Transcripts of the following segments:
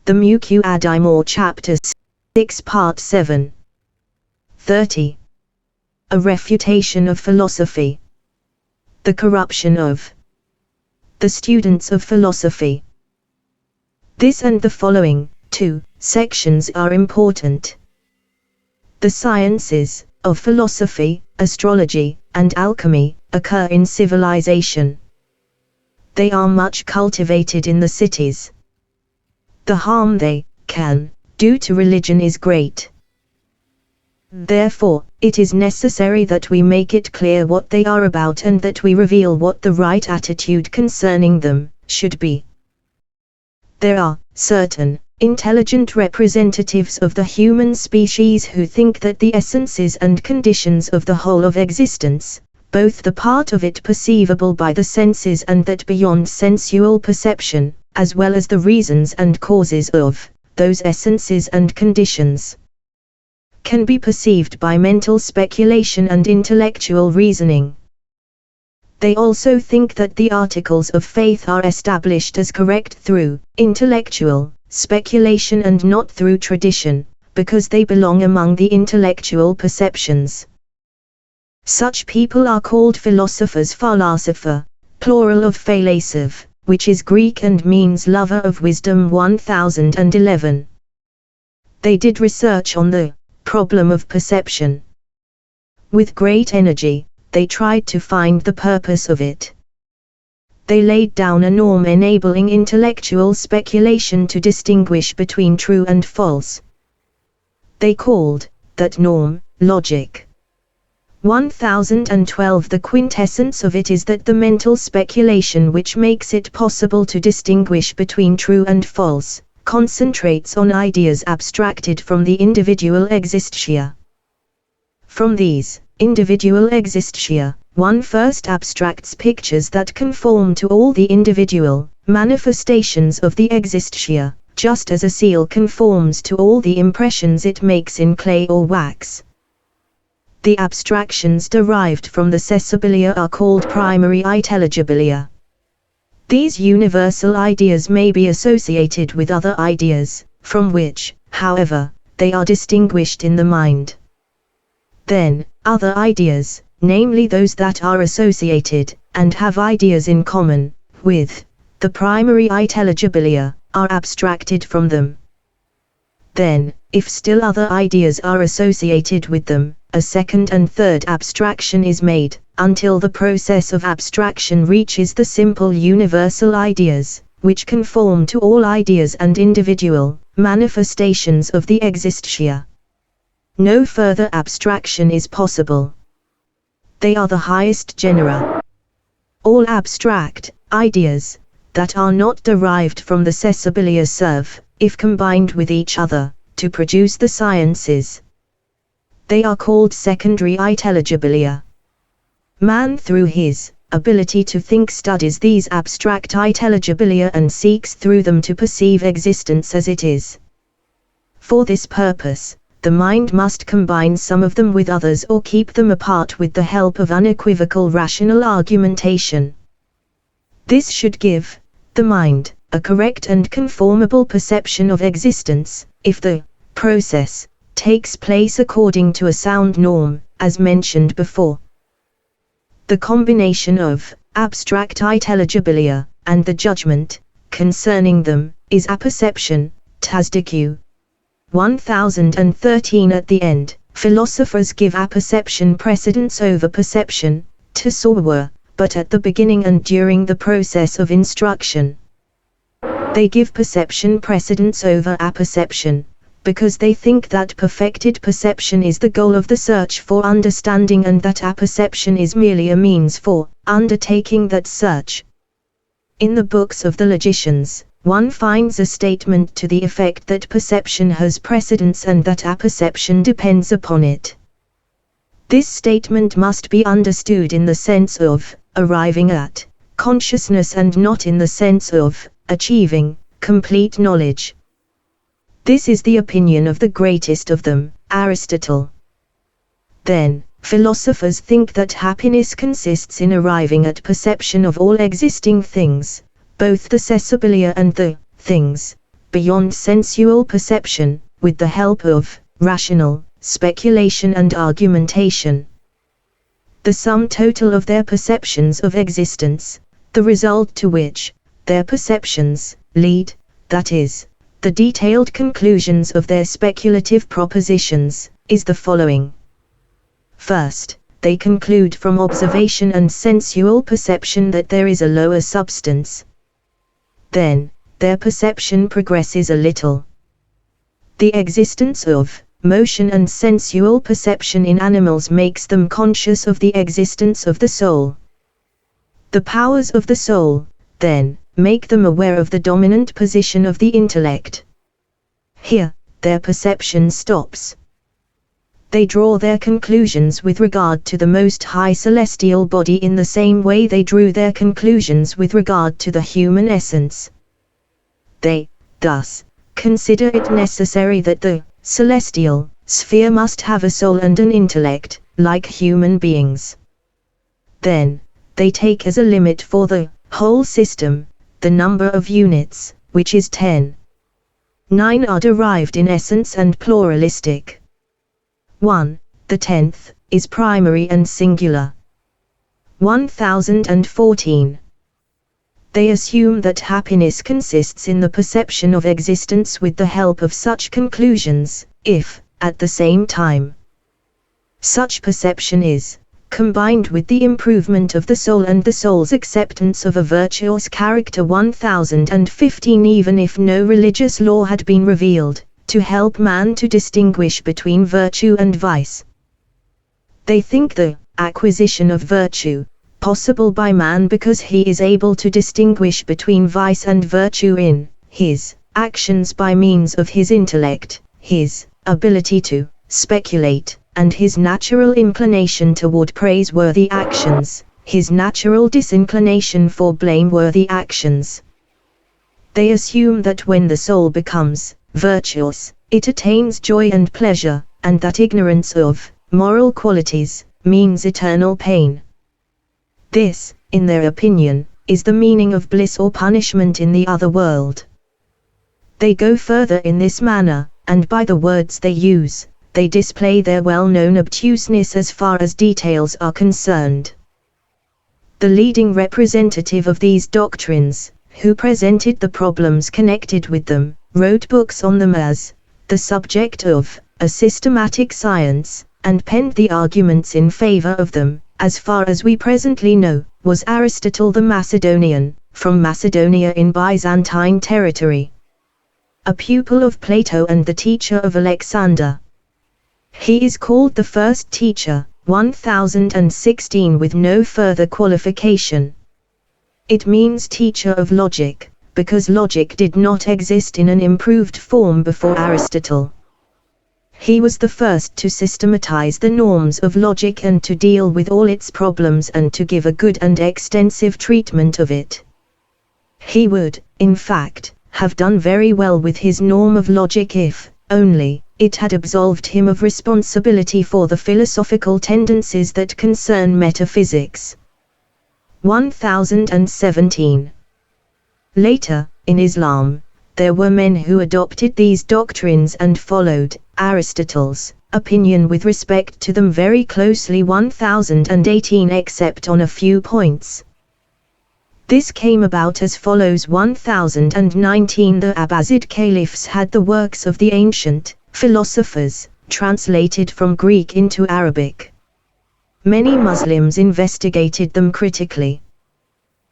The Muqaddimah Chapter 6 Part 7. 30. A Refutation of Philosophy. The corruption of the students of philosophy. This and the following 2 sections are important. The sciences of philosophy, astrology, and alchemy occur in civilization. They are much cultivated in the cities. The harm they can do to religion is great. Therefore, it is necessary that we make it clear what they are about and that we reveal what the right attitude concerning them should be. There are certain intelligent representatives of the human species who think that the essences and conditions of the whole of existence, both the part of it perceivable by the senses and that beyond sensual perception, as well as the reasons and causes of those essences and conditions, can be perceived by mental speculation and intellectual reasoning. They also think that the articles of faith are established as correct through intellectual speculation and not through tradition, because they belong among the intellectual perceptions. Such people are called philosophers, philosopher, plural of philosoph, which is Greek and means lover of wisdom. 1011. They did research on the problem of perception. With great energy, they tried to find the purpose of it. They laid down a norm enabling intellectual speculation to distinguish between true and false. They called that norm logic. 1012. The quintessence of it is that the mental speculation which makes it possible to distinguish between true and false concentrates on ideas abstracted from the individual existentia. From these individual existentia, one first abstracts pictures that conform to all the individual manifestations of the existentia, just as a seal conforms to all the impressions it makes in clay or wax. The abstractions derived from the sensibilia are called primary intelligibilia. These universal ideas may be associated with other ideas, from which, however, they are distinguished in the mind. Then, other ideas, namely those that are associated, and have ideas in common, with the primary intelligibilia, are abstracted from them. Then, if still other ideas are associated with them, a second and third abstraction is made, until the process of abstraction reaches the simple universal ideas, which conform to all ideas and individual manifestations of the existentia. No further abstraction is possible. They are the highest genera. All abstract ideas that are not derived from the sensibilia serve, if combined with each other, to produce the sciences. They are called secondary intelligibilia. Man through his ability to think studies these abstract intelligibilia and seeks through them to perceive existence as it is. For this purpose, the mind must combine some of them with others or keep them apart with the help of unequivocal rational argumentation. This should give the mind a correct and conformable perception of existence, if the process takes place according to a sound norm, as mentioned before. The combination of abstract intelligibilia and the judgment concerning them is apperception, tasdiq. 1013. At the end, philosophers give apperception precedence over perception, tasawwur, but at the beginning and during the process of instruction, they give perception precedence over apperception, because they think that perfected perception is the goal of the search for understanding and that apperception is merely a means for undertaking that search. In the books of the logicians, one finds a statement to the effect that perception has precedence and that apperception depends upon it. This statement must be understood in the sense of arriving at consciousness and not in the sense of achieving complete knowledge. This is the opinion of the greatest of them, Aristotle. Then, philosophers think that happiness consists in arriving at perception of all existing things, both the sensibilia and the things, beyond sensual perception, with the help of rational speculation and argumentation. The sum total of their perceptions of existence, the result to which their perceptions lead, that is, the detailed conclusions of their speculative propositions, is the following. First, they conclude from observation and sensual perception that there is a lower substance. Then, their perception progresses a little. The existence of motion and sensual perception in animals makes them conscious of the existence of the soul. The powers of the soul, then, make them aware of the dominant position of the intellect. Here, their perception stops. They draw their conclusions with regard to the most high celestial body in the same way they drew their conclusions with regard to the human essence. They, thus, consider it necessary that the celestial sphere must have a soul and an intellect, like human beings. Then, they take as a limit for the whole system the number of units, which is 10. 9 are derived in essence and pluralistic. 1, the 10th, is primary and singular. 1014. They assume that happiness consists in the perception of existence with the help of such conclusions, if, at the same time, such perception is combined with the improvement of the soul and the soul's acceptance of a virtuous character. 1015. Even if no religious law had been revealed, to help man to distinguish between virtue and vice, they think the acquisition of virtue possible by man because he is able to distinguish between vice and virtue in his actions by means of his intellect, his ability to speculate, and his natural inclination toward praiseworthy actions, his natural disinclination for blameworthy actions. They assume that when the soul becomes virtuous, it attains joy and pleasure, and that ignorance of moral qualities means eternal pain. This, in their opinion, is the meaning of bliss or punishment in the other world. They go further in this manner, and by the words they use, they display their well-known obtuseness as far as details are concerned. The leading representative of these doctrines, who presented the problems connected with them, wrote books on them as the subject of a systematic science, and penned the arguments in favor of them, as far as we presently know, was Aristotle the Macedonian, from Macedonia in Byzantine territory. A pupil of Plato and the teacher of Alexander. He is called the first teacher, 1016, with no further qualification. It means teacher of logic, because logic did not exist in an improved form before Aristotle. He was the first to systematize the norms of logic and to deal with all its problems and to give a good and extensive treatment of it. He would, in fact, have done very well with his norm of logic if, only, it had absolved him of responsibility for the philosophical tendencies that concern metaphysics. 1017. Later, in Islam, there were men who adopted these doctrines and followed Aristotle's opinion with respect to them very closely. 1018 except on a few points. This came about as follows. 1019 The Abbasid caliphs had the works of the ancient philosophers translated from Greek into Arabic. Many Muslims investigated them critically.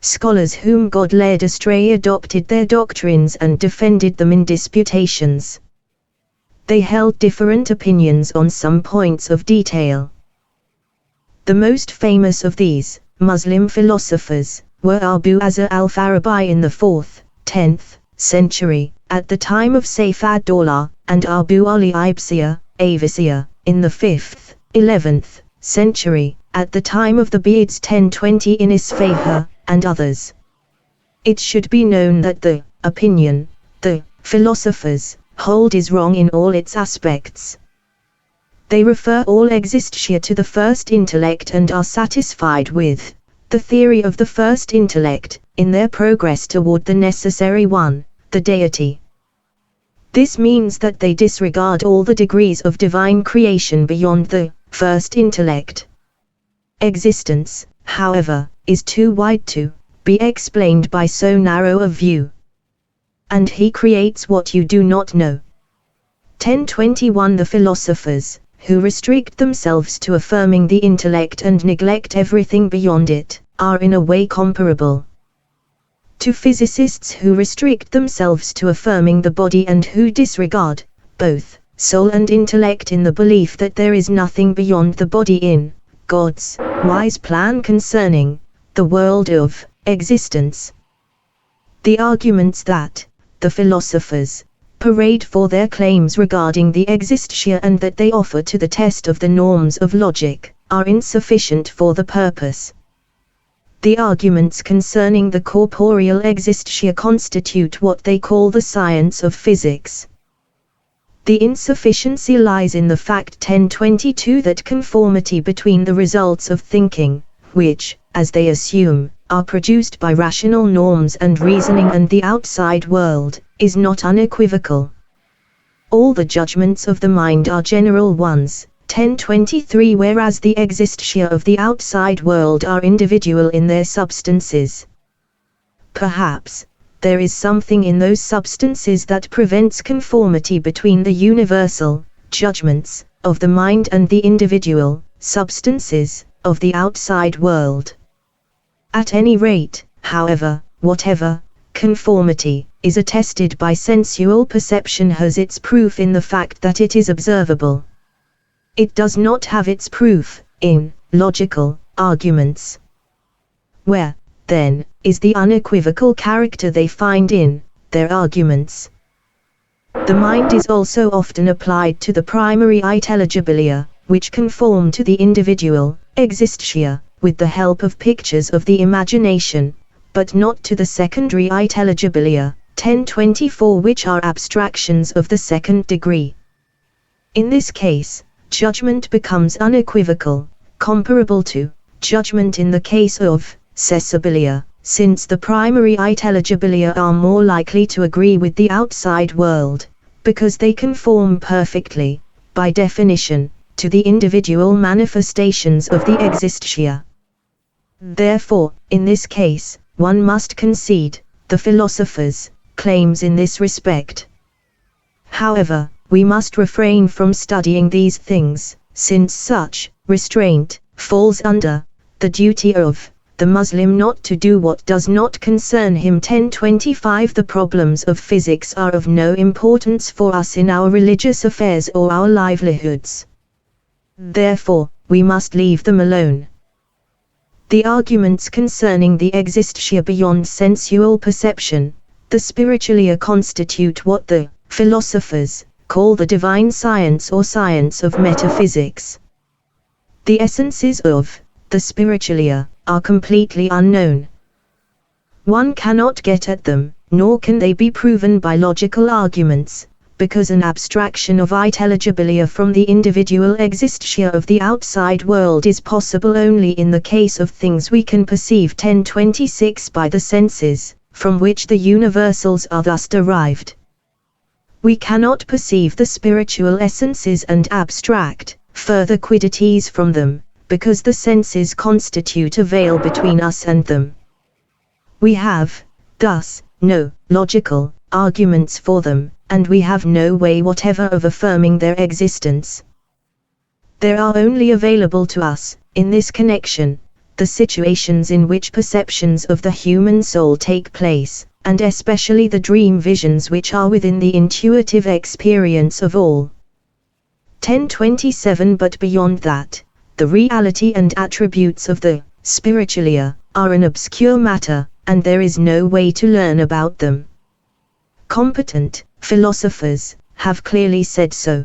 Scholars whom God led astray adopted their doctrines and defended them in disputations. They held different opinions on some points of detail. The most famous of these Muslim philosophers were Abu Azar al-Farabi in the 4th, 10th century, at the time of Saif ad-Dawla, and Abu Ali Ibn Avizier, in the 5th, 11th century, at the time of the Beyids 1020 in Isfahan, and others. It should be known that the opinion the philosophers hold is wrong in all its aspects. They refer all existentia to the first intellect and are satisfied with the theory of the first intellect, in their progress toward the necessary one, the deity. This means that they disregard all the degrees of divine creation beyond the first intellect. Existence, however, is too wide to be explained by so narrow a view. And he creates what you do not know. 1021 The philosophers, who restrict themselves to affirming the intellect and neglect everything beyond it, are in a way comparable to physicists who restrict themselves to affirming the body and who disregard both soul and intellect in the belief that there is nothing beyond the body in God's wise plan concerning the world of existence. The arguments that the philosophers parade for their claims regarding the existentia and that they offer to the test of the norms of logic are insufficient for the purpose. The arguments concerning the corporeal existentia constitute what they call the science of physics. The insufficiency lies in the fact 1022 that conformity between the results of thinking, which, as they assume, are produced by rational norms and reasoning and the outside world, is not unequivocal. All the judgments of the mind are general ones, 1023, whereas the existentia of the outside world are individual in their substances. Perhaps, there is something in those substances that prevents conformity between the universal judgments of the mind and the individual substances of the outside world. At any rate, however, whatever conformity is attested by sensual perception has its proof in the fact that it is observable. It does not have its proof in logical arguments. Where, then, is the unequivocal character they find in their arguments? The mind is also often applied to the primary intelligibilia, which conform to the individual existentia, with the help of pictures of the imagination, but not to the secondary intelligibilia, 1024, which are abstractions of the second degree. In this case, judgment becomes unequivocal, comparable to judgment in the case of sensibilia, since the primary intelligibilia are more likely to agree with the outside world, because they conform perfectly, by definition, to the individual manifestations of the existentia. Therefore, in this case, one must concede the philosophers' claims in this respect. However, we must refrain from studying these things, since such restraint falls under the duty of the Muslim not to do what does not concern him. 1025 The problems of physics are of no importance for us in our religious affairs or our livelihoods. Therefore, we must leave them alone. The arguments concerning the existentia beyond sensual perception, the spiritualia, constitute what the philosophers call the divine science or science of metaphysics. The essences of the spiritualia are completely unknown. One cannot get at them, nor can they be proven by logical arguments, because an abstraction of intelligibilia from the individual existentia of the outside world is possible only in the case of things we can perceive. 1026 By the senses, from which the universals are thus derived. We cannot perceive the spiritual essences and abstract further quiddities from them, because the senses constitute a veil between us and them. We have, thus, no logical arguments for them, and we have no way whatever of affirming their existence. There are only available to us, in this connection, the situations in which perceptions of the human soul take place, and especially the dream visions which are within the intuitive experience of all. 1027 But beyond that, the reality and attributes of the spiritualia are an obscure matter, and there is no way to learn about them. Competent philosophers have clearly said so.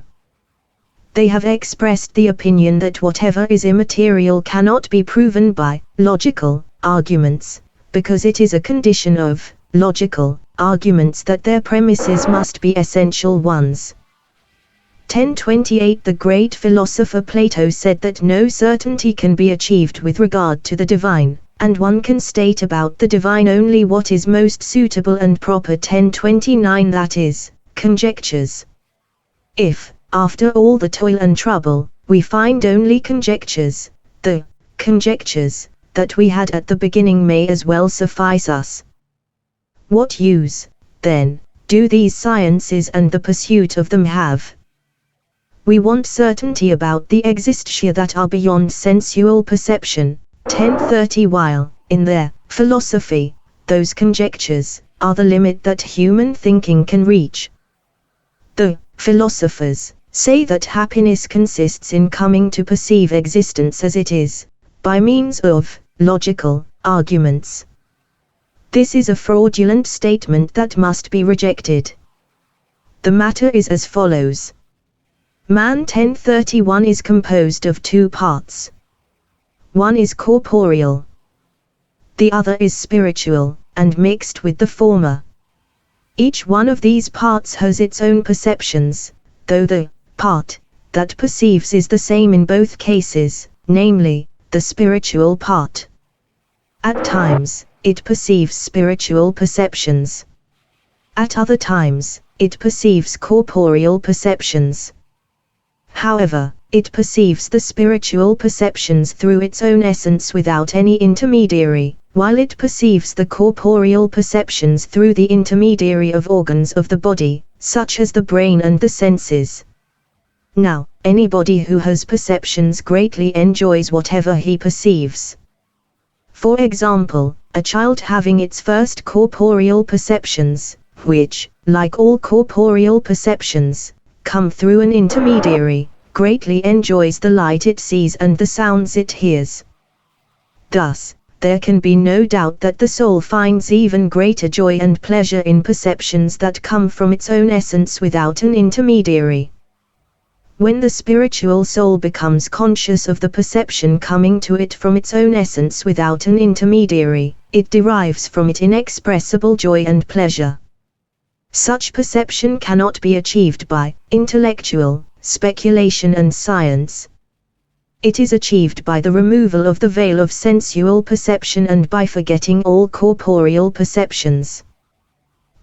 They have expressed the opinion that whatever is immaterial cannot be proven by logical arguments, because it is a condition of logical arguments that their premises must be essential ones. 1028 The great philosopher Plato said that no certainty can be achieved with regard to the divine, and one can state about the divine only what is most suitable and proper. 1029 That is, conjectures. If, after all the toil and trouble, we find only conjectures, the conjectures that we had at the beginning may as well suffice us. What use, then, do these sciences and the pursuit of them have? We want certainty about the existentia that are beyond sensual perception. 1030 While, in their philosophy, those conjectures are the limit that human thinking can reach. The philosophers say that happiness consists in coming to perceive existence as it is, by means of logical arguments. This is a fraudulent statement that must be rejected. The matter is as follows. Man 1031 is composed of two parts. One is corporeal. The other is spiritual, and mixed with the former. Each one of these parts has its own perceptions, though the part that perceives is the same in both cases, namely, the spiritual part. At times, it perceives spiritual perceptions. At other times, it perceives corporeal perceptions. However, it perceives the spiritual perceptions through its own essence without any intermediary, while it perceives the corporeal perceptions through the intermediary of organs of the body, such as the brain and the senses. Now, anybody who has perceptions greatly enjoys whatever he perceives. For example, a child having its first corporeal perceptions, which, like all corporeal perceptions, come through an intermediary, greatly enjoys the light it sees and the sounds it hears. Thus, there can be no doubt that the soul finds even greater joy and pleasure in perceptions that come from its own essence without an intermediary. When the spiritual soul becomes conscious of the perception coming to it from its own essence without an intermediary, it derives from it inexpressible joy and pleasure. Such perception cannot be achieved by intellectual speculation and science. It is achieved by the removal of the veil of sensual perception and by forgetting all corporeal perceptions.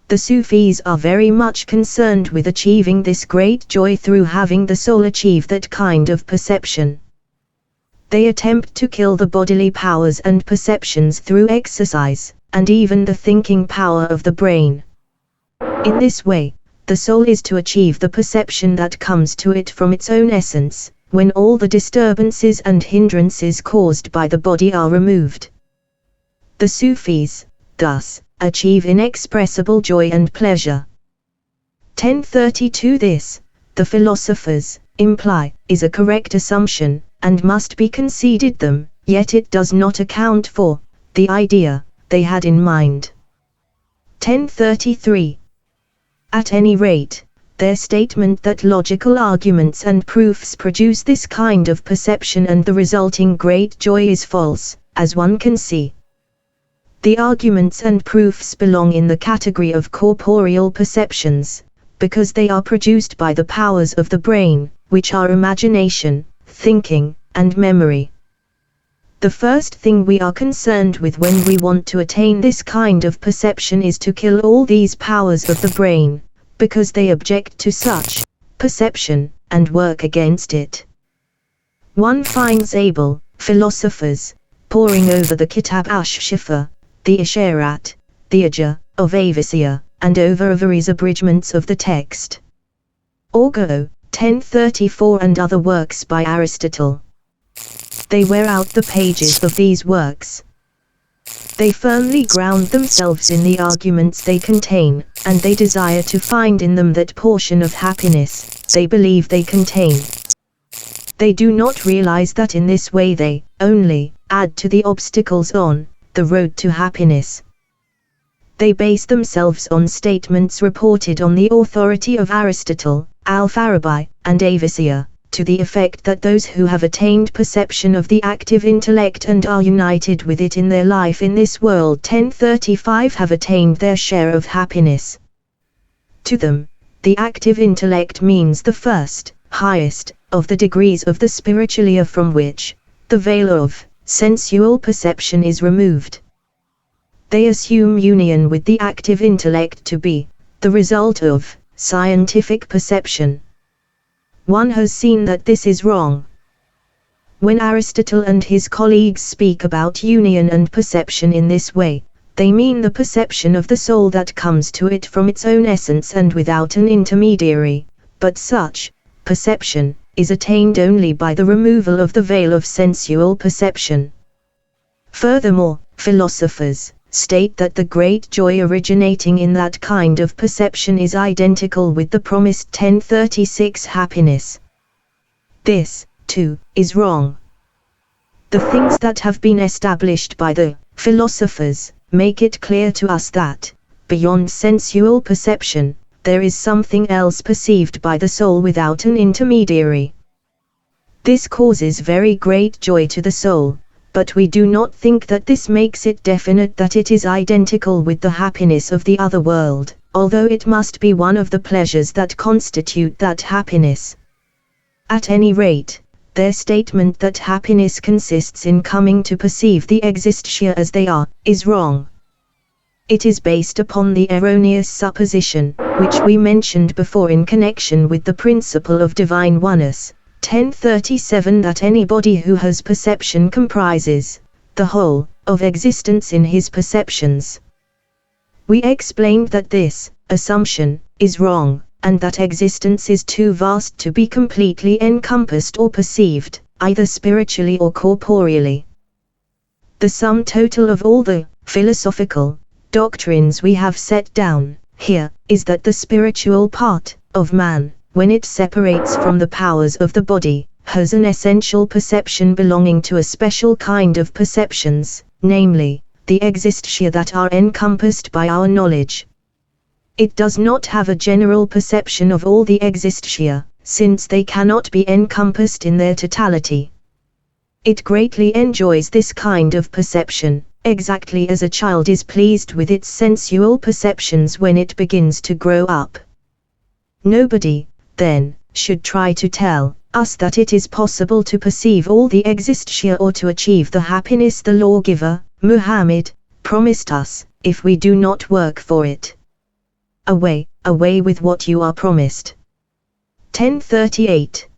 The Sufis are very much concerned with achieving this great joy through having the soul achieve that kind of perception. They attempt to kill the bodily powers and perceptions through exercise, and even the thinking power of the brain. In this way, the soul is to achieve the perception that comes to it from its own essence, when all the disturbances and hindrances caused by the body are removed. The Sufis, thus, achieve inexpressible joy and pleasure. 1032 This, the philosophers, imply, is a correct assumption, and must be conceded them, yet it does not account for the idea they had in mind. 1033 At any rate, their statement that logical arguments and proofs produce this kind of perception and the resulting great joy is false, as one can see. The arguments and proofs belong in the category of corporeal perceptions, because they are produced by the powers of the brain, which are imagination, thinking, and memory. The first thing we are concerned with when we want to attain this kind of perception is to kill all these powers of the brain, because they object to such perception, and work against it. One finds able philosophers poring over the Kitab ash-Shifa, the Isharat, the Ajah of Avicii, and over Avery's abridgments of the text. Orgo, 1034 and other works by Aristotle. They wear out the pages of these works. They firmly ground themselves in the arguments they contain, and they desire to find in them that portion of happiness they believe they contain. They do not realize that in this way they only add to the obstacles on the road to happiness. They base themselves on statements reported on the authority of Aristotle, Al-Farabi, and Avicii, to the effect that those who have attained perception of the active intellect and are united with it in their life in this world 1035 have attained their share of happiness. To them, the active intellect means the first, highest, of the degrees of the spiritualia from which the veil of sensual perception is removed. They assume union with the active intellect to be the result of scientific perception. One has seen that this is wrong. When Aristotle and his colleagues speak about union and perception in this way, they mean the perception of the soul that comes to it from its own essence and without an intermediary, but such perception is attained only by the removal of the veil of sensual perception. Furthermore, philosophers state that the great joy originating in that kind of perception is identical with the promised 1036 happiness. This, too, is wrong. The things that have been established by the philosophers make it clear to us that, beyond sensual perception, there is something else perceived by the soul without an intermediary. This causes very great joy to the soul, but we do not think that this makes it definite that it is identical with the happiness of the other world, although it must be one of the pleasures that constitute that happiness. At any rate, their statement that happiness consists in coming to perceive the existential as they are, is wrong. It is based upon the erroneous supposition, which we mentioned before in connection with the principle of divine oneness, 1037, that anybody who has perception comprises the whole of existence in his perceptions. We explained that this assumption is wrong, and that existence is too vast to be completely encompassed or perceived, either spiritually or corporeally. The sum total of all the philosophical doctrines we have set down here is that the spiritual part of man, when it separates from the powers of the body, has an essential perception belonging to a special kind of perceptions, namely, the existential that are encompassed by our knowledge. It does not have a general perception of all the existential, since they cannot be encompassed in their totality. It greatly enjoys this kind of perception, exactly as a child is pleased with its sensual perceptions when it begins to grow up. Nobody, then, should try to tell us that it is possible to perceive all the existential or to achieve the happiness the lawgiver, Muhammad, promised us, if we do not work for it. Away with what you are promised. 1038.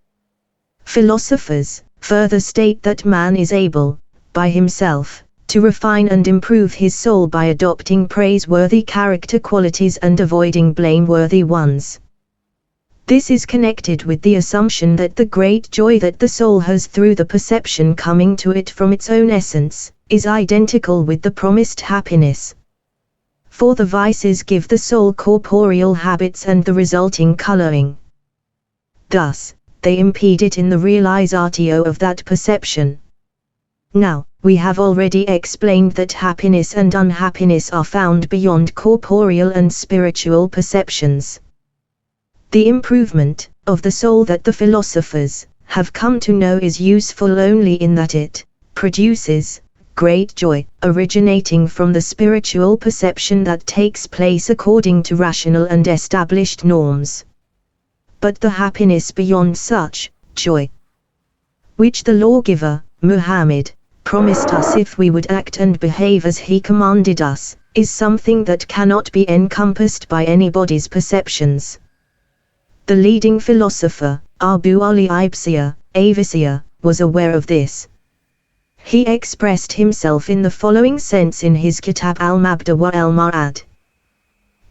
Philosophers further state that man is able, by himself, to refine and improve his soul by adopting praiseworthy character qualities and avoiding blameworthy ones. This is connected with the assumption that the great joy that the soul has through the perception coming to it from its own essence, is identical with the promised happiness. For the vices give the soul corporeal habits and the resulting coloring. Thus, they impede it in the realizatio of that perception. Now, we have already explained that happiness and unhappiness are found beyond corporeal and spiritual perceptions. The improvement of the soul that the philosophers have come to know is useful only in that it produces great joy, originating from the spiritual perception that takes place according to rational and established norms. But the happiness beyond such joy, which the lawgiver, Muhammad, promised us if we would act and behave as he commanded us, is something that cannot be encompassed by anybody's perceptions. The leading philosopher, Abu Ali Ibn Avicenna, was aware of this. He expressed himself in the following sense in his Kitab al-Mabda wa al-Ma'ad.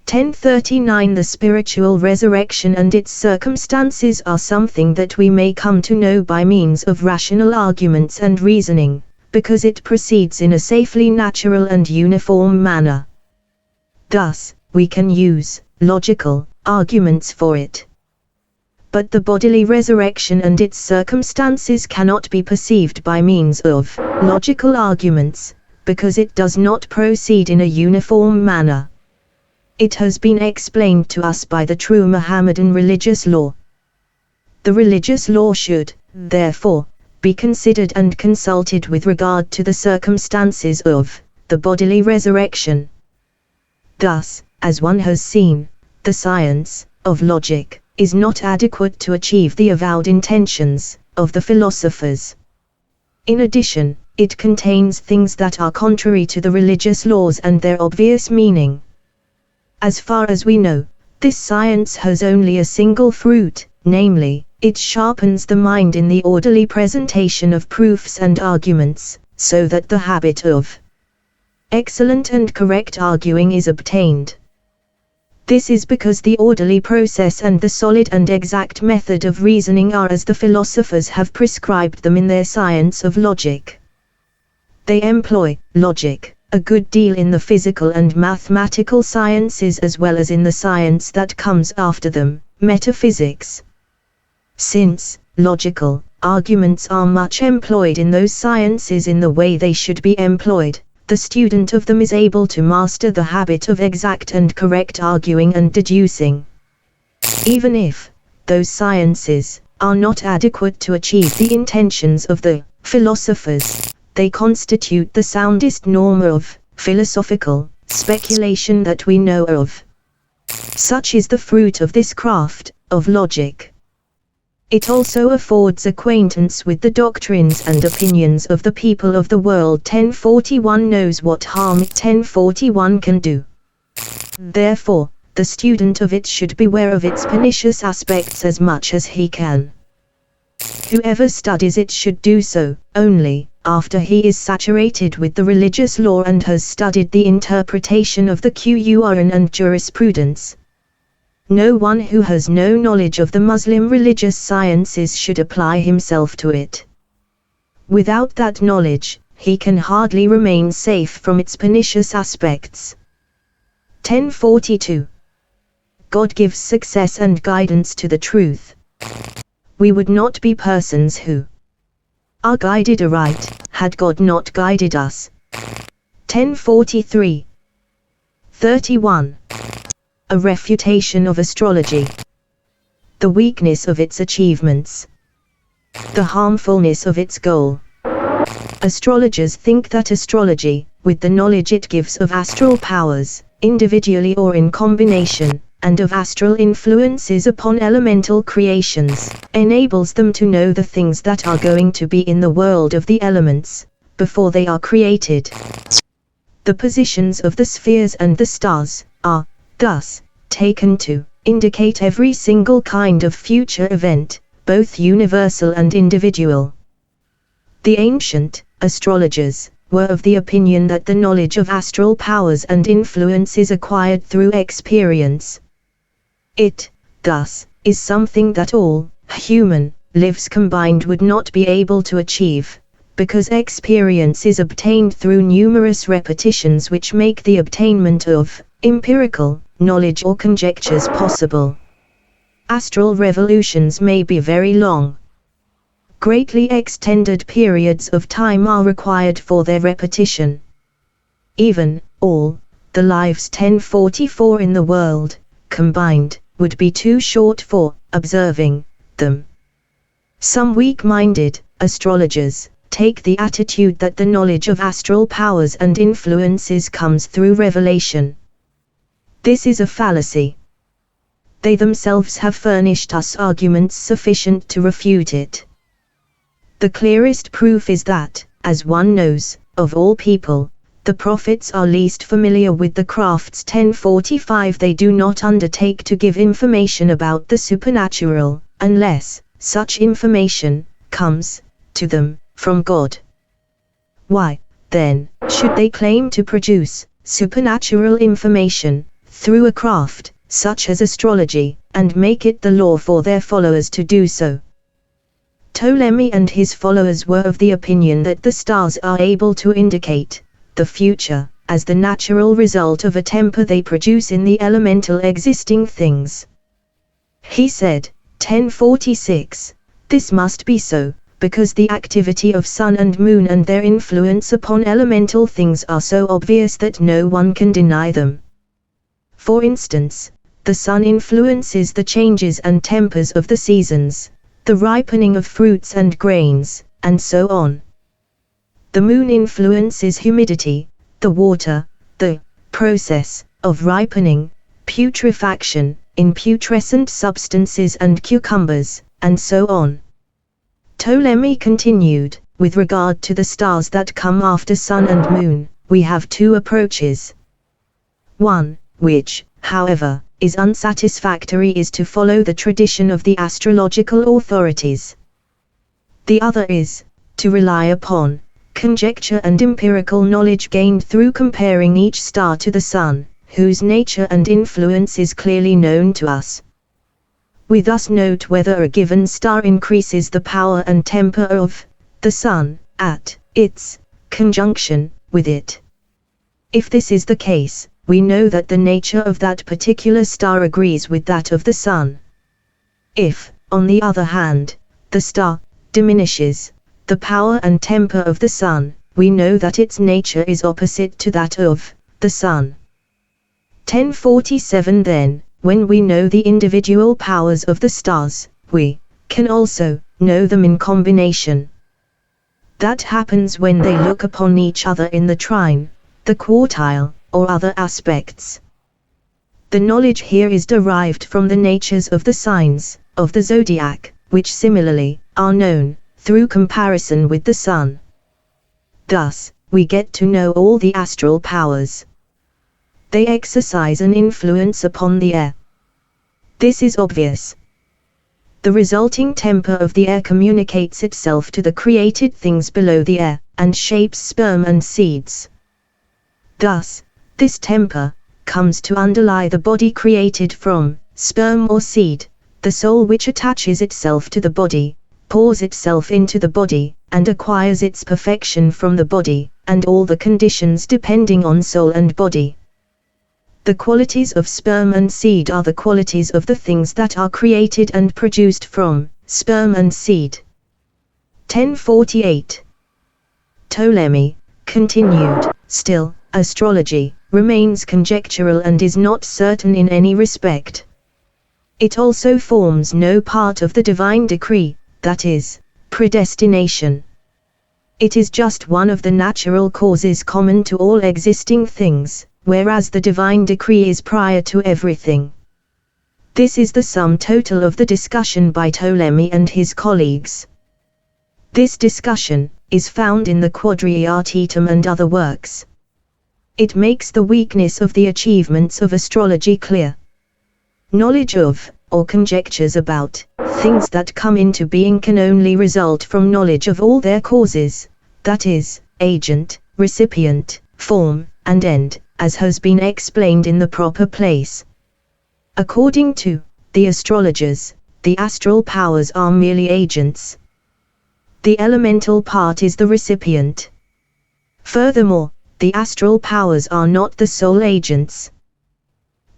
1039. The spiritual resurrection and its circumstances are something that we may come to know by means of rational arguments and reasoning, because it proceeds in a safely natural and uniform manner. Thus, we can use logical arguments for it. But the bodily resurrection and its circumstances cannot be perceived by means of logical arguments, because it does not proceed in a uniform manner. It has been explained to us by the true Mohammedan religious law. The religious law should, therefore, be considered and consulted with regard to the circumstances of the bodily resurrection. Thus, as one has seen, the science of logic is not adequate to achieve the avowed intentions of the philosophers. In addition, it contains things that are contrary to the religious laws and their obvious meaning. As far as we know, This science has only a single fruit, namely, it sharpens the mind in the orderly presentation of proofs and arguments, so that the habit of excellent and correct arguing is obtained. This is because the orderly process and the solid and exact method of reasoning are as the philosophers have prescribed them in their science of logic. They employ logic a good deal in the physical and mathematical sciences as well as in the science that comes after them, metaphysics. Since logical arguments are much employed in those sciences in the way they should be employed, the student of them is able to master the habit of exact and correct arguing and deducing. Even if those sciences are not adequate to achieve the intentions of the philosophers, they constitute the soundest norm of philosophical speculation that we know of. Such is the fruit of this craft of logic. It also affords acquaintance with the doctrines and opinions of the people of the world. 1041 knows what harm 1041 can do. Therefore, the student of it should beware of its pernicious aspects as much as he can. Whoever studies it should do so only after he is saturated with the religious law and has studied the interpretation of the Qur'an and jurisprudence. No one who has no knowledge of the Muslim religious sciences should apply himself to it. Without that knowledge, he can hardly remain safe from its pernicious aspects. 1042. God gives success and guidance to the truth. We would not be persons who are guided aright, had God not guided us. 1043. 31. A refutation of astrology. The weakness of its achievements. The harmfulness of its goal. Astrologers think that astrology, with the knowledge it gives of astral powers, individually or in combination, and of astral influences upon elemental creations, enables them to know the things that are going to be in the world of the elements, before they are created. The positions of the spheres and the stars are, thus, taken to indicate every single kind of future event, both universal and individual. The ancient astrologers were of the opinion that the knowledge of astral powers and influences acquired through experience. It, thus, is something that all human lives combined would not be able to achieve, because experience is obtained through numerous repetitions which make the obtainment of empirical knowledge or conjectures possible. Astral revolutions may be very long. Greatly extended periods of time are required for their repetition. Even all the lives 1044 in the world, combined, would be too short for observing them. Some weak-minded astrologers take the attitude that the knowledge of astral powers and influences comes through revelation. This is a fallacy. They themselves have furnished us arguments sufficient to refute it. The clearest proof is that, as one knows, of all people, the prophets are least familiar with the crafts. 1045 They do not undertake to give information about the supernatural, unless such information comes to them from God. Why, then, should they claim to produce supernatural information through a craft such as astrology, and make it the law for their followers to do so? Ptolemy and his followers were of the opinion that the stars are able to indicate the future, as the natural result of a temper they produce in the elemental existing things. He said, 1046, this must be so, because the activity of sun and moon and their influence upon elemental things are so obvious that no one can deny them. For instance, the sun influences the changes and tempers of the seasons, the ripening of fruits and grains, and so on. The moon influences humidity, the water, the process of ripening, putrefaction, in putrescent substances and cucumbers, and so on. Ptolemy continued, with regard to the stars that come after sun and moon, we have two approaches. One, which, however, is unsatisfactory is to follow the tradition of the astrological authorities. The other is to rely upon conjecture and empirical knowledge gained through comparing each star to the sun, whose nature and influence is clearly known to us. We thus note whether a given star increases the power and temper of the sun at its conjunction with it. If this is the case, we know that the nature of that particular star agrees with that of the sun. If, on the other hand, the star diminishes the power and temper of the sun, we know that its nature is opposite to that of the sun. 1047 Then, when we know the individual powers of the stars, we can also know them in combination. That happens when they look upon each other in the trine, the quartile, or other aspects. The knowledge here is derived from the natures of the signs of the zodiac, which similarly are known through comparison with the sun. Thus, we get to know all the astral powers. They exercise an influence upon the air. This is obvious. The resulting temper of the air communicates itself to the created things below the air, and shapes sperm and seeds. Thus, this temper comes to underlie the body created from sperm or seed, the soul which attaches itself to the body, pours itself into the body, and acquires its perfection from the body, and all the conditions depending on soul and body. The qualities of sperm and seed are the qualities of the things that are created and produced from sperm and seed. 1048. Ptolemy continued, still, astrology remains conjectural and is not certain in any respect. It also forms no part of the divine decree, that is, predestination. It is just one of the natural causes common to all existing things, whereas the divine decree is prior to everything. This is the sum total of the discussion by Ptolemy and his colleagues. This discussion is found in the Quadriartitum and other works. It makes the weakness of the achievements of astrology clear. Knowledge of, or conjectures about, things that come into being can only result from knowledge of all their causes, that is, agent, recipient, form, and end, as has been explained in the proper place. According to the astrologers, the astral powers are merely agents. The elemental part is the recipient. Furthermore, the astral powers are not the sole agents.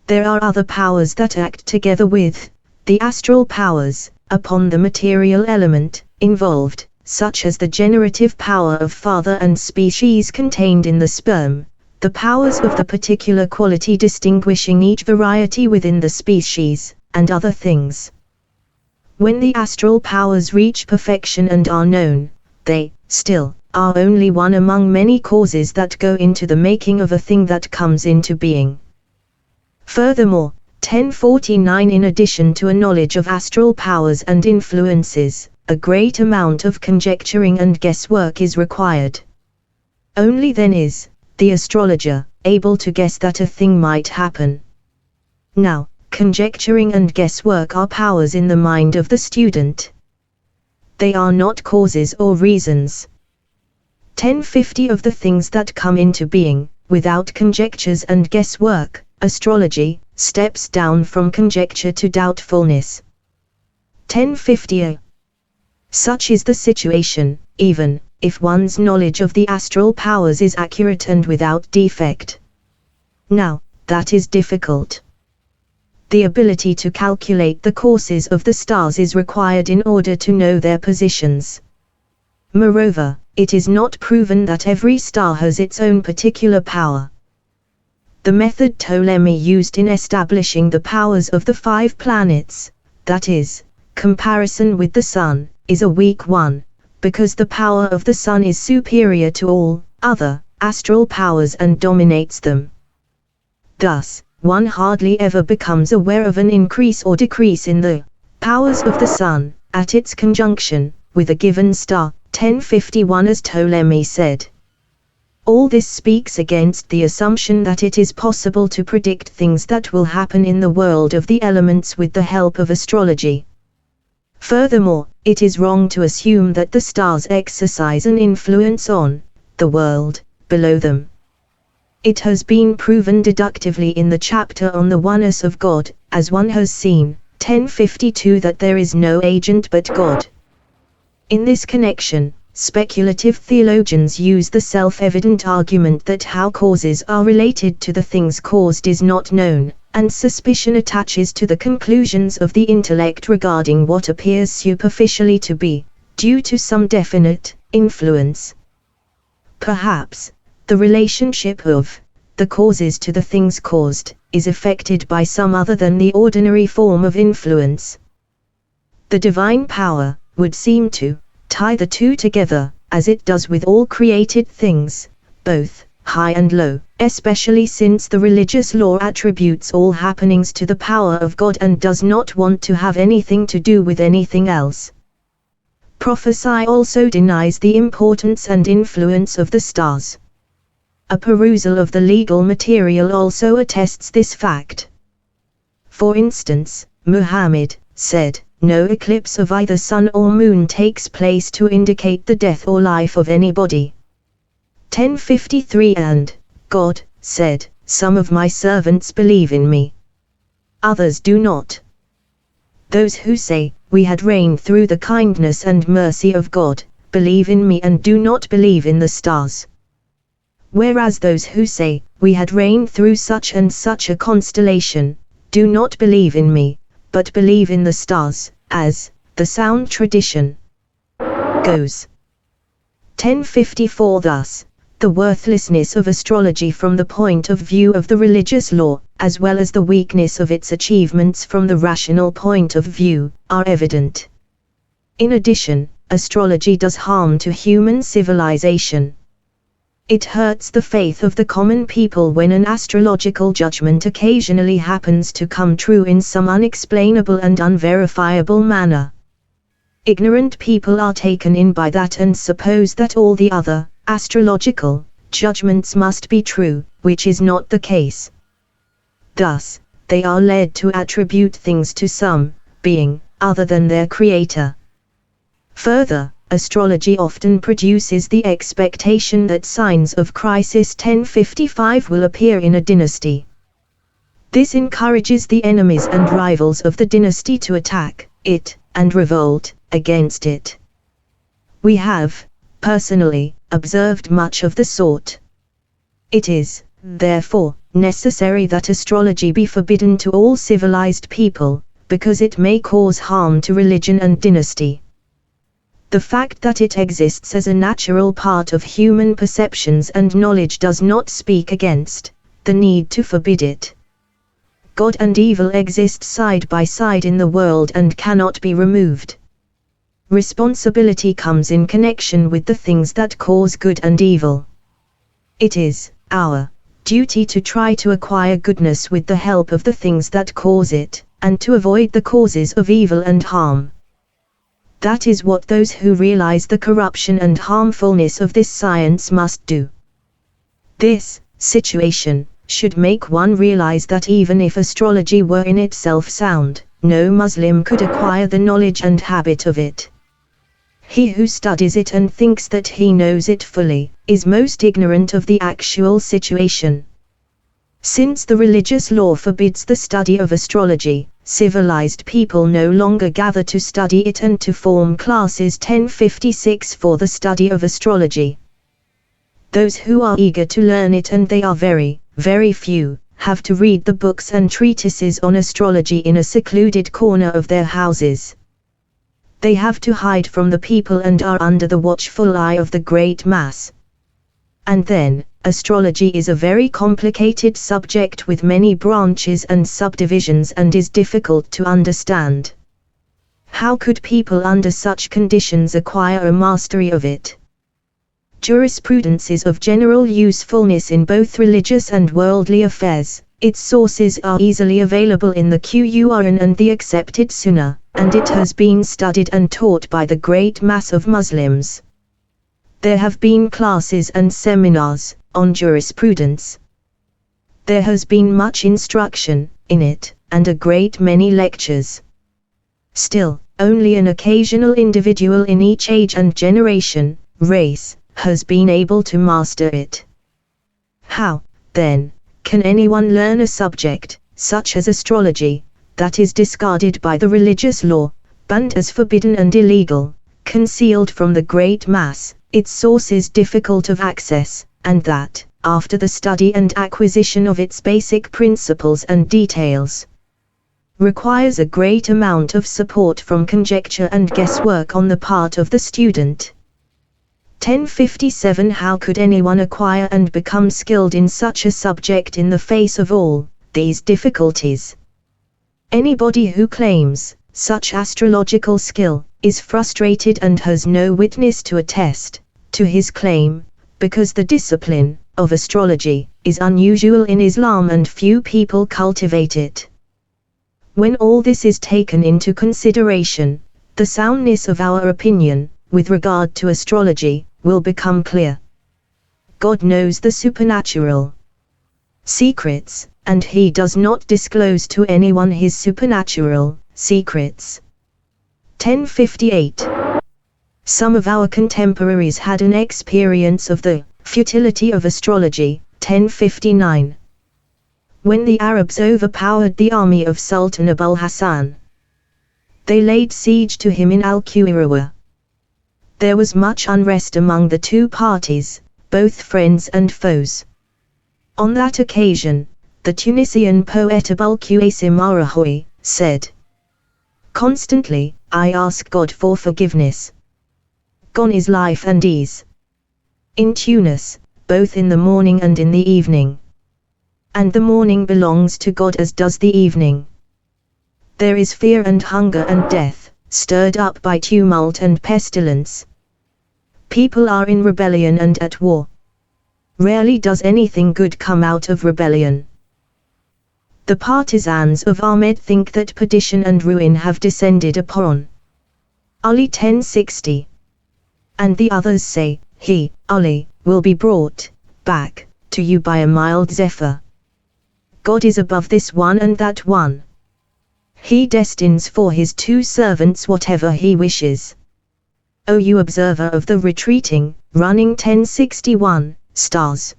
There are other powers that act together with the astral powers upon the material element involved, such as the generative power of father and species contained in the sperm, the powers of the particular quality distinguishing each variety within the species, and other things. When the astral powers reach perfection and are known, they, still, are only one among many causes that go into the making of a thing that comes into being. Furthermore, 1049 In addition to a knowledge of astral powers and influences, a great amount of conjecturing and guesswork is required. Only then is the astrologer able to guess that a thing might happen. Now, conjecturing and guesswork are powers in the mind of the student. They are not causes or reasons. 1050 Of the things that come into being, without conjectures and guesswork, astrology steps down from conjecture to doubtfulness. 1050 Such is the situation, even if one's knowledge of the astral powers is accurate and without defect. Now, that is difficult. The ability to calculate the courses of the stars is required in order to know their positions. Moreover, it is not proven that every star has its own particular power. The method Ptolemy used in establishing the powers of the 5 planets, that is, comparison with the Sun, is a weak one, because the power of the Sun is superior to all other astral powers and dominates them. Thus, one hardly ever becomes aware of an increase or decrease in the powers of the Sun at its conjunction with a given star. 1051 As Ptolemy said, All this speaks against the assumption that it is possible to predict things that will happen in the world of the elements with the help of astrology. Furthermore, it is wrong to assume that the stars exercise an influence on the world below them. It has been proven deductively in the chapter on the oneness of God, as one has seen, 1052, that there is no agent but God. In this connection, speculative theologians use the self-evident argument that how causes are related to the things caused is not known, and suspicion attaches to the conclusions of the intellect regarding what appears superficially to be due to some definite influence. Perhaps, the relationship of the causes to the things caused is affected by some other than the ordinary form of influence. The divine power would seem to tie the two together, as it does with all created things, both high and low, especially since the religious law attributes all happenings to the power of God and does not want to have anything to do with anything else. Prophecy also denies the importance and influence of the stars. A perusal of the legal material also attests this fact. For instance, Muhammad said, "No eclipse of either sun or moon takes place to indicate the death or life of anybody." 1053 And God said, "Some of my servants believe in me. Others do not." Those who say, "We had reigned through the kindness and mercy of God," believe in me and do not believe in the stars. Whereas those who say, "We had reigned through such and such a constellation," do not believe in me, but believe in the stars, as the sound tradition goes. 1054 Thus, the worthlessness of astrology from the point of view of the religious law, as well as the weakness of its achievements from the rational point of view, are evident. In addition, astrology does harm to human civilization. It hurts the faith of the common people when an astrological judgment occasionally happens to come true in some unexplainable and unverifiable manner. Ignorant people are taken in by that and suppose that all the other astrological judgments must be true, which is not the case. Thus, they are led to attribute things to some being other than their creator. Further, astrology often produces the expectation that signs of crisis 1055 will appear in a dynasty. This encourages the enemies and rivals of the dynasty to attack it and revolt against it. We have, personally, observed much of the sort. It is, therefore, necessary that astrology be forbidden to all civilized people, because it may cause harm to religion and dynasty. The fact that it exists as a natural part of human perceptions and knowledge does not speak against the need to forbid it. God and evil exist side by side in the world and cannot be removed. Responsibility comes in connection with the things that cause good and evil. It is our duty to try to acquire goodness with the help of the things that cause it, and to avoid the causes of evil and harm. That is what those who realize the corruption and harmfulness of this science must do. This situation should make one realize that even if astrology were in itself sound, no Muslim could acquire the knowledge and habit of it. He who studies it and thinks that he knows it fully, is most ignorant of the actual situation. Since the religious law forbids the study of astrology, civilized people no longer gather to study it and to form classes 1056 for the study of astrology. Those who are eager to learn it, and they are very, very few, have to read the books and treatises on astrology in a secluded corner of their houses. They have to hide from the people and are under the watchful eye of the great mass. And then, astrology is a very complicated subject with many branches and subdivisions and is difficult to understand. How could people under such conditions acquire a mastery of it? Jurisprudence is of general usefulness in both religious and worldly affairs. Its sources are easily available in the Qur'an and the accepted Sunnah, and it has been studied and taught by the great mass of Muslims. There have been classes and seminars on jurisprudence. There has been much instruction in it, and a great many lectures. Still, only an occasional individual in each age and generation, race, has been able to master it. How, then, can anyone learn a subject, such as astrology, that is discarded by the religious law, banned as forbidden and illegal, concealed from the great mass, its sources difficult of access, and that, after the study and acquisition of its basic principles and details, requires a great amount of support from conjecture and guesswork on the part of the student? 1057 How could anyone acquire and become skilled in such a subject in the face of all these difficulties? Anybody who claims such astrological skill is frustrated and has no witness to attest to his claim, because the discipline of astrology is unusual in Islam and few people cultivate it. When all this is taken into consideration, the soundness of our opinion with regard to astrology will become clear. God knows the supernatural secrets, and he does not disclose to anyone his supernatural secrets. 1058. Some of our contemporaries had an experience of the futility of astrology. 1059. When the Arabs overpowered the army of Sultan Abul Hassan, they laid siege to him in Al-Qayrawah. There was much unrest among the two parties, both friends and foes. On that occasion, the Tunisian poet Abul Qasim Arahoui said, "Constantly, I ask God for forgiveness. Gone is life and ease. In Tunis, both in the morning and in the evening. And the morning belongs to God as does the evening. There is fear and hunger and death, stirred up by tumult and pestilence. People are in rebellion and at war. Rarely does anything good come out of rebellion. The partisans of Ahmed think that perdition and ruin have descended upon Ali 1060. And the others say, he, Ali, will be brought back to you by a mild zephyr. God is above this one and that one. He destines for his two servants whatever he wishes. O you observer of the retreating, running 1061, stars!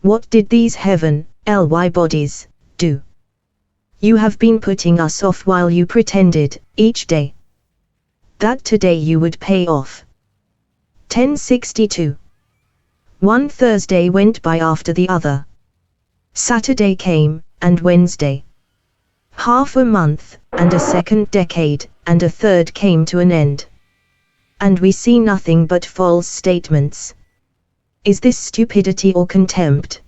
What did these heaven-ly bodies do? You have been putting us off while you pretended, each day, that today you would pay off. 1062. One Thursday went by after the other. Saturday came, and Wednesday. Half a month, and a second decade, and a third came to an end. And we see nothing but false statements. Is this stupidity or contempt?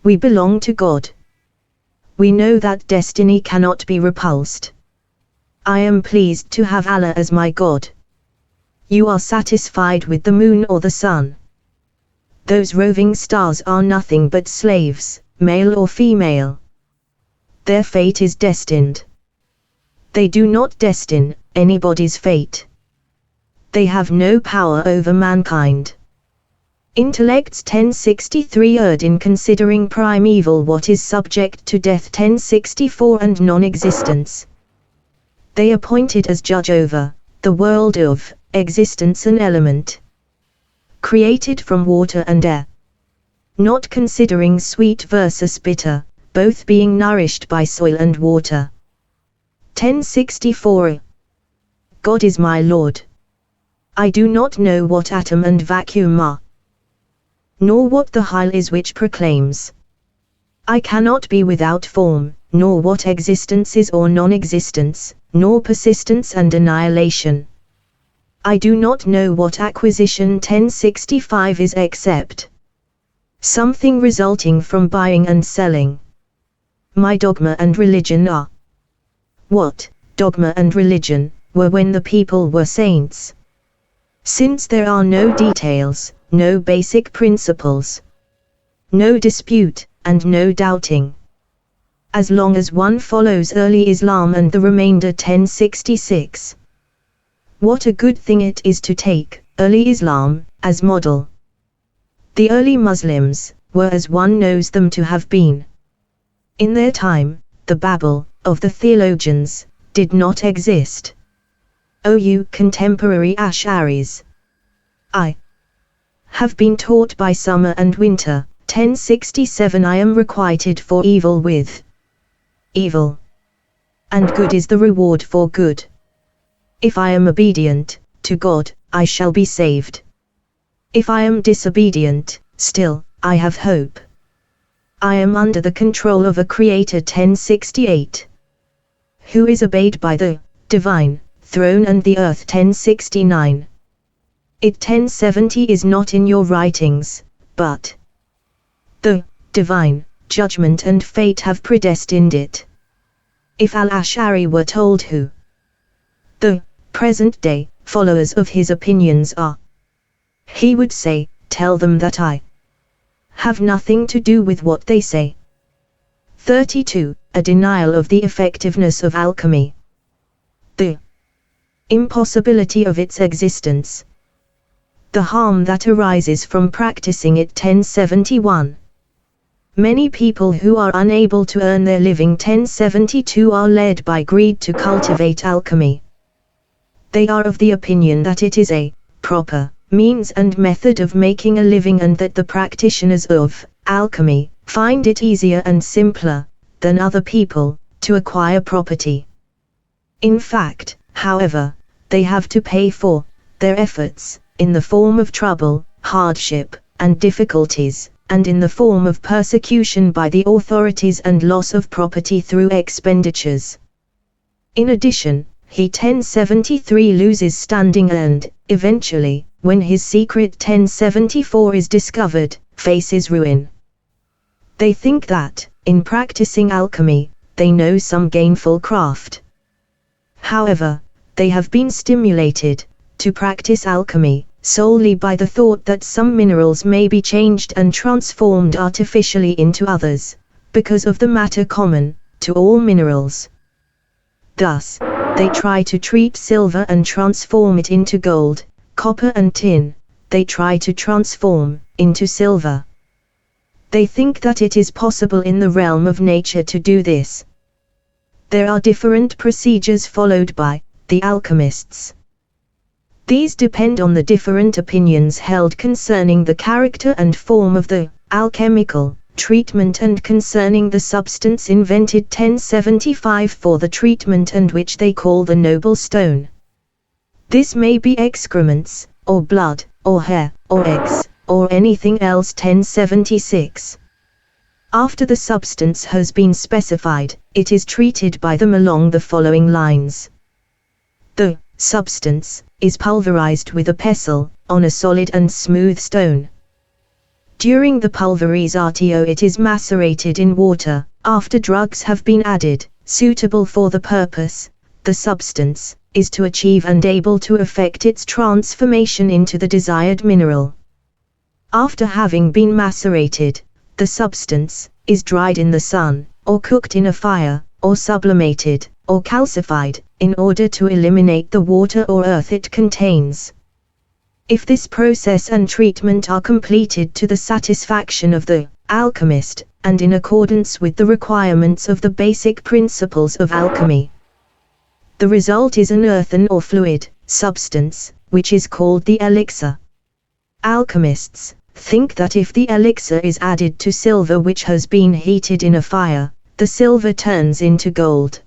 We belong to God. We know that destiny cannot be repulsed. I am pleased to have Allah as my God. You are satisfied with the moon or the sun. Those roving stars are nothing but slaves, male or female. Their fate is destined. They do not destine anybody's fate. They have no power over mankind. Intellects 1063 erred in considering primeval what is subject to death 1064 and non-existence. They appointed as judge over the world of existence an element created from water and air, not considering sweet versus bitter, both being nourished by soil and water. 1064. God is my Lord. I do not know what atom and vacuum are, nor what the Hyle is which proclaims, I cannot be without form, nor what existence is or non-existence, nor persistence and annihilation. I do not know what acquisition 1065 is except something resulting from buying and selling. My dogma and religion are. What dogma and religion were when the people were saints? Since there are no details, no basic principles, no dispute, and no doubting. As long as one follows early Islam and the remainder 1066. What a good thing it is to take early Islam, as model. The early Muslims were as one knows them to have been. In their time, the Babel of the theologians did not exist. O you contemporary Ash'aris! I have been taught by summer and winter. 1067 I am requited for evil with evil, and good is the reward for good. If I am obedient to God, I shall be saved. If I am disobedient, still, I have hope. I am under the control of a Creator. 1068. Who is obeyed by the divine throne and the earth. 1069. It 1070 is not in your writings, but the divine judgment and fate have predestined it. If al-Ash'ari were told who the present-day followers of his opinions are, he would say, tell them that I have nothing to do with what they say. 32. A denial of the effectiveness of alchemy. The impossibility of its existence. The harm that arises from practicing it. 1071. Many people who are unable to earn their living. 1072 are led by greed to cultivate alchemy. They are of the opinion that it is a proper means and method of making a living, and that the practitioners of alchemy find it easier and simpler than other people to acquire property. In fact, however, they have to pay for their efforts in the form of trouble, hardship, and difficulties, and in the form of persecution by the authorities and loss of property through expenditures. In addition, he 1073 loses standing and, eventually, when his secret 1074 is discovered, faces ruin. They think that, in practicing alchemy, they know some gainful craft. However, they have been stimulated to practice alchemy solely by the thought that some minerals may be changed and transformed artificially into others, because of the matter common to all minerals. Thus, they try to treat silver and transform it into gold, copper and tin, they try to transform into silver. They think that it is possible in the realm of nature to do this. There are different procedures followed by the alchemists. These depend on the different opinions held concerning the character and form of the alchemical treatment and concerning the substance invented 1075 for the treatment and which they call the noble stone. This may be excrements, or blood, or hair, or eggs, or anything else. 1076. After the substance has been specified, it is treated by them along the following lines. The substance is pulverized with a pestle, on a solid and smooth stone. During the pulverizatio it is macerated in water, after drugs have been added, suitable for the purpose. The substance is to achieve and able to effect its transformation into the desired mineral. After having been macerated, the substance is dried in the sun, or cooked in a fire, or sublimated, or calcified, in order to eliminate the water or earth it contains. If this process and treatment are completed to the satisfaction of the alchemist, and in accordance with the requirements of the basic principles of alchemy, the result is an earthen or fluid substance, which is called the elixir. Alchemists think that if the elixir is added to silver which has been heated in a fire, the silver turns into gold.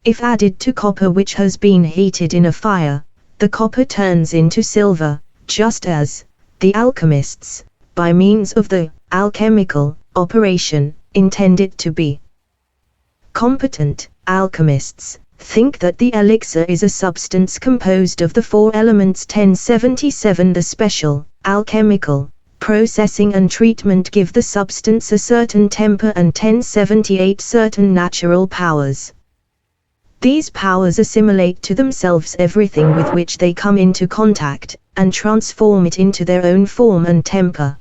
If added to copper which has been heated in a fire, the copper turns into silver, just as the alchemists, by means of the alchemical operation, intend it to be. Competent alchemists think that the elixir is a substance composed of the four elements. 1077. The special alchemical processing and treatment give the substance a certain temper, and 1078 certain natural powers. These powers assimilate to themselves everything with which they come into contact, and transform it into their own form and temper.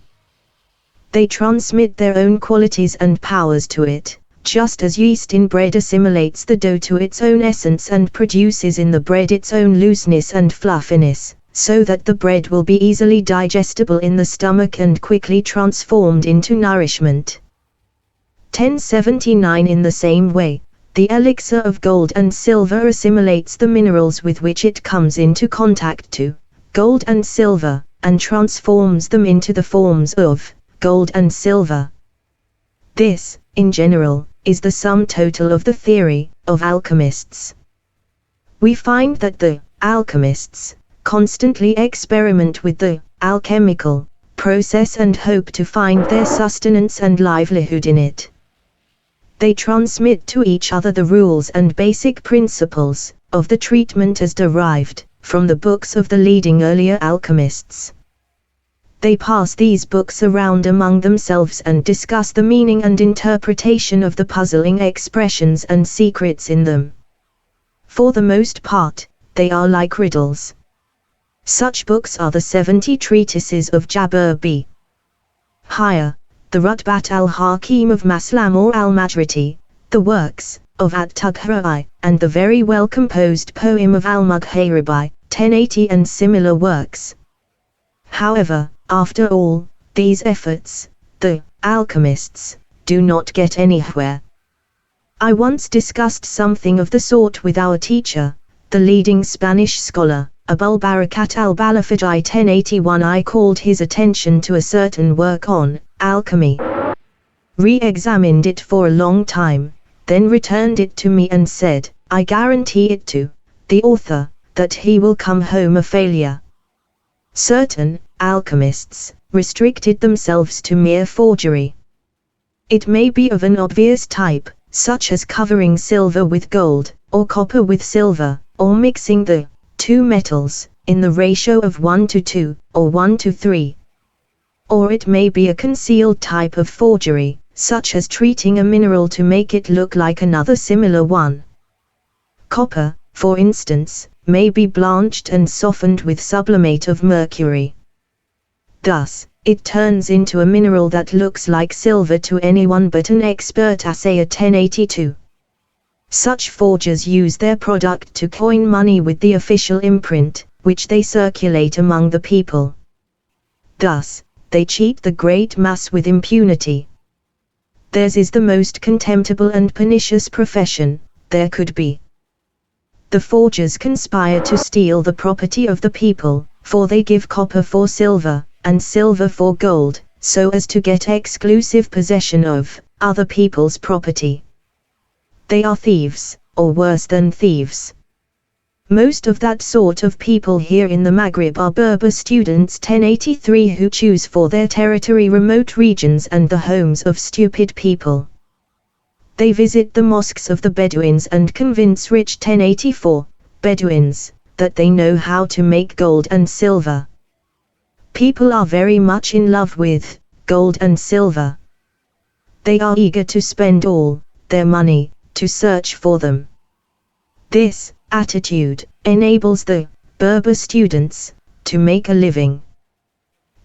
They transmit their own qualities and powers to it, just as yeast in bread assimilates the dough to its own essence and produces in the bread its own looseness and fluffiness, so that the bread will be easily digestible in the stomach and quickly transformed into nourishment. 1079. In the same way, the elixir of gold and silver assimilates the minerals with which it comes into contact to gold and silver, and transforms them into the forms of gold and silver. This, in general, is the sum total of the theory of alchemists. We find that the alchemists constantly experiment with the alchemical process and hope to find their sustenance and livelihood in it. They transmit to each other the rules and basic principles of the treatment as derived from the books of the leading earlier alchemists. They pass these books around among themselves and discuss the meaning and interpretation of the puzzling expressions and secrets in them. For the most part, they are like riddles. Such books are the 70 treatises of Jabir B. Hayya, the Rutbat al-Hakim of Maslam or al-Majriti, the works of At-Tughra'i, and the very well-composed poem of al-Mughayribi, 1080, and similar works. However, after all these efforts, the alchemists do not get anywhere. I once discussed something of the sort with our teacher, the leading Spanish scholar, Abul Barakat al-Balafiji. 1081. I called his attention to a certain work on alchemy. Re-examined it for a long time, then returned it to me and said, I guarantee it to the author that he will come home a failure. Certain alchemists restricted themselves to mere forgery. It may be of an obvious type, such as covering silver with gold, or copper with silver, or mixing the two metals in the ratio of 1:2, or 1:3. Or it may be a concealed type of forgery, such as treating a mineral to make it look like another similar one. Copper, for instance, may be blanched and softened with sublimate of mercury. Thus, it turns into a mineral that looks like silver to anyone but an expert assayer. 1082. Such forgers use their product to coin money with the official imprint, which they circulate among the people. Thus, they cheat the great mass with impunity. Theirs is the most contemptible and pernicious profession there could be. The forgers conspire to steal the property of the people, for they give copper for silver, and silver for gold, so as to get exclusive possession of other people's property. They are thieves, or worse than thieves. Most of that sort of people here in the Maghrib are Berber students 1083 who choose for their territory remote regions and the homes of stupid people. They visit the mosques of the Bedouins and convince rich 1084 Bedouins that they know how to make gold and silver. People are very much in love with gold and silver. They are eager to spend all their money to search for them. This attitude enables the Berber students to make a living.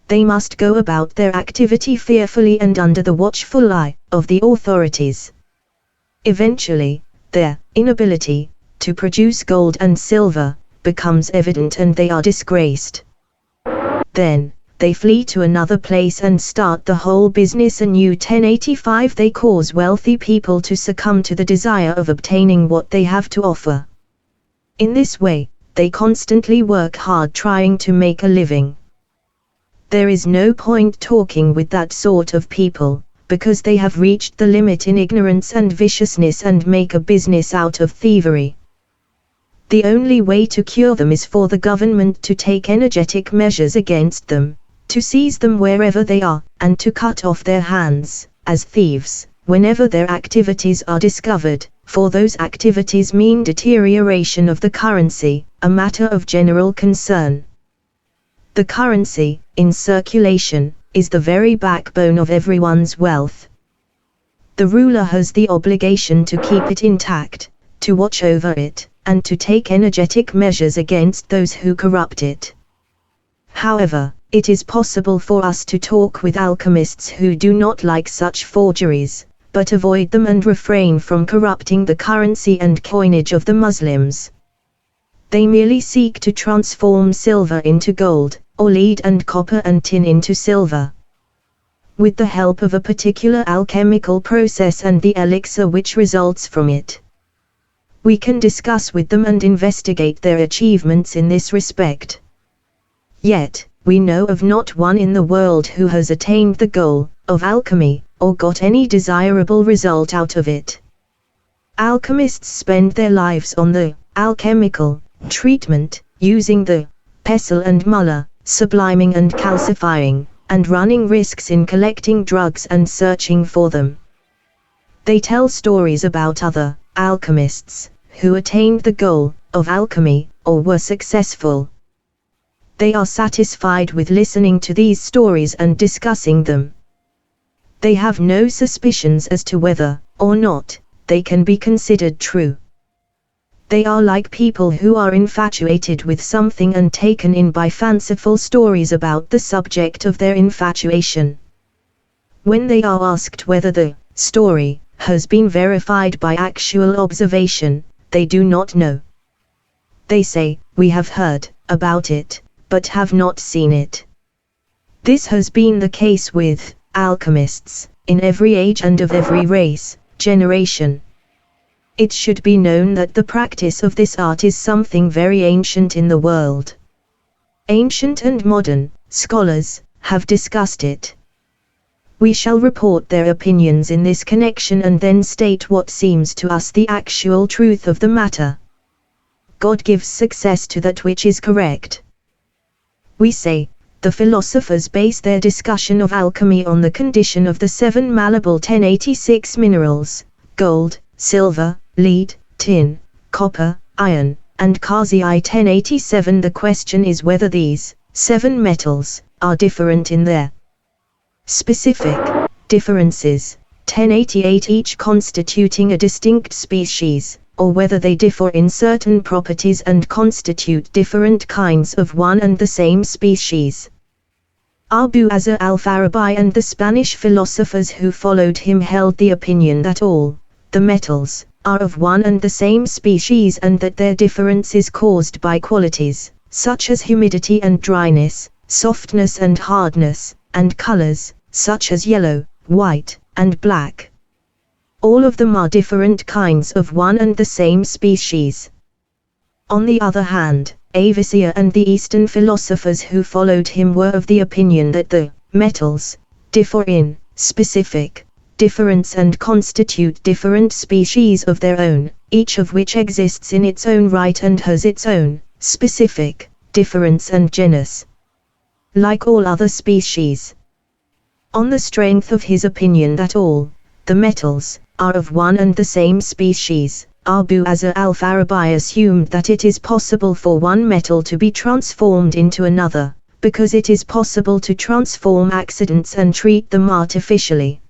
They must go about their activity fearfully and under the watchful eye of the authorities. Eventually, their inability to produce gold and silver becomes evident and they are disgraced. Then, they flee to another place and start the whole business anew. 1085. They cause wealthy people to succumb to the desire of obtaining what they have to offer. In this way, they constantly work hard trying to make a living. There is no point talking with that sort of people, because they have reached the limit in ignorance and viciousness and make a business out of thievery. The only way to cure them is for the government to take energetic measures against them, to seize them wherever they are, and to cut off their hands, as thieves, whenever their activities are discovered, for those activities mean deterioration of the currency, a matter of general concern. The currency, in circulation, is the very backbone of everyone's wealth. The ruler has the obligation to keep it intact, to watch over it, and to take energetic measures against those who corrupt it. However, it is possible for us to talk with alchemists who do not like such forgeries, but avoid them and refrain from corrupting the currency and coinage of the Muslims. They merely seek to transform silver into gold, or lead and copper and tin into silver. With the help of a particular alchemical process and the elixir which results from it. We can discuss with them and investigate their achievements in this respect. Yet, we know of not one in the world who has attained the goal of alchemy, or got any desirable result out of it. Alchemists spend their lives on the alchemical treatment, using the pestle and muller, subliming and calcifying, and running risks in collecting drugs and searching for them. They tell stories about other alchemists who attained the goal of alchemy, or were successful. They are satisfied with listening to these stories and discussing them. They have no suspicions as to whether, or not, they can be considered true. They are like people who are infatuated with something and taken in by fanciful stories about the subject of their infatuation. When they are asked whether the story has been verified by actual observation, they do not know. They say, "We have heard about it, but have not seen it." This has been the case with alchemists in every age and of every race, generation. It should be known that the practice of this art is something very ancient in the world. Ancient and modern scholars have discussed it. We shall report their opinions in this connection and then state what seems to us the actual truth of the matter. God gives success to that which is correct. We say, the philosophers base their discussion of alchemy on the condition of the 7 malleable 1086 minerals, gold, silver, lead, tin, copper, iron, and Kazi 1087. The question is whether these 7 metals are different in their specific differences, 1088, each constituting a distinct species, or whether they differ in certain properties and constitute different kinds of one and the same species. Abu Azar al-Farabi and the Spanish philosophers who followed him held the opinion that all the metals are of one and the same species and that their difference is caused by qualities, such as humidity and dryness, softness and hardness, and colors, such as yellow, white, and black. All of them are different kinds of one and the same species. On the other hand, Avicenna and the Eastern philosophers who followed him were of the opinion that the metals differ in specific difference and constitute different species of their own, each of which exists in its own right and has its own specific difference and genus, like all other species. On the strength of his opinion that all the metals are of one and the same species, Abu Azar al-Farabi assumed that it is possible for one metal to be transformed into another, because it is possible to transform accidents and treat them artificially.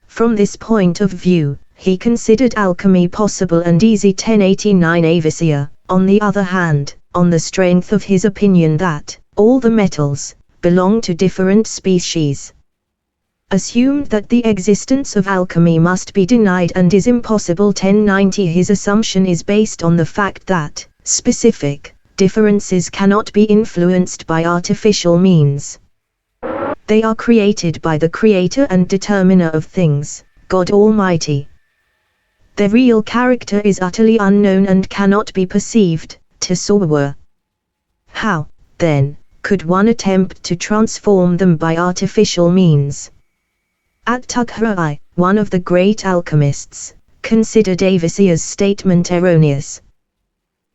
From this point of view, he considered alchemy possible and easy. 1089. Avicenna, on the other hand, on the strength of his opinion that all the metals belong to different species, assumed that the existence of alchemy must be denied and is impossible. 1090. His assumption is based on the fact that specific differences cannot be influenced by artificial means. They are created by the Creator and Determiner of things, God Almighty. Their real character is utterly unknown and cannot be perceived, tasawwur. How, then, could one attempt to transform them by artificial means? At-Tughra'i, one of the great alchemists, considered Avicenna's statement erroneous.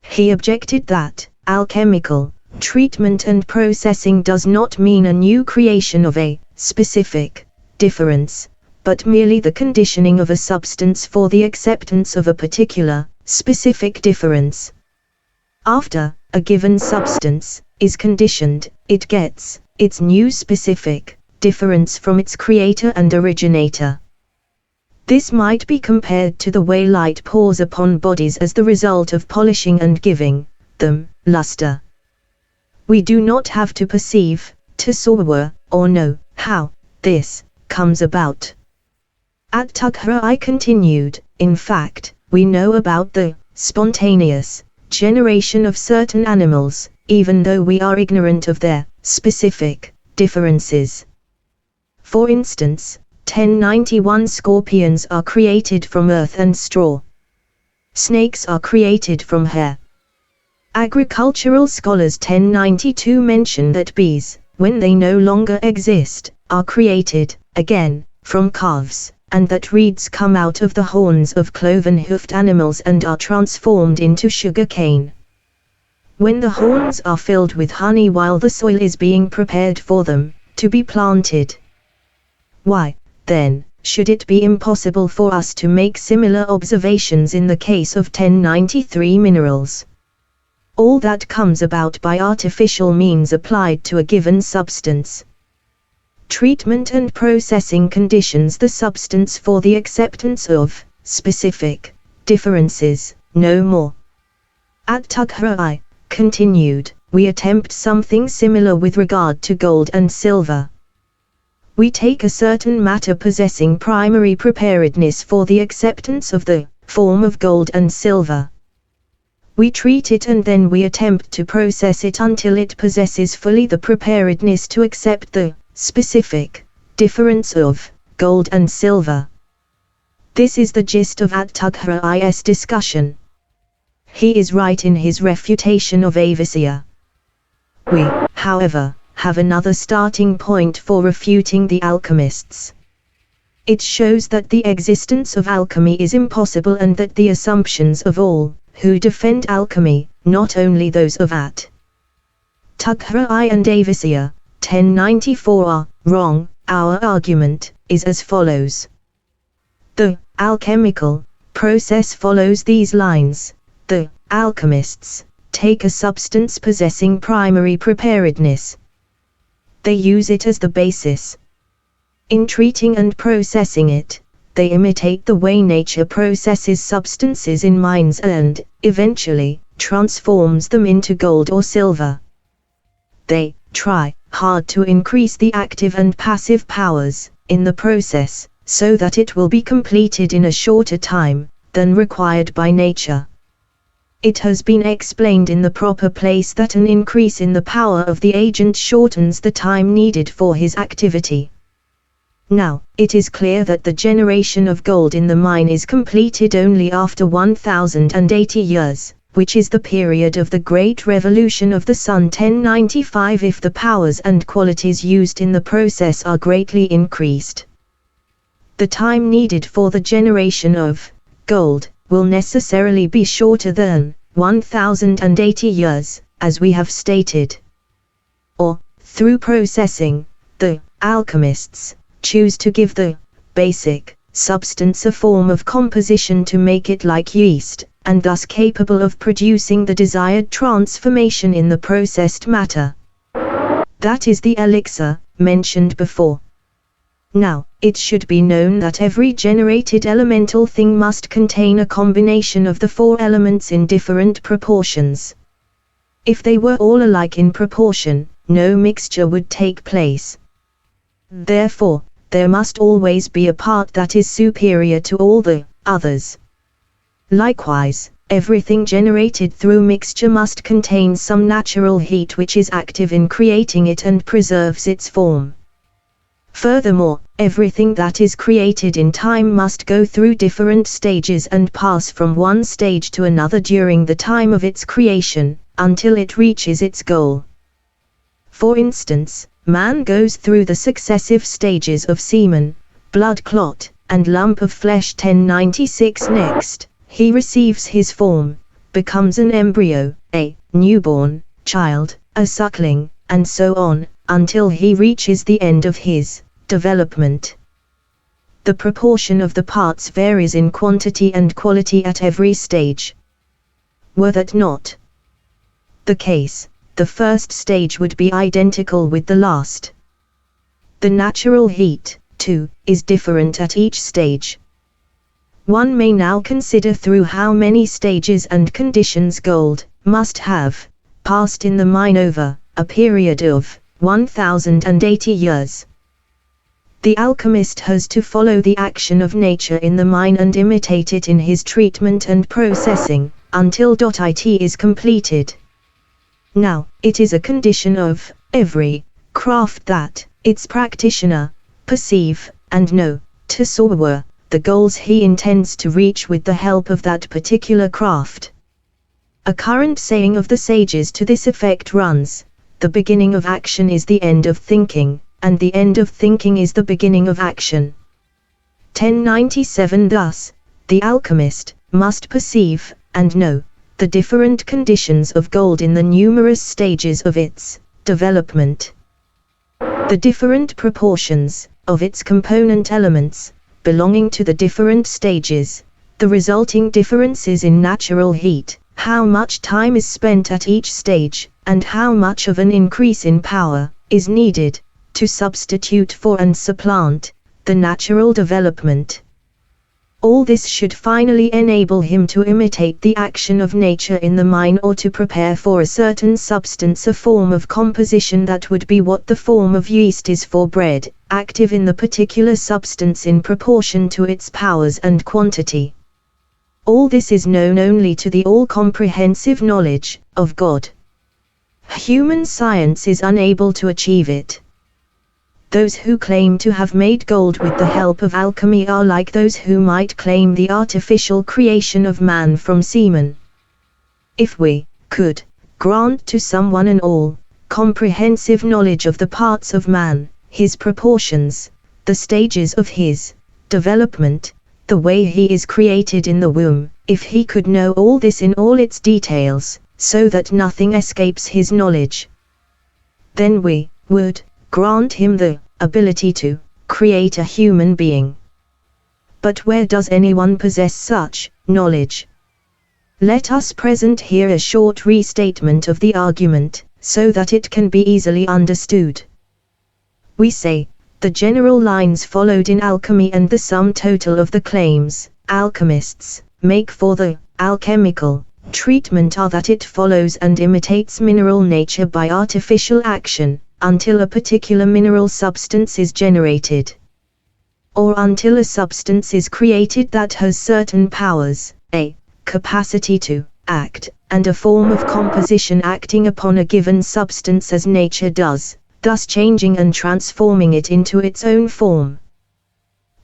He objected that alchemical treatment and processing does not mean a new creation of a specific difference, but merely the conditioning of a substance for the acceptance of a particular specific difference. After a given substance is conditioned, it gets its new specific difference from its creator and originator. This might be compared to the way light pours upon bodies as the result of polishing and giving them luster. We do not have to perceive, tasawwur, or know how this comes about. At-Tughra'i continued, in fact, we know about the spontaneous generation of certain animals, even though we are ignorant of their specific differences. For instance, 1091 scorpions are created from earth and straw. Snakes are created from hair. Agricultural scholars 1092 mention that bees, when they no longer exist, are created, again, from calves, and that reeds come out of the horns of cloven-hoofed animals and are transformed into sugar cane. When the horns are filled with honey while the soil is being prepared for them, to be planted. Why, then, should it be impossible for us to make similar observations in the case of 1093 minerals? All that comes about by artificial means applied to a given substance. Treatment and processing conditions the substance for the acceptance of specific differences, no more. At Tughra continued, we attempt something similar with regard to gold and silver. We take a certain matter possessing primary preparedness for the acceptance of the form of gold and silver. We treat it and then we attempt to process it until it possesses fully the preparedness to accept the specific difference of gold and silver. This is the gist of At-Tughra's discussion. He is right in his refutation of Avicii. We, however, have another starting point for refuting the alchemists. It shows that the existence of alchemy is impossible and that the assumptions of all who defend alchemy, not only those of At-Tughra and Avicii, 1094 are wrong. Our argument is as follows. The alchemical process follows these lines. The alchemists take a substance possessing primary preparedness. They use it as the basis. In treating and processing it, they imitate the way nature processes substances in mines and, eventually, transforms them into gold or silver. They try hard to increase the active and passive powers in the process, so that it will be completed in a shorter time than required by nature. It has been explained in the proper place that an increase in the power of the agent shortens the time needed for his activity. Now, it is clear that the generation of gold in the mine is completed only after 1080 years, which is the period of the Great Revolution of the Sun 1095 if the powers and qualities used in the process are greatly increased. The time needed for the generation of gold will necessarily be shorter than 1080 years, as we have stated. Or, through processing, the alchemists choose to give the basic substance a form of composition to make it like yeast, and thus capable of producing the desired transformation in the processed matter. That is the elixir mentioned before. Now, it should be known that every generated elemental thing must contain a combination of the four elements in different proportions. If they were all alike in proportion, no mixture would take place. Therefore, there must always be a part that is superior to all the others. Likewise, everything generated through mixture must contain some natural heat which is active in creating it and preserves its form. Furthermore, everything that is created in time must go through different stages and pass from one stage to another during the time of its creation, until it reaches its goal. For instance, man goes through the successive stages of semen, blood clot, and lump of flesh 1096. Next, he receives his form, becomes an embryo, a newborn child, a suckling, and so on, until he reaches the end of his development. The proportion of the parts varies in quantity and quality at every stage. Were that not the case, the first stage would be identical with the last. The natural heat, too, is different at each stage. One may now consider through how many stages and conditions gold must have passed in the mine over a period of 1080 years. The alchemist has to follow the action of nature in the mine and imitate it in his treatment and processing, until it is completed. Now, it is a condition of every craft that its practitioner perceive and know to soar the goals he intends to reach with the help of that particular craft. A current saying of the sages to this effect runs, "The beginning of action is the end of thinking, and the end of thinking is the beginning of action." 1097. Thus, the alchemist must perceive and know the different conditions of gold in the numerous stages of its development, the different proportions of its component elements belonging to the different stages, the resulting differences in natural heat, how much time is spent at each stage, and how much of an increase in power is needed to substitute for and supplant the natural development. All this should finally enable him to imitate the action of nature in the mine, or to prepare for a certain substance a form of composition that would be what the form of yeast is for bread, active in the particular substance in proportion to its powers and quantity. All this is known only to the all-comprehensive knowledge of God. Human science is unable to achieve it. Those who claim to have made gold with the help of alchemy are like those who might claim the artificial creation of man from semen. If we could grant to someone an all-comprehensive knowledge of the parts of man, his proportions, the stages of his development, the way he is created in the womb, if he could know all this in all its details, so that nothing escapes his knowledge, then we would grant him the ability to create a human being. But where does anyone possess such knowledge? Let us present here a short restatement of the argument, so that it can be easily understood. We say, the general lines followed in alchemy and the sum total of the claims alchemists make for the alchemical treatment are that it follows and imitates mineral nature by artificial action, until a particular mineral substance is generated, or until a substance is created that has certain powers, a capacity to act, and a form of composition acting upon a given substance as nature does, thus changing and transforming it into its own form.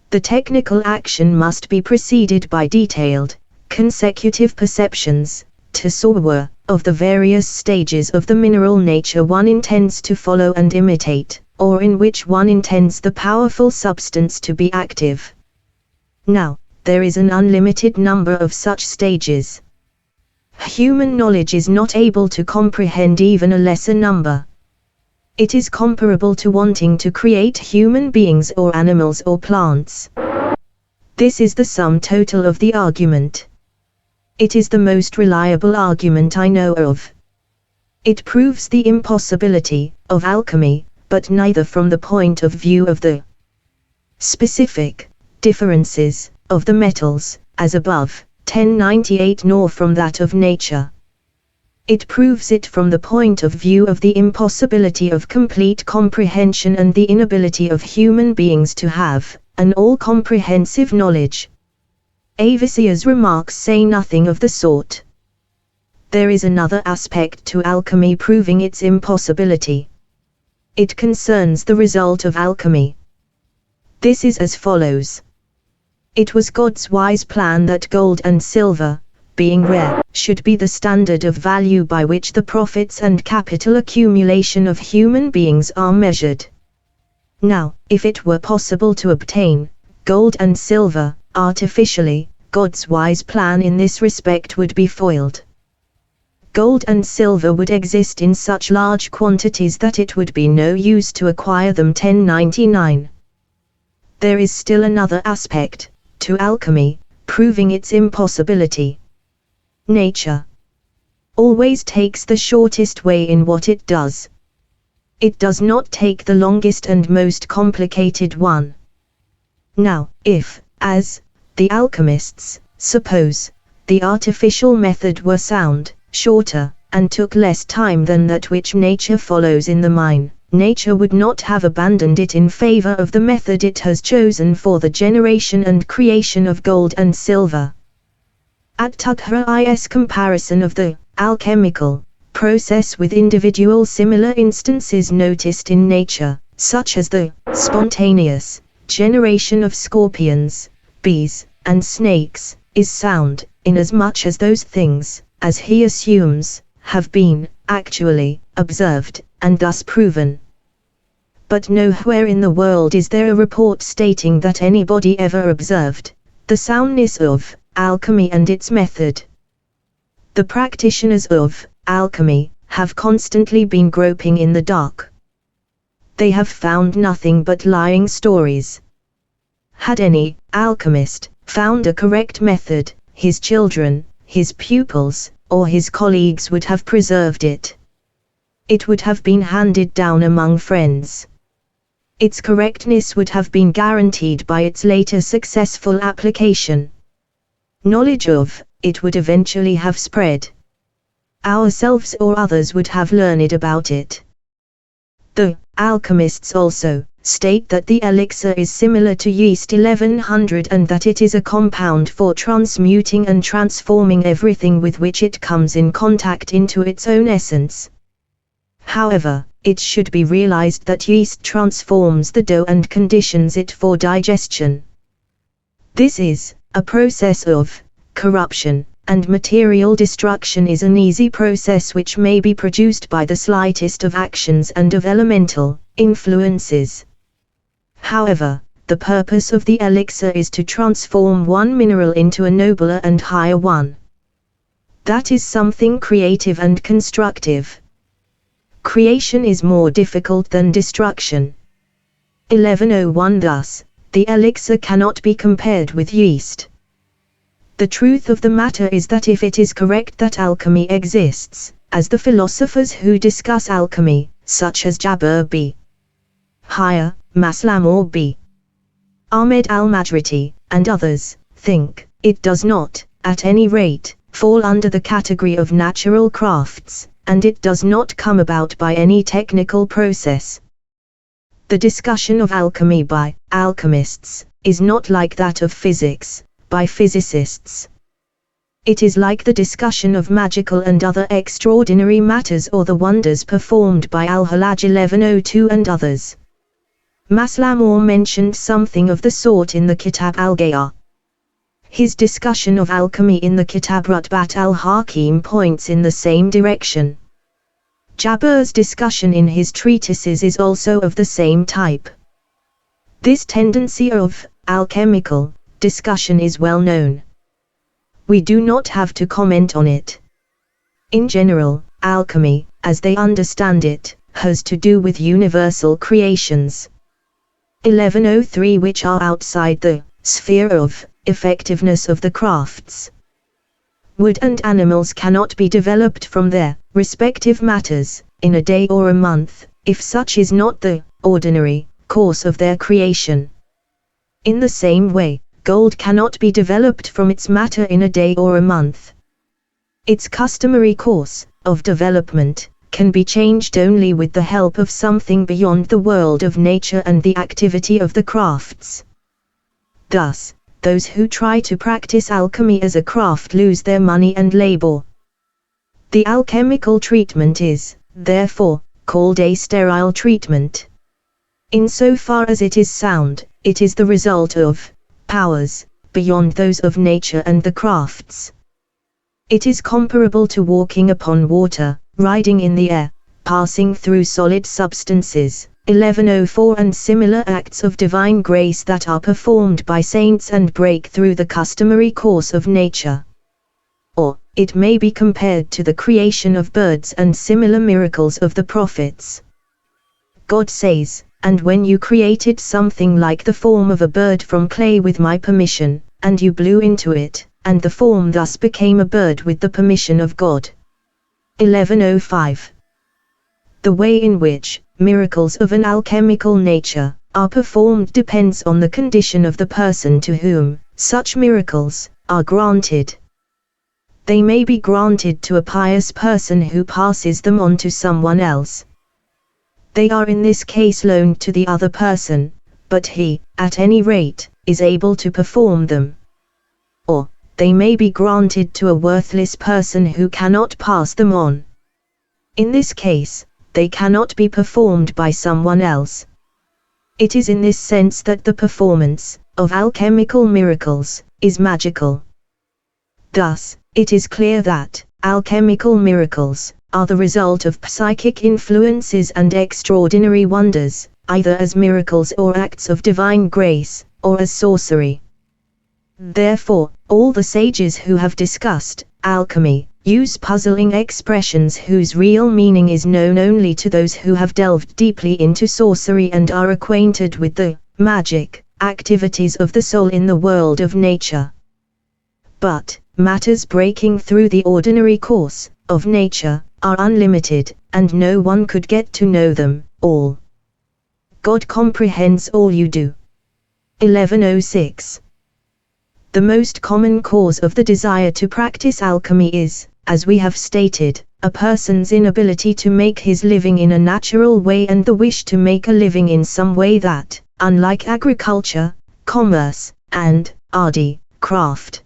The technical action must be preceded by detailed, consecutive perceptions, to soar, of the various stages of the mineral nature one intends to follow and imitate, or in which one intends the powerful substance to be active. Now, there is an unlimited number of such stages. Human knowledge is not able to comprehend even a lesser number. It is comparable to wanting to create human beings or animals or plants. This is the sum total of the argument. It is the most reliable argument I know of. It proves the impossibility of alchemy, but neither from the point of view of the specific differences of the metals, as above, 1098, nor from that of nature. It proves it from the point of view of the impossibility of complete comprehension and the inability of human beings to have an all-comprehensive knowledge. Avicea's remarks say nothing of the sort. There is another aspect to alchemy proving its impossibility. It concerns the result of alchemy. This is as follows. It was God's wise plan that gold and silver, being rare, should be the standard of value by which the profits and capital accumulation of human beings are measured. Now, if it were possible to obtain gold and silver artificially, God's wise plan in this respect would be foiled. Gold and silver would exist in such large quantities that it would be no use to acquire them. 1099. There is still another aspect to alchemy, proving its impossibility. Nature always takes the shortest way in what it does. It does not take the longest and most complicated one. Now, if, as the alchemists suppose, the artificial method were sound, shorter, and took less time than that which nature follows in the mine, nature would not have abandoned it in favor of the method it has chosen for the generation and creation of gold and silver. At Tughra's comparison of the alchemical process with individual similar instances noticed in nature, such as the spontaneous generation of scorpions, bees, and snakes, is sound, inasmuch as those things, as he assumes, have been actually observed, and thus proven. But nowhere in the world is there a report stating that anybody ever observed the soundness of alchemy and its method. The practitioners of alchemy have constantly been groping in the dark. They have found nothing but lying stories. Had any alchemist found a correct method, his children, his pupils, or his colleagues would have preserved it. It would have been handed down among friends. Its correctness would have been guaranteed by its later successful application. Knowledge of it would eventually have spread. Ourselves or others would have learned about it. The alchemists also state that the elixir is similar to yeast 1100 and that it is a compound for transmuting and transforming everything with which it comes in contact into its own essence. However, it should be realized that yeast transforms the dough and conditions it for digestion. This is a process of corruption, and material destruction is an easy process which may be produced by the slightest of actions and of elemental influences. However, the purpose of the elixir is to transform one mineral into a nobler and higher one. That is something creative and constructive. Creation is more difficult than destruction. 1101 Thus, the elixir cannot be compared with yeast. The truth of the matter is that if it is correct that alchemy exists, as the philosophers who discuss alchemy, such as Jabir b. Hayya, Maslam or b. Ahmed al-Majriti, and others, think, it does not, at any rate, fall under the category of natural crafts, and it does not come about by any technical process. The discussion of alchemy by alchemists is not like that of physics by physicists. It is like the discussion of magical and other extraordinary matters or the wonders performed by Al-Hallaj 1102 and others. Maslamor mentioned something of the sort in the Kitab al-Ghayar. His discussion of alchemy in the Kitab Rutbat al-Hakim points in the same direction. Jabir's discussion in his treatises is also of the same type. This tendency of alchemical discussion is well known. We do not have to comment on it. In general, alchemy, as they understand it, has to do with universal creations. 1103 which are outside the sphere of effectiveness of the crafts. Wood and animals cannot be developed from their respective matters in a day or a month, if such is not the ordinary course of their creation. In the same way, gold cannot be developed from its matter in a day or a month. Its customary course of development can be changed only with the help of something beyond the world of nature and the activity of the crafts. Thus, those who try to practice alchemy as a craft lose their money and labor. The alchemical treatment is, therefore, called a sterile treatment. Insofar as it is sound, it is the result of powers beyond those of nature and the crafts. It is comparable to walking upon water, riding in the air, passing through solid substances, 1104 and similar acts of divine grace that are performed by saints and break through the customary course of nature. Or, it may be compared to the creation of birds and similar miracles of the prophets. God says, "And when you created something like the form of a bird from clay with my permission, and you blew into it, and the form thus became a bird with the permission of God." 1105. The way in which miracles of an alchemical nature are performed depends on the condition of the person to whom such miracles are granted. They may be granted to a pious person who passes them on to someone else. They are in this case loaned to the other person, but he, at any rate, is able to perform them. Or, they may be granted to a worthless person who cannot pass them on. In this case, they cannot be performed by someone else. It is in this sense that the performance of alchemical miracles is magical. Thus, it is clear that alchemical miracles are the result of psychic influences and extraordinary wonders, either as miracles or acts of divine grace, or as sorcery. Therefore, all the sages who have discussed alchemy use puzzling expressions whose real meaning is known only to those who have delved deeply into sorcery and are acquainted with the magic activities of the soul in the world of nature. But matters breaking through the ordinary course of nature are unlimited, and no one could get to know them all. God comprehends all you do. 1106. The most common cause of the desire to practice alchemy is, as we have stated, a person's inability to make his living in a natural way and the wish to make a living in some way that, unlike agriculture, commerce, and craft,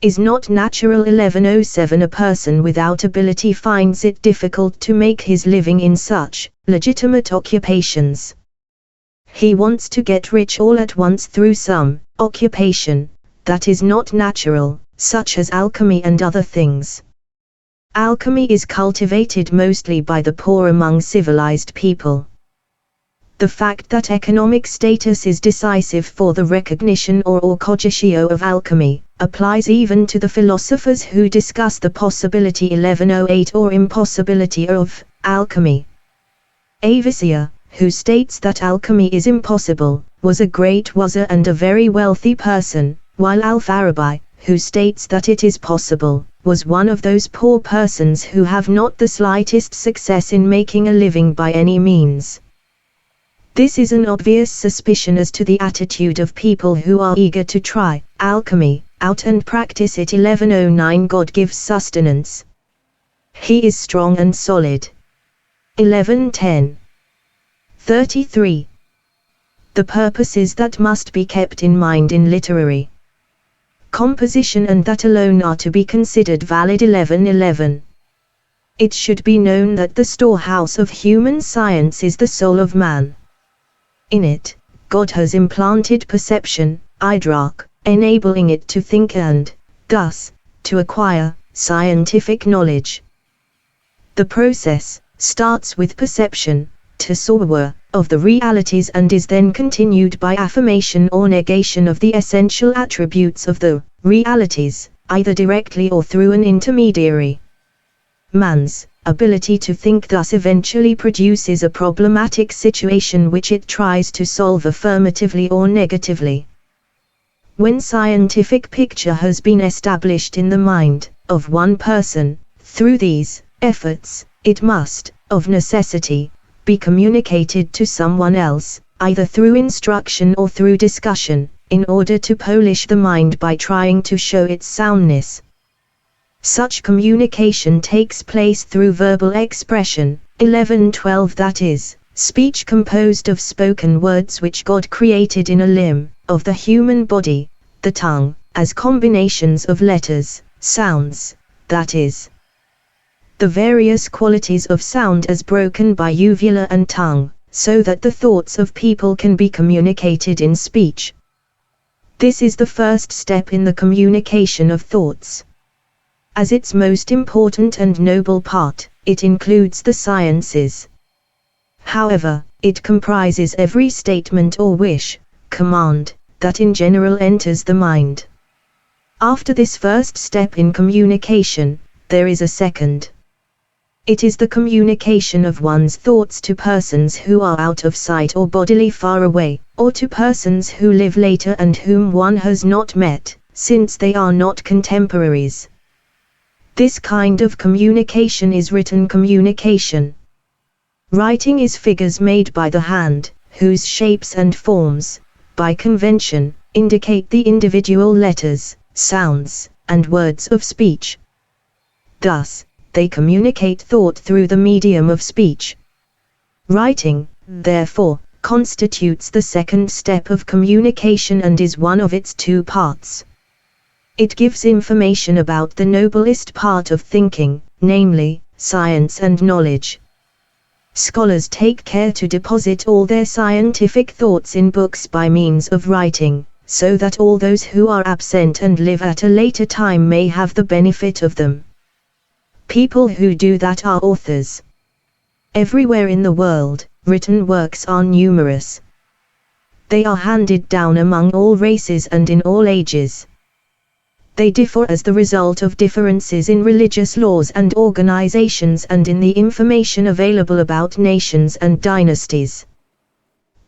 is not natural. 1107. A person without ability finds it difficult to make his living in such legitimate occupations. He wants to get rich all at once through some occupation that is not natural, such as alchemy and other things. Alchemy is cultivated mostly by the poor among civilized people. The fact that economic status is decisive for the recognition or cogitio of alchemy applies even to the philosophers who discuss the possibility 1108 or impossibility of alchemy. Avicenna, who states that alchemy is impossible, was a great wazir and a very wealthy person, while Al-Farabi, who states that it is possible, was one of those poor persons who have not the slightest success in making a living by any means. This is an obvious suspicion as to the attitude of people who are eager to try alchemy out and practice it. 1109. God gives sustenance. He is strong and solid. 1110. 33. The purposes that must be kept in mind in literary composition and that alone are to be considered valid. 1111. It should be known that the storehouse of human science is the soul of man. In it, God has implanted perception, idrak, enabling it to think and, thus, to acquire scientific knowledge. The process starts with perception, tasawwur, of the realities and is then continued by affirmation or negation of the essential attributes of the realities, either directly or through an intermediary. Man's ability to think thus eventually produces a problematic situation which it tries to solve affirmatively or negatively. When scientific picture has been established in the mind of one person, through these efforts, it must, of necessity, be communicated to someone else, either through instruction or through discussion, in order to polish the mind by trying to show its soundness. Such communication takes place through verbal expression. 1112. That is, speech composed of spoken words which God created in a limb of the human body, the tongue, as combinations of letters, sounds, that is, the various qualities of sound as broken by uvula and tongue, so that the thoughts of people can be communicated in speech. This is the first step in the communication of thoughts. As its most important and noble part, it includes the sciences. However, it comprises every statement or wish, command, that in general enters the mind. After this first step in communication, there is a second. It is the communication of one's thoughts to persons who are out of sight or bodily far away, or to persons who live later and whom one has not met, since they are not contemporaries. This kind of communication is written communication. Writing is figures made by the hand, whose shapes and forms, by convention, indicate the individual letters, sounds, and words of speech. Thus, they communicate thought through the medium of speech. Writing, therefore, constitutes the second step of communication and is one of its two parts. It gives information about the noblest part of thinking, namely, science and knowledge. Scholars take care to deposit all their scientific thoughts in books by means of writing, so that all those who are absent and live at a later time may have the benefit of them. People who do that are authors. Everywhere in the world, written works are numerous. They are handed down among all races and in all ages. They differ as the result of differences in religious laws and organizations and in the information available about nations and dynasties.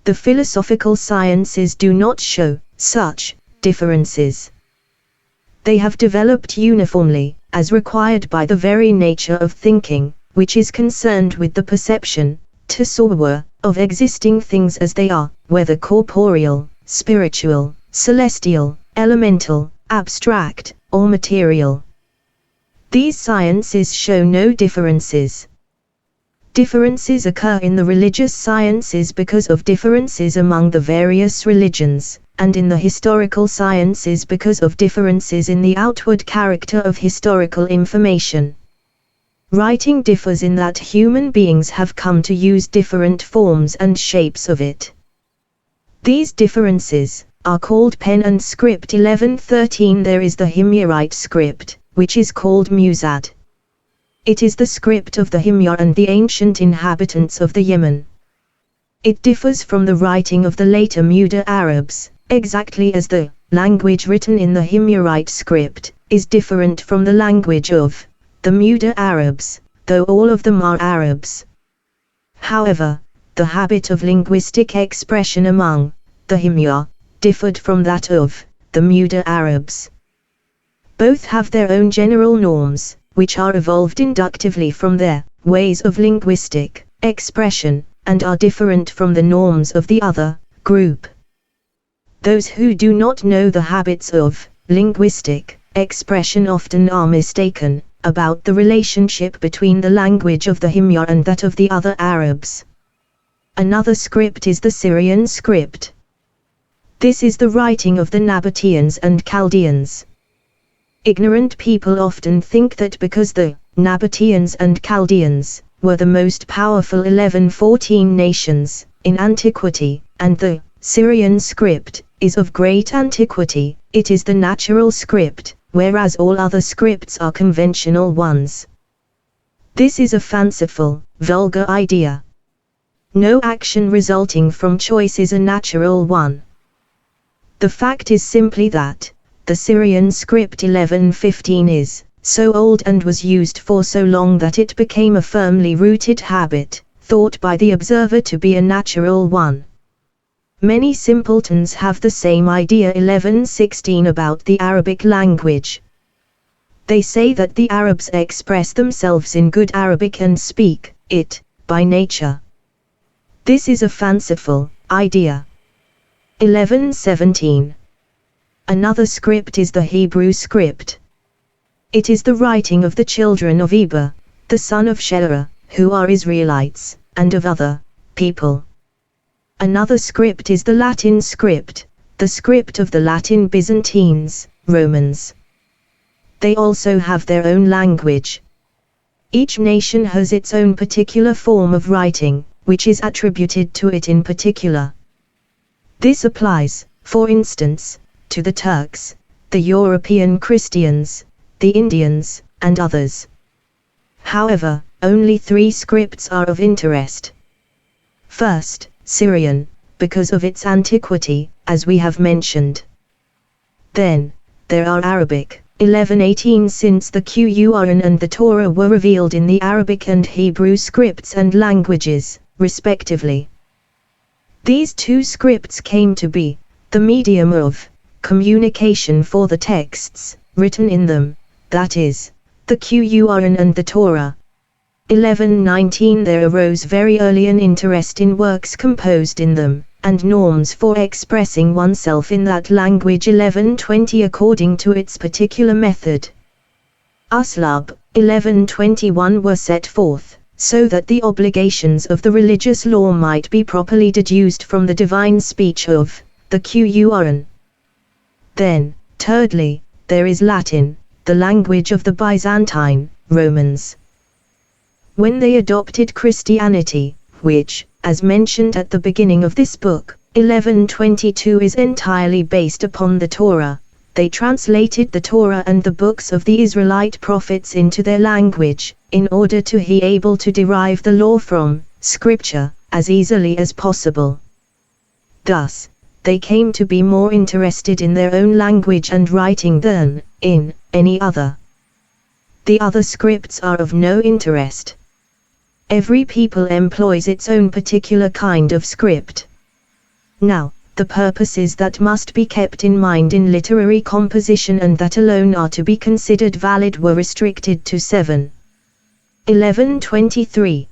The philosophical sciences do not show such differences. They have developed uniformly, as required by the very nature of thinking, which is concerned with the perception, tasawwur, of existing things as they are, whether corporeal, spiritual, celestial, elemental, abstract, or material. These sciences show no differences. Differences occur in the religious sciences because of differences among the various religions, and in the historical sciences because of differences in the outward character of historical information. Writing differs in that human beings have come to use different forms and shapes of it. These differences are called pen and script. 1113 There is the Himyarite script, which is called Musad. It is the script of the Himyar and the ancient inhabitants of the Yemen. It differs from the writing of the later Muda Arabs, exactly as the language written in the Himyarite script is different from the language of the Muda Arabs, though all of them are Arabs. However, the habit of linguistic expression among the Himyar differed from that of the Muda Arabs. Both have their own general norms, which are evolved inductively from their ways of linguistic expression, and are different from the norms of the other group. Those who do not know the habits of linguistic expression often are mistaken about the relationship between the language of the Himyar and that of the other Arabs. Another script is the Syrian Script. This is the writing of the Nabateans and Chaldeans. Ignorant people often think that because the Nabateans and Chaldeans were the most powerful 1114 nations in antiquity, and the Syrian script is of great antiquity, it is the natural script, whereas all other scripts are conventional ones. This is a fanciful, vulgar idea. No action resulting from choice is a natural one. The fact is simply that the Syrian script 1115 is so old and was used for so long that it became a firmly rooted habit, thought by the observer to be a natural one. Many simpletons have the same idea 1116 about the Arabic language. They say that the Arabs express themselves in good Arabic and speak it by nature. This is a fanciful idea. 1117. Another script is the Hebrew script. It is the writing of the children of Eber, the son of Shelah, who are Israelites, and of other people. Another script is the Latin script, the script of the Latin Byzantines, Romans. They also have their own language. Each nation has its own particular form of writing, which is attributed to it in particular. This applies, for instance, to the Turks, the European Christians, the Indians, and others. However, only 3 scripts are of interest. First, Syrian, because of its antiquity, as we have mentioned. Then, there are Arabic, 1118 since the Qur'an and the Torah were revealed in the Arabic and Hebrew scripts and languages, respectively. These 2 scripts came to be the medium of communication for the texts written in them, that is, the Qur'an and the Torah. 1119 There arose very early an interest in works composed in them, and norms for expressing oneself in that language 1120 according to its particular method. Uslub, 1121 were set forth, so that the obligations of the religious law might be properly deduced from the divine speech of the Qur'an. Then, thirdly, there is Latin, the language of the Byzantine Romans. When they adopted Christianity, which, as mentioned at the beginning of this book, 1122 is entirely based upon the Torah, they translated the Torah and the books of the Israelite prophets into their language, in order to be able to derive the law from Scripture as easily as possible. Thus, they came to be more interested in their own language and writing than in any other. The other scripts are of no interest. Every people employs its own particular kind of script. Now, the purposes that must be kept in mind in literary composition and that alone are to be considered valid were restricted to 7. 1123.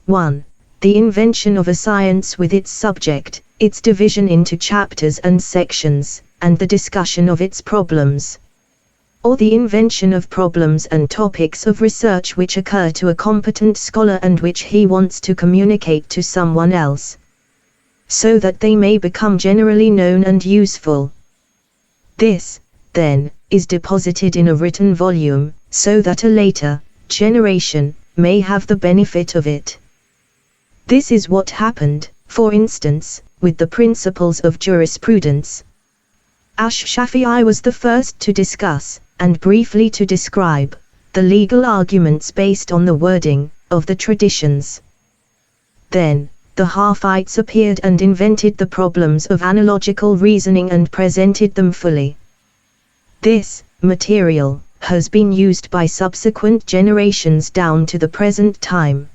1. The invention of a science with its subject, its division into chapters and sections, and the discussion of its problems. Or the invention of problems and topics of research which occur to a competent scholar and which he wants to communicate to someone else, so that they may become generally known and useful. This, then, is deposited in a written volume, so that a later generation may have the benefit of it. This is what happened, for instance, with the principles of jurisprudence. Ash-Shafi'i was the first to discuss, and briefly to describe, the legal arguments based on the wording of the traditions. Then, the Hafites appeared and invented the problems of analogical reasoning and presented them fully. This material has been used by subsequent generations down to the present time.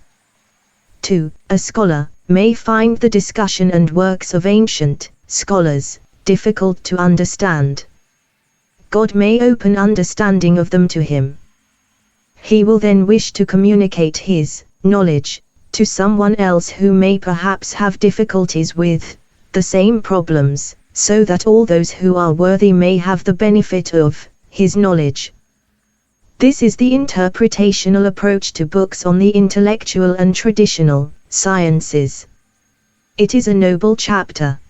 2. A scholar may find the discussion and works of ancient scholars difficult to understand. God may open understanding of them to him. He will then wish to communicate his knowledge to someone else who may perhaps have difficulties with the same problems, so that all those who are worthy may have the benefit of his knowledge. This is the interpretational approach to books on the intellectual and traditional sciences. It is a noble chapter.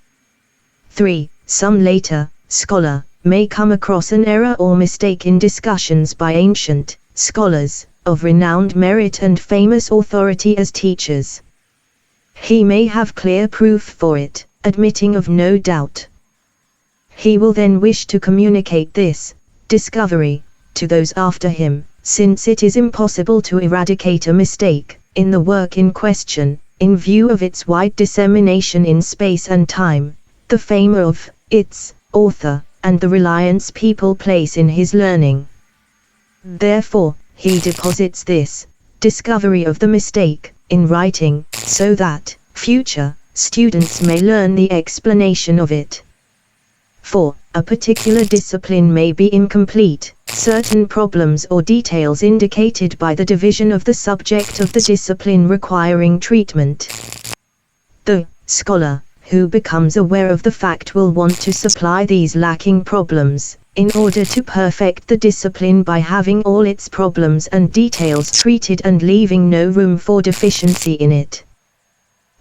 3. Some later scholar may come across an error or mistake in discussions by ancient scholars of renowned merit and famous authority as teachers. He may have clear proof for it, admitting of no doubt. He will then wish to communicate this discovery to those after him, since it is impossible to eradicate a mistake in the work in question, in view of its wide dissemination in space and time, the fame of its author, and the reliance people place in his learning. Therefore, he deposits this discovery of the mistake in writing, so that future students may learn the explanation of it. 4. A particular discipline may be incomplete, certain problems or details indicated by the division of the subject of the discipline requiring treatment. The scholar who becomes aware of the fact will want to supply these lacking problems, in order to perfect the discipline by having all its problems and details treated and leaving no room for deficiency in it.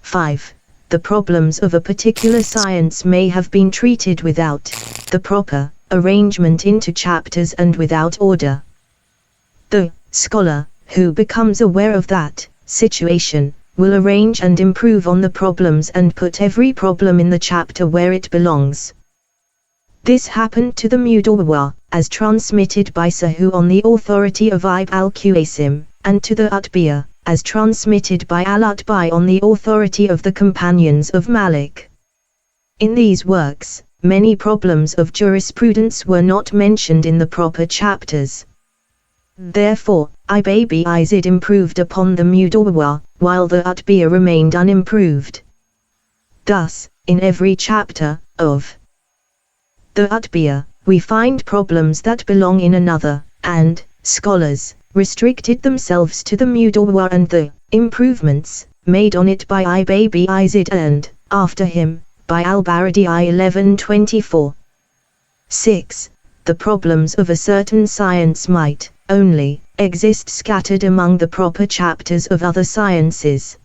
5. The problems of a particular science may have been treated without the proper arrangement into chapters and without order. The scholar who becomes aware of that situation will arrange and improve on the problems and put every problem in the chapter where it belongs. This happened to the Muqaddimah, as transmitted by Sahu on the authority of Ibn al-Qasim, and to the Utbiyah, as transmitted by al-Utbi on the authority of the companions of Malik. In these works, many problems of jurisprudence were not mentioned in the proper chapters. Therefore, Ibn Izid improved upon the Muqaddimah, while the Utbiyah remained unimproved. Thus, in every chapter of the Utbiyah, we find problems that belong in another, and scholars restricted themselves to the Muqaddimah and the improvements made on it by Ibn Izid and, after him, by al-Baradi I 1124. 6. The problems of a certain science might only exist scattered among the proper chapters of other sciences.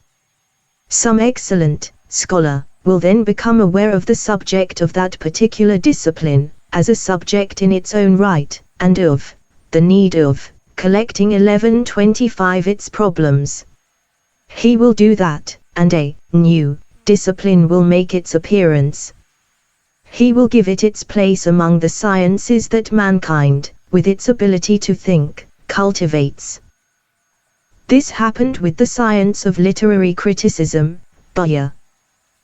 Some excellent scholar will then become aware of the subject of that particular discipline, as a subject in its own right, and of the need of collecting 1125 its problems. He will do that, and a new discipline will make its appearance. He will give it its place among the sciences that mankind, with its ability to think, cultivates. This happened with the science of literary criticism, Baya.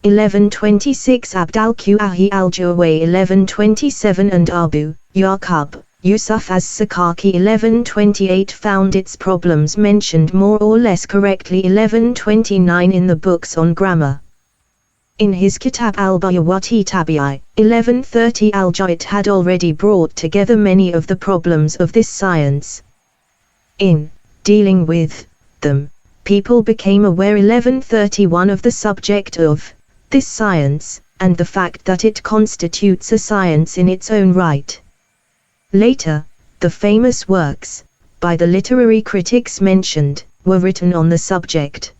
1126 Abd al-Qahi al-Jaway 1127 and Abu Yaqub Yusuf as-Sakaki 1128 found its problems mentioned more or less correctly 1129 in the books on grammar. In his Kitab al-Bayawati Tabi'i, 1130 al-Jait had already brought together many of the problems of this science. In dealing with them, people became aware 1131 of the subject of this science, and the fact that it constitutes a science in its own right. Later, the famous works, by the literary critics mentioned, were written on the subject.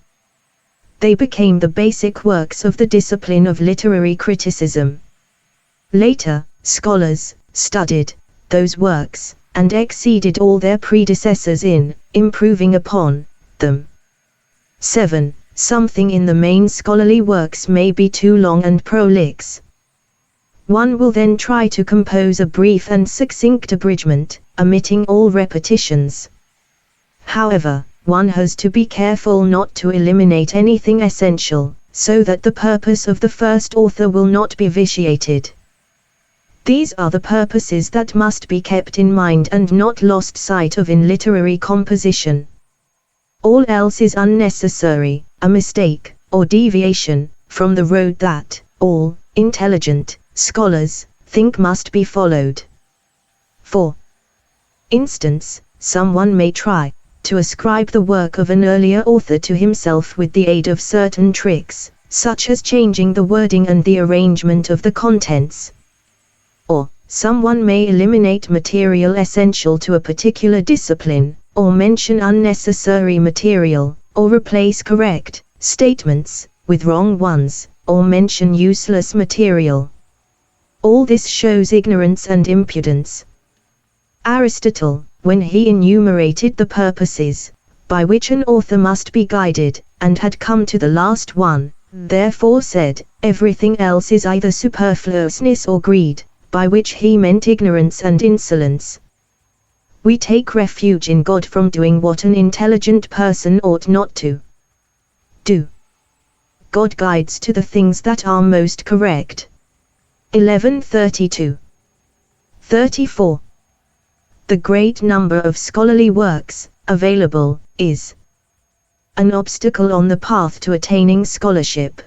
They became the basic works of the discipline of literary criticism. Later, scholars studied those works, and exceeded all their predecessors in improving upon them. 7. Something in the main scholarly works may be too long and prolix. One will then try to compose a brief and succinct abridgment, omitting all repetitions. However, one has to be careful not to eliminate anything essential, so that the purpose of the first author will not be vitiated. These are the purposes that must be kept in mind and not lost sight of in literary composition. All else is unnecessary, a mistake, or deviation, from the road that all intelligent scholars think must be followed. For instance, someone may try to ascribe the work of an earlier author to himself with the aid of certain tricks, such as changing the wording and the arrangement of the contents. Or, someone may eliminate material essential to a particular discipline, or mention unnecessary material, or replace correct statements with wrong ones, or mention useless material. All this shows ignorance and impudence. Aristotle, when he enumerated the purposes by which an author must be guided, and had come to the last one, therefore said, everything else is either superfluousness or greed, by which he meant ignorance and insolence. We take refuge in God from doing what an intelligent person ought not to do. God guides to the things that are most correct. 1132. 34. The great number of scholarly works available is an obstacle on the path to attaining scholarship.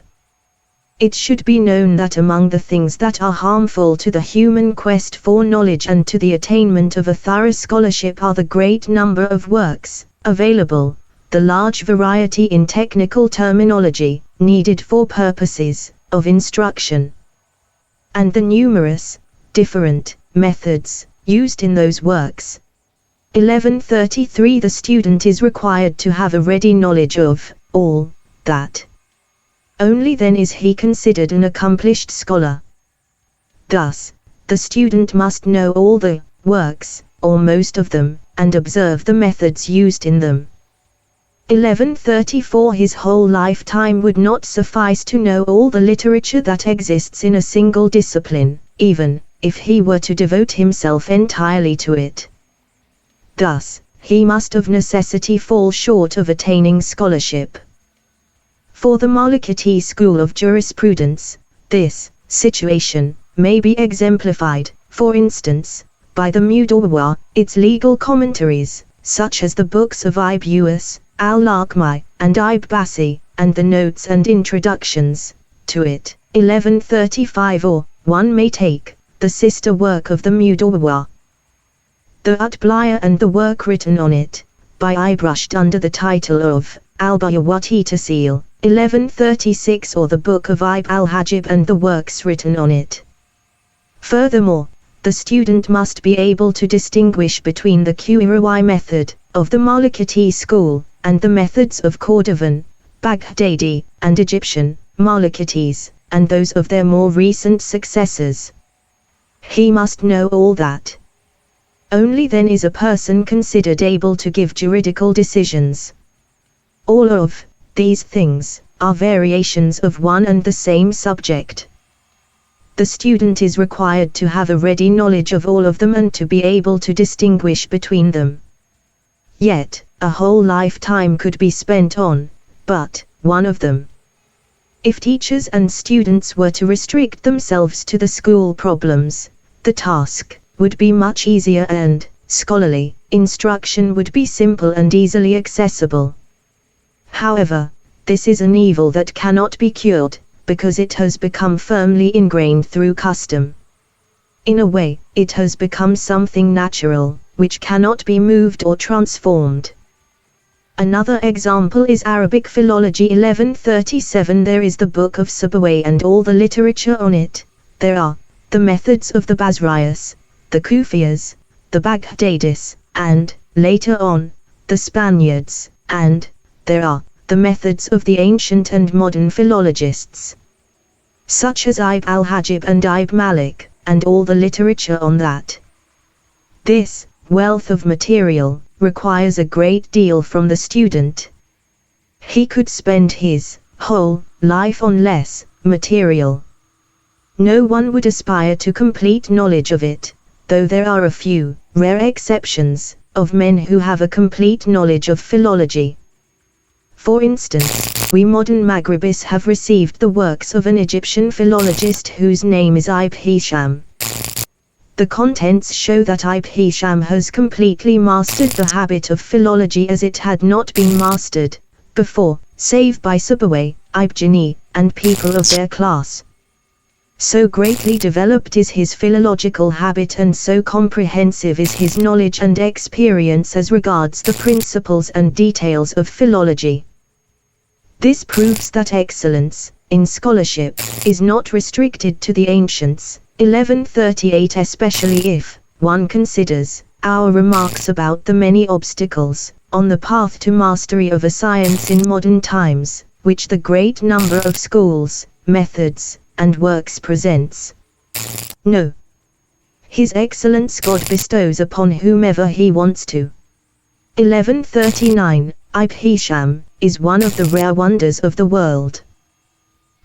It should be known that among the things that are harmful to the human quest for knowledge and to the attainment of a thorough scholarship are the great number of works available, the large variety in technical terminology needed for purposes of instruction, and the numerous different methods used in those works. 1133 The student is required to have a ready knowledge of all that. Only then is he considered an accomplished scholar. Thus, the student must know all the works, or most of them, and observe the methods used in them. 1134 His whole lifetime would not suffice to know all the literature that exists in a single discipline, even if he were to devote himself entirely to it. Thus, he must of necessity fall short of attaining scholarship. For the Malikite school of jurisprudence, this situation may be exemplified, for instance, by the Muqaddimah, its legal commentaries, such as the books of Ibn Us, Al-Alchemy, and Ibn Basi, and the notes and introductions to it. 1135 Or, one may take the sister work of the Muqaddimah, the Utbliya, and the work written on it by Ibrushd under the title of Al-Bayawati Tasil, 1136, or the book of Ibn al-Hajib and the works written on it. Furthermore, the student must be able to distinguish between the Quirawi method of the Malikite school and the methods of Cordovan, Baghdadi, and Egyptian Malikites, and those of their more recent successors. He must know all that. Only then is a person considered able to give juridical decisions. All of these things are variations of one and the same subject. The student is required to have a ready knowledge of all of them and to be able to distinguish between them. Yet, a whole lifetime could be spent on but one of them. If teachers and students were to restrict themselves to the school problems, the task would be much easier and scholarly instruction would be simple and easily accessible. However, this is an evil that cannot be cured, because it has become firmly ingrained through custom. In a way, it has become something natural, which cannot be moved or transformed. Another example is Arabic Philology 1137. There is the Book of Sibawayh and all the literature on it. There are the methods of the Basriyas, the Kufiyas, the Baghdadis, and, later on, the Spaniards, and there are the methods of the ancient and modern philologists, such as Ibn al-Hajib and Ibn Malik, and all the literature on that. This wealth of material requires a great deal from the student. He could spend his whole life on less material. No one would aspire to complete knowledge of it, though there are a few rare exceptions of men who have a complete knowledge of philology. For instance, we modern Maghribis have received the works of an Egyptian philologist whose name is Ibn Hisham. The contents show that Ibn Hisham has completely mastered the habit of philology as it had not been mastered before, save by Sibawayh, Ibn Jini, and people of their class. So greatly developed is his philological habit and so comprehensive is his knowledge and experience as regards the principles and details of philology. This proves that excellence in scholarship is not restricted to the ancients. 1138, especially if one considers our remarks about the many obstacles on the path to mastery of a science in modern times, which the great number of schools, methods, and works presents. No. His excellence God bestows upon whomever he wants to. 1139, Ibn Hisham is one of the rare wonders of the world.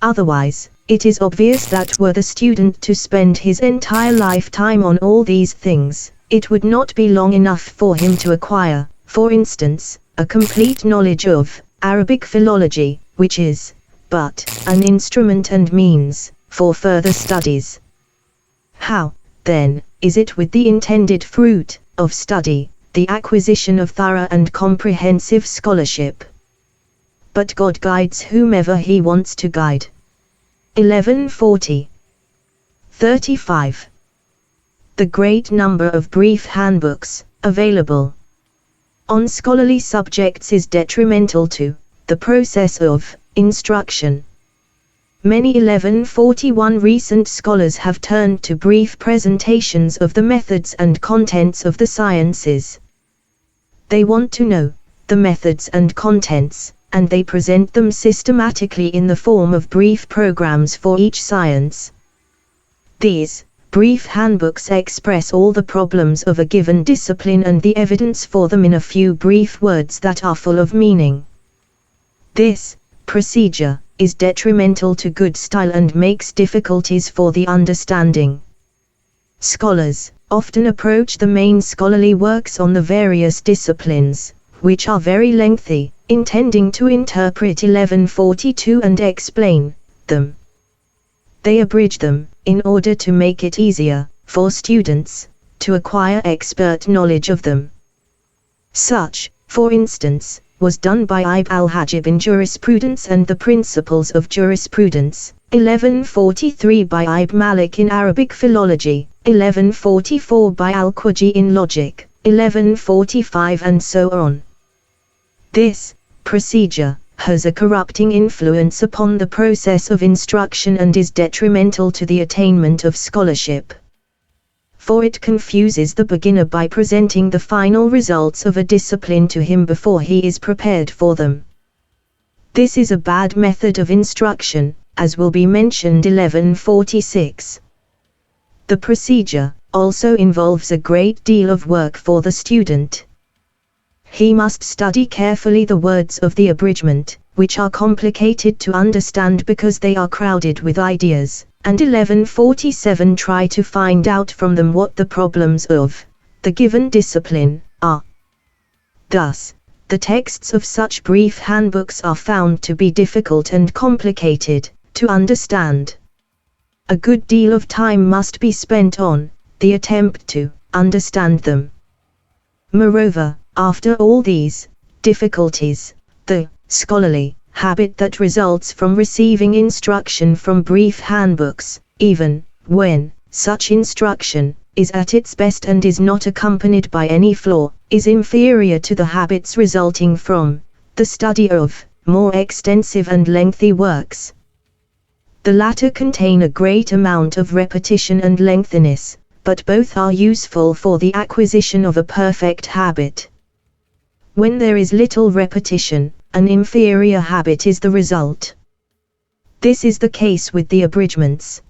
Otherwise, it is obvious that were the student to spend his entire lifetime on all these things, it would not be long enough for him to acquire, for instance, a complete knowledge of Arabic philology, which is but an instrument and means for further studies. How, then, is it with the intended fruit of study, the acquisition of thorough and comprehensive scholarship? But God guides whomever he wants to guide. 1140. 35. The great number of brief handbooks available on scholarly subjects is detrimental to the process of instruction. Many 1141 recent scholars have turned to brief presentations of the methods and contents of the sciences. They want to know the methods and contents, and they present them systematically in the form of brief programs for each science. These brief handbooks express all the problems of a given discipline and the evidence for them in a few brief words that are full of meaning. This procedure is detrimental to good style and makes difficulties for the understanding. Scholars often approach the main scholarly works on the various disciplines, which are very lengthy, intending to interpret 1142 and explain them. They abridge them, in order to make it easier for students to acquire expert knowledge of them. Such, for instance, was done by Ibn al-Hajib in Jurisprudence and the Principles of Jurisprudence, 1143 by Ibn Malik in Arabic Philology, 1144 by al-Quji in Logic, 1145 and so on. This procedure has a corrupting influence upon the process of instruction and is detrimental to the attainment of scholarship. For it confuses the beginner by presenting the final results of a discipline to him before he is prepared for them. This is a bad method of instruction, as will be mentioned 1146. The procedure also involves a great deal of work for the student. He must study carefully the words of the abridgment, which are complicated to understand because they are crowded with ideas, and 1147 try to find out from them what the problems of the given discipline are. Thus, the texts of such brief handbooks are found to be difficult and complicated to understand. A good deal of time must be spent on the attempt to understand them. Moreover, after all these difficulties, the scholarly habit that results from receiving instruction from brief handbooks, even when such instruction is at its best and is not accompanied by any flaw, is inferior to the habits resulting from the study of more extensive and lengthy works. The latter contain a great amount of repetition and lengthiness, but both are useful for the acquisition of a perfect habit. When there is little repetition, an inferior habit is the result. This is the case with the abridgments.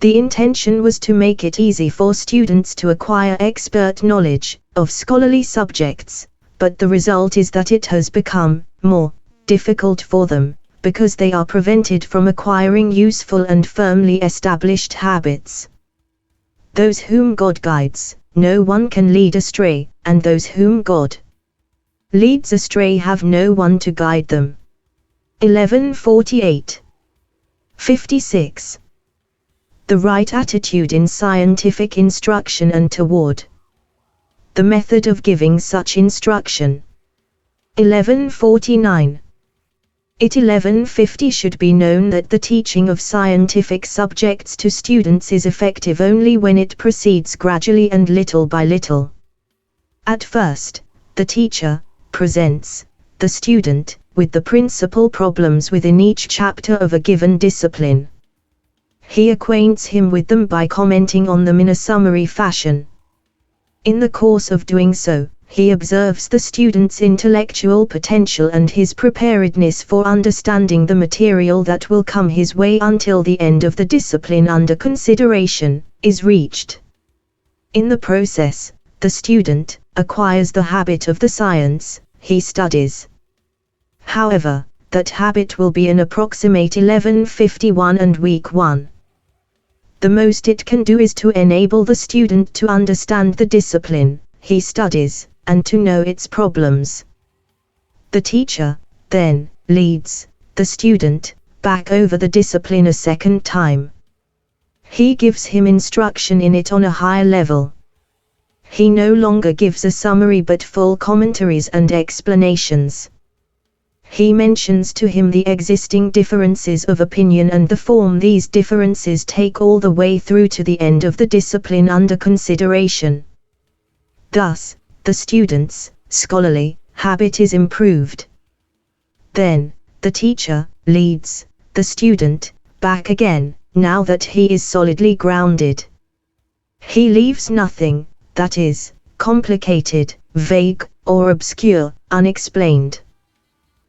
The intention was to make it easy for students to acquire expert knowledge of scholarly subjects, but the result is that it has become more difficult for them, because they are prevented from acquiring useful and firmly established habits. Those whom God guides, no one can lead astray, and those whom God leads astray have no one to guide them. 1148. 56. The right attitude in scientific instruction and toward the method of giving such instruction. 1149. It 1150 should be known that the teaching of scientific subjects to students is effective only when it proceeds gradually and little by little. At first, the teacher presents the student with the principal problems within each chapter of a given discipline. He acquaints him with them by commenting on them in a summary fashion. In the course of doing so, he observes the student's intellectual potential and his preparedness for understanding the material that will come his way until the end of the discipline under consideration is reached. In the process, the student acquires the habit of the science he studies. However, that habit will be an approximate 1151 and week 1. The most it can do is to enable the student to understand the discipline he studies, and to know its problems. The teacher, then, leads the student back over the discipline a second time. He gives him instruction in it on a higher level. He no longer gives a summary but full commentaries and explanations. He mentions to him the existing differences of opinion and the form these differences take all the way through to the end of the discipline under consideration. Thus, the student's scholarly habit is improved. Then, the teacher leads the student back again, now that he is solidly grounded. He leaves nothing that is complicated, vague, or obscure, unexplained.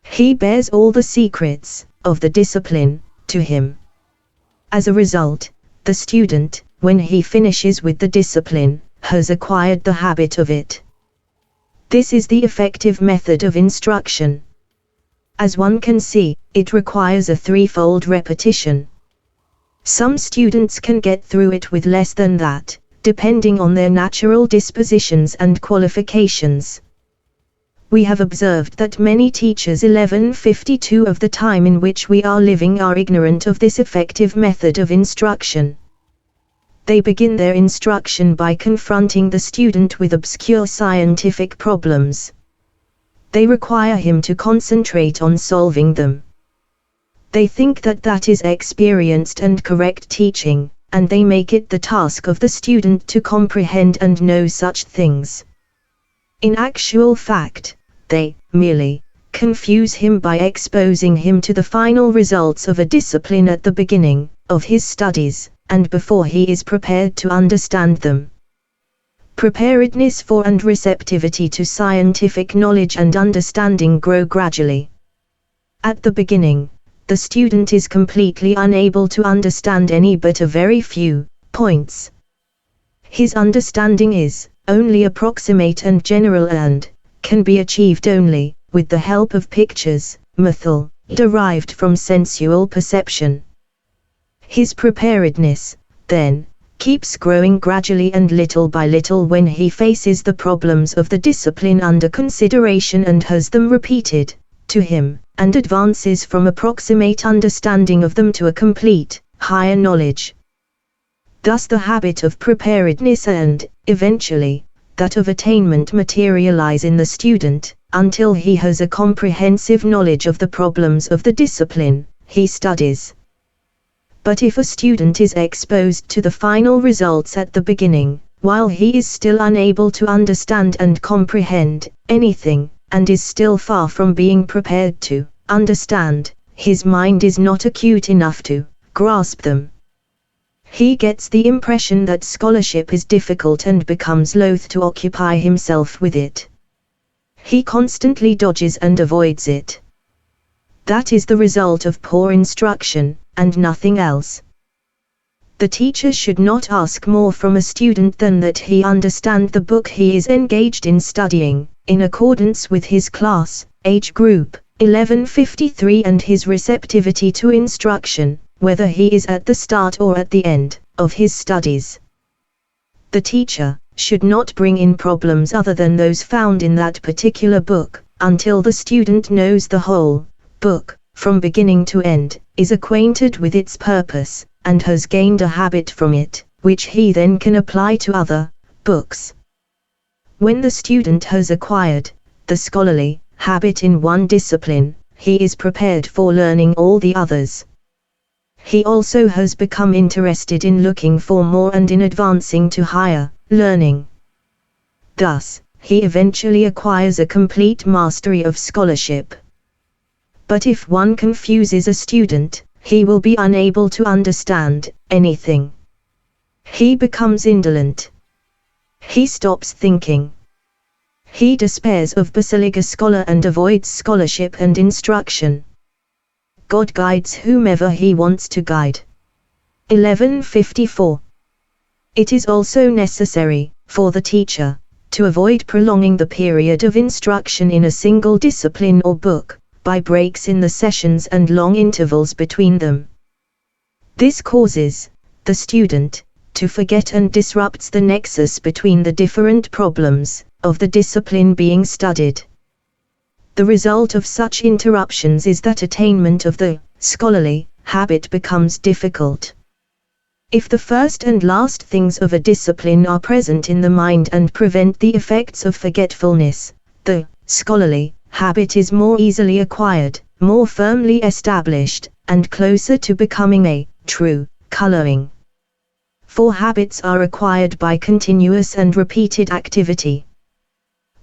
He bears all the secrets of the discipline to him. As a result, the student, when he finishes with the discipline, has acquired the habit of it. This is the effective method of instruction. As one can see, it requires a threefold repetition. Some students can get through it with less than that, depending on their natural dispositions and qualifications. We have observed that many teachers 1152 of the time in which we are living are ignorant of this effective method of instruction. They begin their instruction by confronting the student with obscure scientific problems. They require him to concentrate on solving them. They think that that is experienced and correct teaching, and they make it the task of the student to comprehend and know such things. In actual fact, they merely confuse him by exposing him to the final results of a discipline at the beginning of his studies, and before he is prepared to understand them. Preparedness for and receptivity to scientific knowledge and understanding grow gradually. At the beginning, the student is completely unable to understand any but a very few points. His understanding is only approximate and general and can be achieved only with the help of pictures, method, derived from sensual perception. His preparedness, then, keeps growing gradually and little by little when he faces the problems of the discipline under consideration and has them repeated to him, and advances from approximate understanding of them to a complete, higher knowledge. Thus the habit of preparedness and, eventually, that of attainment materialize in the student, until he has a comprehensive knowledge of the problems of the discipline he studies. But if a student is exposed to the final results at the beginning, while he is still unable to understand and comprehend anything, and is still far from being prepared to understand, his mind is not acute enough to grasp them. He gets the impression that scholarship is difficult and becomes loath to occupy himself with it. He constantly dodges and avoids it. That is the result of poor instruction, and nothing else. The teacher should not ask more from a student than that he understand the book he is engaged in studying, in accordance with his class, age group, 1153 and his receptivity to instruction, whether he is at the start or at the end of his studies. The teacher should not bring in problems other than those found in that particular book, until the student knows the whole book, from beginning to end, is acquainted with its purpose, and has gained a habit from it, which he then can apply to other books. When the student has acquired the scholarly habit in one discipline, he is prepared for learning all the others. He also has become interested in looking for more and in advancing to higher learning. Thus, he eventually acquires a complete mastery of scholarship. But if one confuses a student, he will be unable to understand anything. He becomes indolent. He stops thinking. He despairs of being a scholar and avoids scholarship and instruction. God guides whomever he wants to guide. 1154. It is also necessary, for the teacher, to avoid prolonging the period of instruction in a single discipline or book, by breaks in the sessions and long intervals between them. This causes the student to forget and disrupts the nexus between the different problems of the discipline being studied. The result of such interruptions is that attainment of the scholarly habit becomes difficult. If the first and last things of a discipline are present in the mind and prevent the effects of forgetfulness, the scholarly habit is more easily acquired, more firmly established, and closer to becoming a true coloring. For habits are acquired by continuous and repeated activity.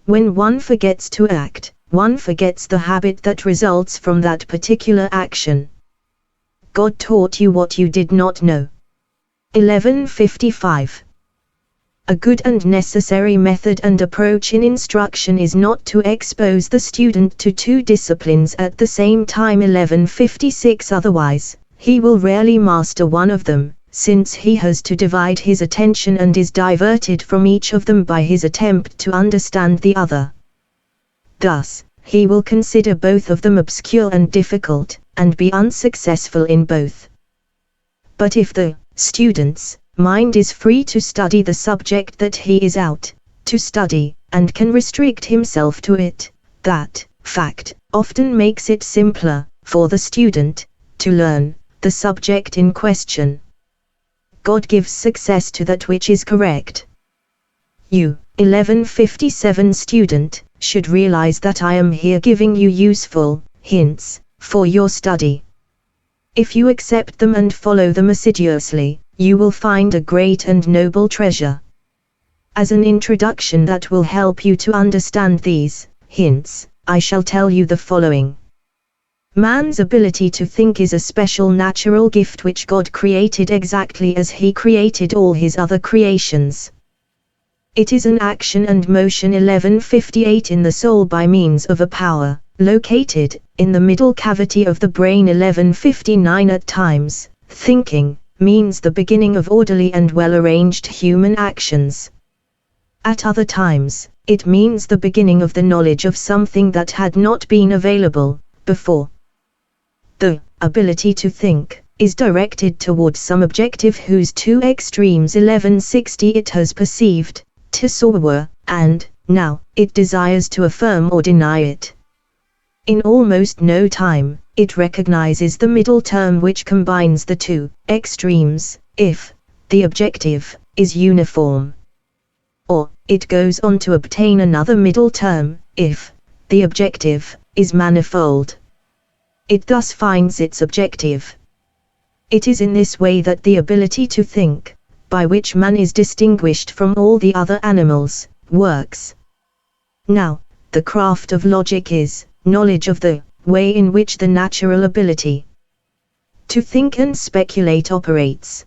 When one forgets to act, one forgets the habit that results from that particular action. God taught you what you did not know. 1155. A good and necessary method and approach in instruction is not to expose the student to two disciplines at the same time. 1156. Otherwise, he will rarely master one of them, since he has to divide his attention and is diverted from each of them by his attempt to understand the other. Thus, he will consider both of them obscure and difficult, and be unsuccessful in both. But if the student's mind is free to study the subject that he is out to study, and can restrict himself to it, that fact often makes it simpler for the student to learn the subject in question. God gives success to that which is correct. You, 1157 student, should realize that I am here giving you useful hints for your study. If you accept them and follow them assiduously, you will find a great and noble treasure. As an introduction that will help you to understand these hints, I shall tell you the following. Man's ability to think is a special natural gift which God created exactly as He created all His other creations. It is an action and motion 1158 in the soul by means of a power, located in the middle cavity of the brain 1159 at times, thinking, means the beginning of orderly and well-arranged human actions. At other times, it means the beginning of the knowledge of something that had not been available before. The ability to think is directed towards some objective whose two extremes 1160 it has perceived, tasawwur, and, now, it desires to affirm or deny it. In almost no time, it recognizes the middle term which combines the two extremes, if the objective is uniform. Or, it goes on to obtain another middle term, if the objective is manifold. It thus finds its objective. It is in this way that the ability to think, by which man is distinguished from all the other animals, works. Now, the craft of logic is knowledge of the way in which the natural ability to think and speculate operates.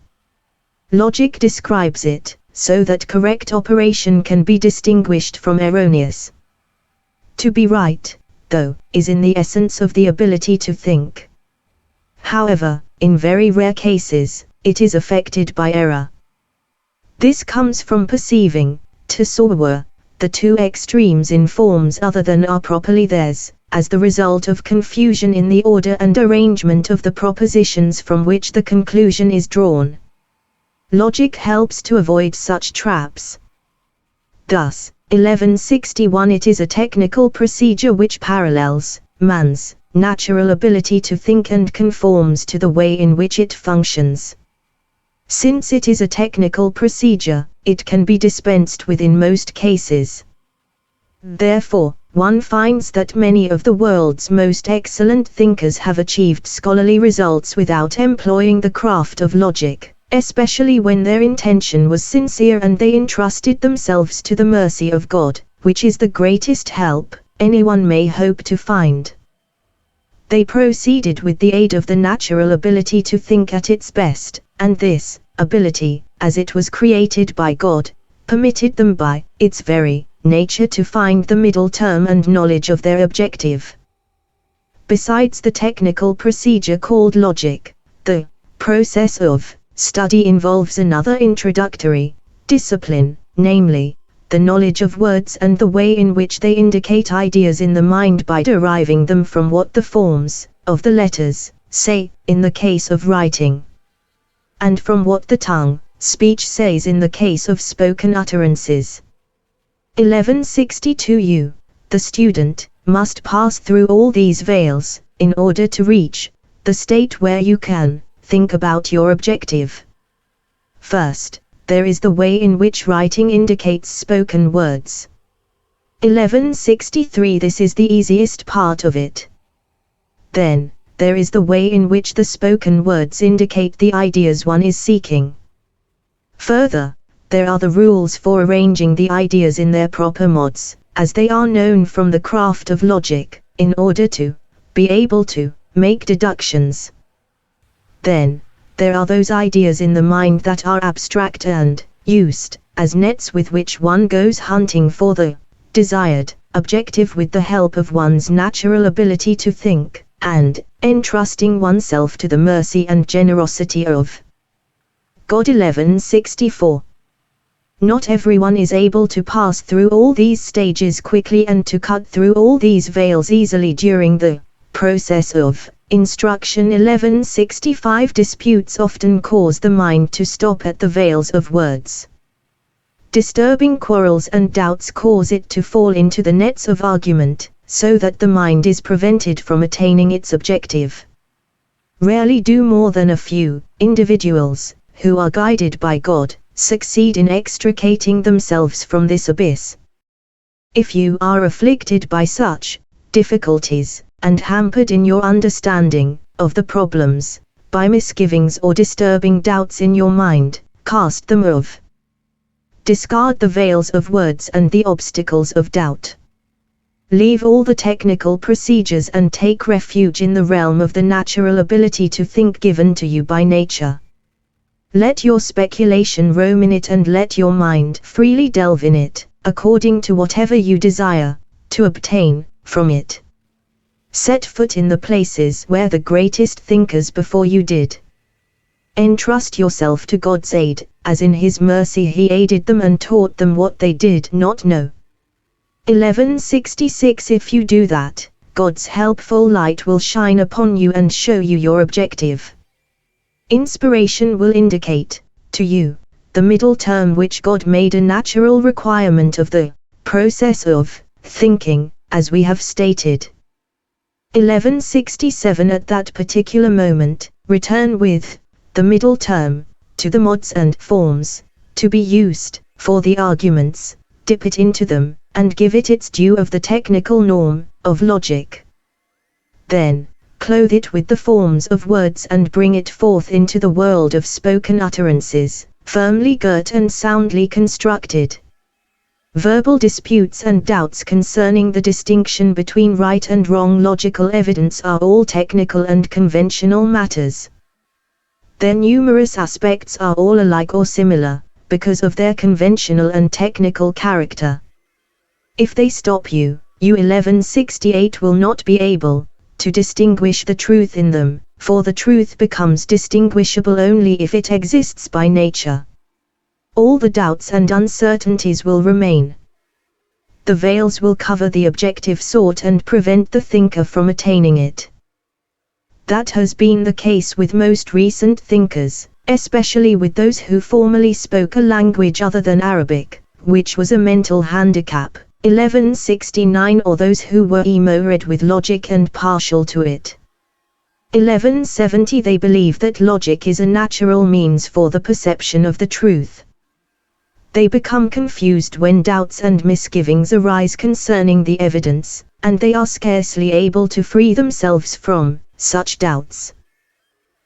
Logic describes it so that correct operation can be distinguished from erroneous. To be right, though, is in the essence of the ability to think. However, in very rare cases, it is affected by error. This comes from perceiving, tasawwur, the two extremes in forms other than are properly theirs, as the result of confusion in the order and arrangement of the propositions from which the conclusion is drawn. Logic helps to avoid such traps. Thus, 1161 it is a technical procedure which parallels man's natural ability to think and conforms to the way in which it functions. Since it is a technical procedure, it can be dispensed with in most cases. Therefore, one finds that many of the world's most excellent thinkers have achieved scholarly results without employing the craft of logic, especially when their intention was sincere and they entrusted themselves to the mercy of God, which is the greatest help anyone may hope to find. They proceeded with the aid of the natural ability to think at its best, and this ability, as it was created by God, permitted them by its very nature to find the middle term and knowledge of their objective. Besides the technical procedure called logic, the process of study involves another introductory discipline, namely, the knowledge of words and the way in which they indicate ideas in the mind by deriving them from what the forms of the letters say, in the case of writing, and from what the tongue, speech says in the case of spoken utterances. 1162 The student must pass through all these veils, in order to reach the state where you can think about your objective. First, there is the way in which writing indicates spoken words. 1163 This is the easiest part of it. Then, there is the way in which the spoken words indicate the ideas one is seeking. Further, there are the rules for arranging the ideas in their proper modes, as they are known from the craft of logic, in order to be able to make deductions. Then, there are those ideas in the mind that are abstract and used as nets with which one goes hunting for the desired objective with the help of one's natural ability to think, and entrusting oneself to the mercy and generosity of God. 1164 Not everyone is able to pass through all these stages quickly and to cut through all these veils easily during the process of instruction. 1165 Disputes often cause the mind to stop at the veils of words. Disturbing quarrels and doubts cause it to fall into the nets of argument, so that the mind is prevented from attaining its objective. Rarely do more than a few individuals, who are guided by God, succeed in extricating themselves from this abyss. If you are afflicted by such difficulties, and hampered in your understanding of the problems, by misgivings or disturbing doubts in your mind, cast them off. Discard the veils of words and the obstacles of doubt. Leave all the technical procedures and take refuge in the realm of the natural ability to think given to you by nature. Let your speculation roam in it and let your mind freely delve in it, according to whatever you desire to obtain from it. Set foot in the places where the greatest thinkers before you did. Entrust yourself to God's aid, as in His mercy He aided them and taught them what they did not know. 1166 If you do that, God's helpful light will shine upon you and show you your objective. Inspiration will indicate, to you, the middle term which God made a natural requirement of the process of thinking, as we have stated. 1167 At that particular moment, return with the middle term to the modes and forms to be used for the arguments, dip it into them, and give it its due of the technical norm of logic. Then, clothe it with the forms of words and bring it forth into the world of spoken utterances, firmly girt and soundly constructed. Verbal disputes and doubts concerning the distinction between right and wrong logical evidence are all technical and conventional matters. Their numerous aspects are all alike or similar, because of their conventional and technical character. If they stop you, you 1168 will not be able to distinguish the truth in them, for the truth becomes distinguishable only if it exists by nature. All the doubts and uncertainties will remain. The veils will cover the objective sought and prevent the thinker from attaining it. That has been the case with most recent thinkers, especially with those who formerly spoke a language other than Arabic, which was a mental handicap. 1169 Or those who were emo-read with logic and partial to it. 1170 They believe that logic is a natural means for the perception of the truth. They become confused when doubts and misgivings arise concerning the evidence, and they are scarcely able to free themselves from such doubts.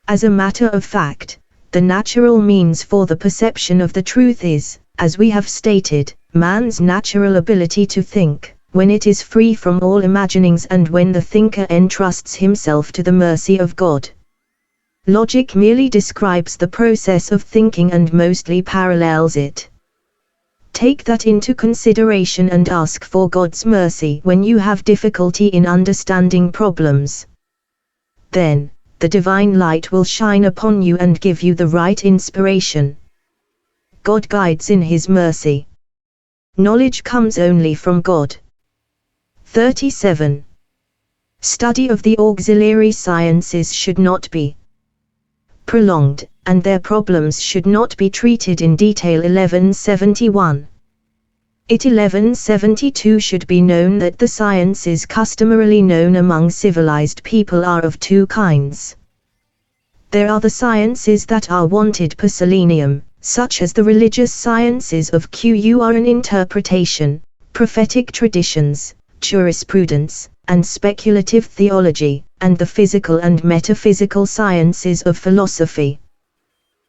As a matter of fact, the natural means for the perception of the truth is, as we have stated, man's natural ability to think, when it is free from all imaginings and when the thinker entrusts himself to the mercy of God. Logic merely describes the process of thinking and mostly parallels it. Take that into consideration and ask for God's mercy when you have difficulty in understanding problems. Then, the divine light will shine upon you and give you the right inspiration. God guides in His mercy. Knowledge comes only from God. 37. Study of the auxiliary sciences should not be prolonged, and their problems should not be treated in detail. 1171. It 1172 should be known that the sciences customarily known among civilized people are of two kinds. There are the sciences that are wanted per selenium, such as the religious sciences of Qur'an interpretation, prophetic traditions, jurisprudence, and speculative theology, and the physical and metaphysical sciences of philosophy.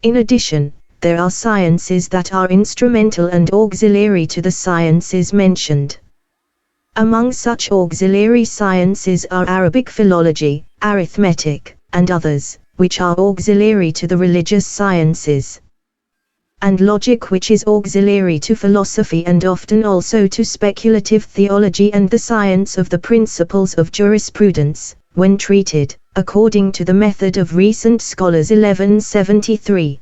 In addition, there are sciences that are instrumental and auxiliary to the sciences mentioned. Among such auxiliary sciences are Arabic philology, arithmetic, and others, which are auxiliary to the religious sciences. And logic, which is auxiliary to philosophy and often also to speculative theology and the science of the principles of jurisprudence, when treated, according to the method of recent scholars. 1173.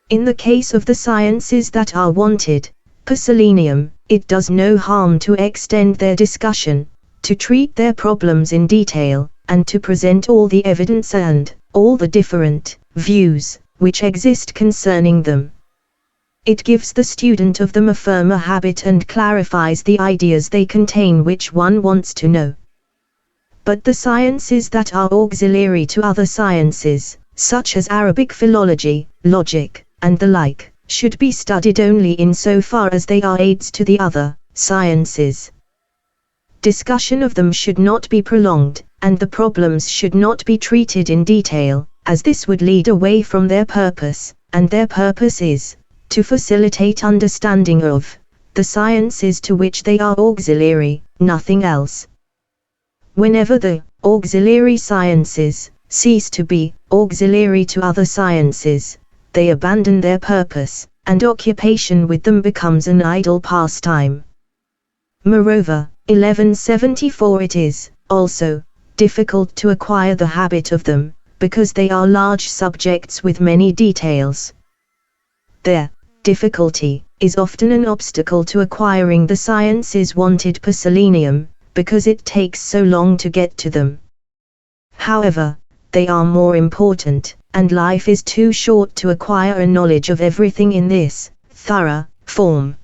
In the case of the sciences that are wanted, per selenium, it does no harm to extend their discussion, to treat their problems in detail, and to present all the evidence and all the different views which exist concerning them. It gives the student of them a firmer habit and clarifies the ideas they contain which one wants to know. But the sciences that are auxiliary to other sciences, such as Arabic philology, logic, and the like, should be studied only in so far as they are aids to the other sciences. Discussion of them should not be prolonged, and the problems should not be treated in detail, as this would lead away from their purpose, and their purpose is to facilitate understanding of the sciences to which they are auxiliary, nothing else. Whenever the auxiliary sciences cease to be auxiliary to other sciences, they abandon their purpose, and occupation with them becomes an idle pastime. Moreover, 1174 it is, also, difficult to acquire the habit of them, because they are large subjects with many details. Their difficulty is often an obstacle to acquiring the sciences wanted per selenium, because it takes so long to get to them. However, they are more important, and life is too short to acquire a knowledge of everything in this thorough form.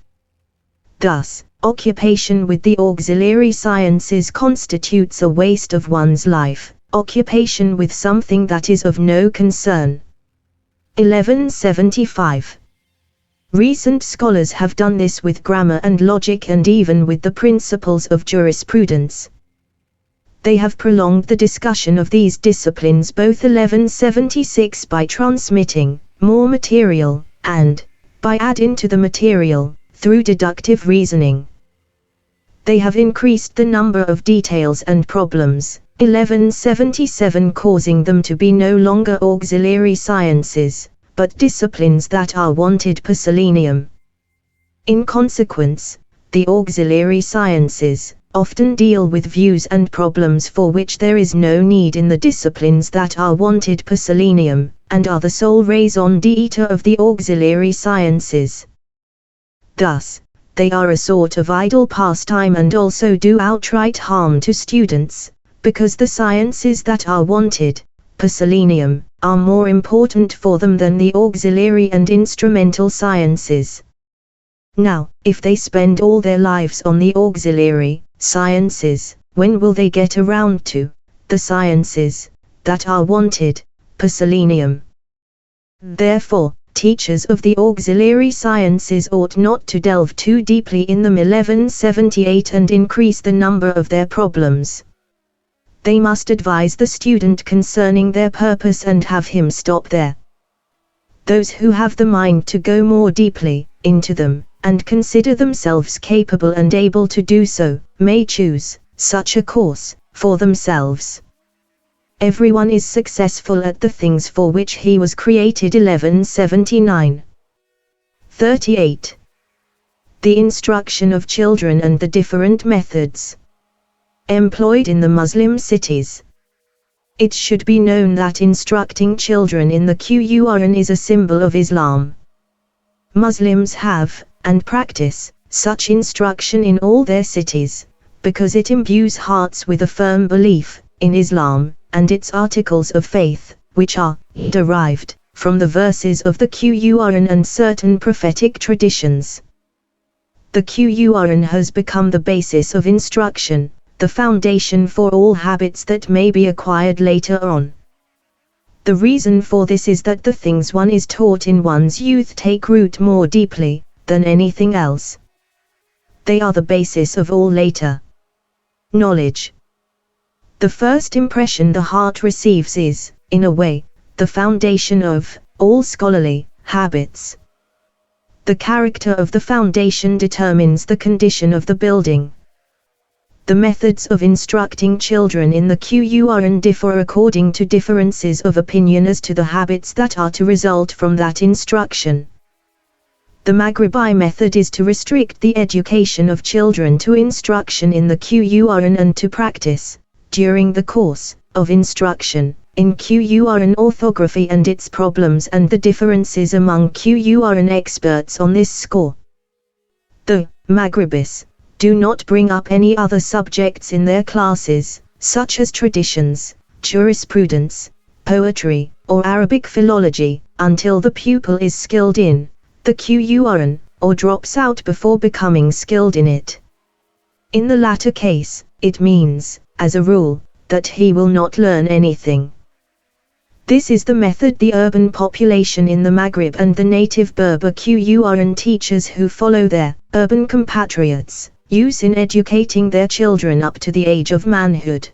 Thus, occupation with the auxiliary sciences constitutes a waste of one's life, occupation with something that is of no concern. 1175. Recent scholars have done this with grammar and logic and even with the principles of jurisprudence. They have prolonged the discussion of these disciplines both 1176 by transmitting more material, and by adding to the material, through deductive reasoning. They have increased the number of details and problems, 1177 causing them to be no longer auxiliary sciences, but disciplines that are wanted per selenium. In consequence, the auxiliary sciences often deal with views and problems for which there is no need in the disciplines that are wanted per selenium, and are the sole raison d'etre of the auxiliary sciences. Thus, they are a sort of idle pastime and also do outright harm to students, because the sciences that are wanted per selenium are more important for them than the auxiliary and instrumental sciences. Now, if they spend all their lives on the auxiliary sciences, when will they get around to the sciences that are wanted per selenium? Therefore, teachers of the auxiliary sciences ought not to delve too deeply in them 1178 and increase the number of their problems. They must advise the student concerning their purpose and have him stop there. Those who have the mind to go more deeply into them, and consider themselves capable and able to do so, may choose such a course for themselves. Everyone is successful at the things for which he was created. 1179. 38. The instruction of children and the different methods employed in the Muslim cities. It should be known that instructing children in the Qur'an is a symbol of Islam. Muslims have, and practice, such instruction in all their cities, because it imbues hearts with a firm belief in Islam and its articles of faith, which are derived from the verses of the Qur'an and certain prophetic traditions. The Qur'an has become the basis of instruction, the foundation for all habits that may be acquired later on. The reason for this is that the things one is taught in one's youth take root more deeply than anything else. They are the basis of all later knowledge. The first impression the heart receives is, in a way, the foundation of all scholarly habits. The character of the foundation determines the condition of the building. The methods of instructing children in the Qur'an differ according to differences of opinion as to the habits that are to result from that instruction. The Maghribi method is to restrict the education of children to instruction in the Qur'an and to practice, during the course of instruction, in Qur'an orthography and its problems and the differences among Qur'an experts on this score. The Maghribis do not bring up any other subjects in their classes, such as traditions, jurisprudence, poetry, or Arabic philology, until the pupil is skilled in the Qur'an, or drops out before becoming skilled in it. In the latter case, it means, as a rule, that he will not learn anything. This is the method the urban population in the Maghrib and the native Berber Qur'an teachers who follow their urban compatriots use in educating their children up to the age of manhood.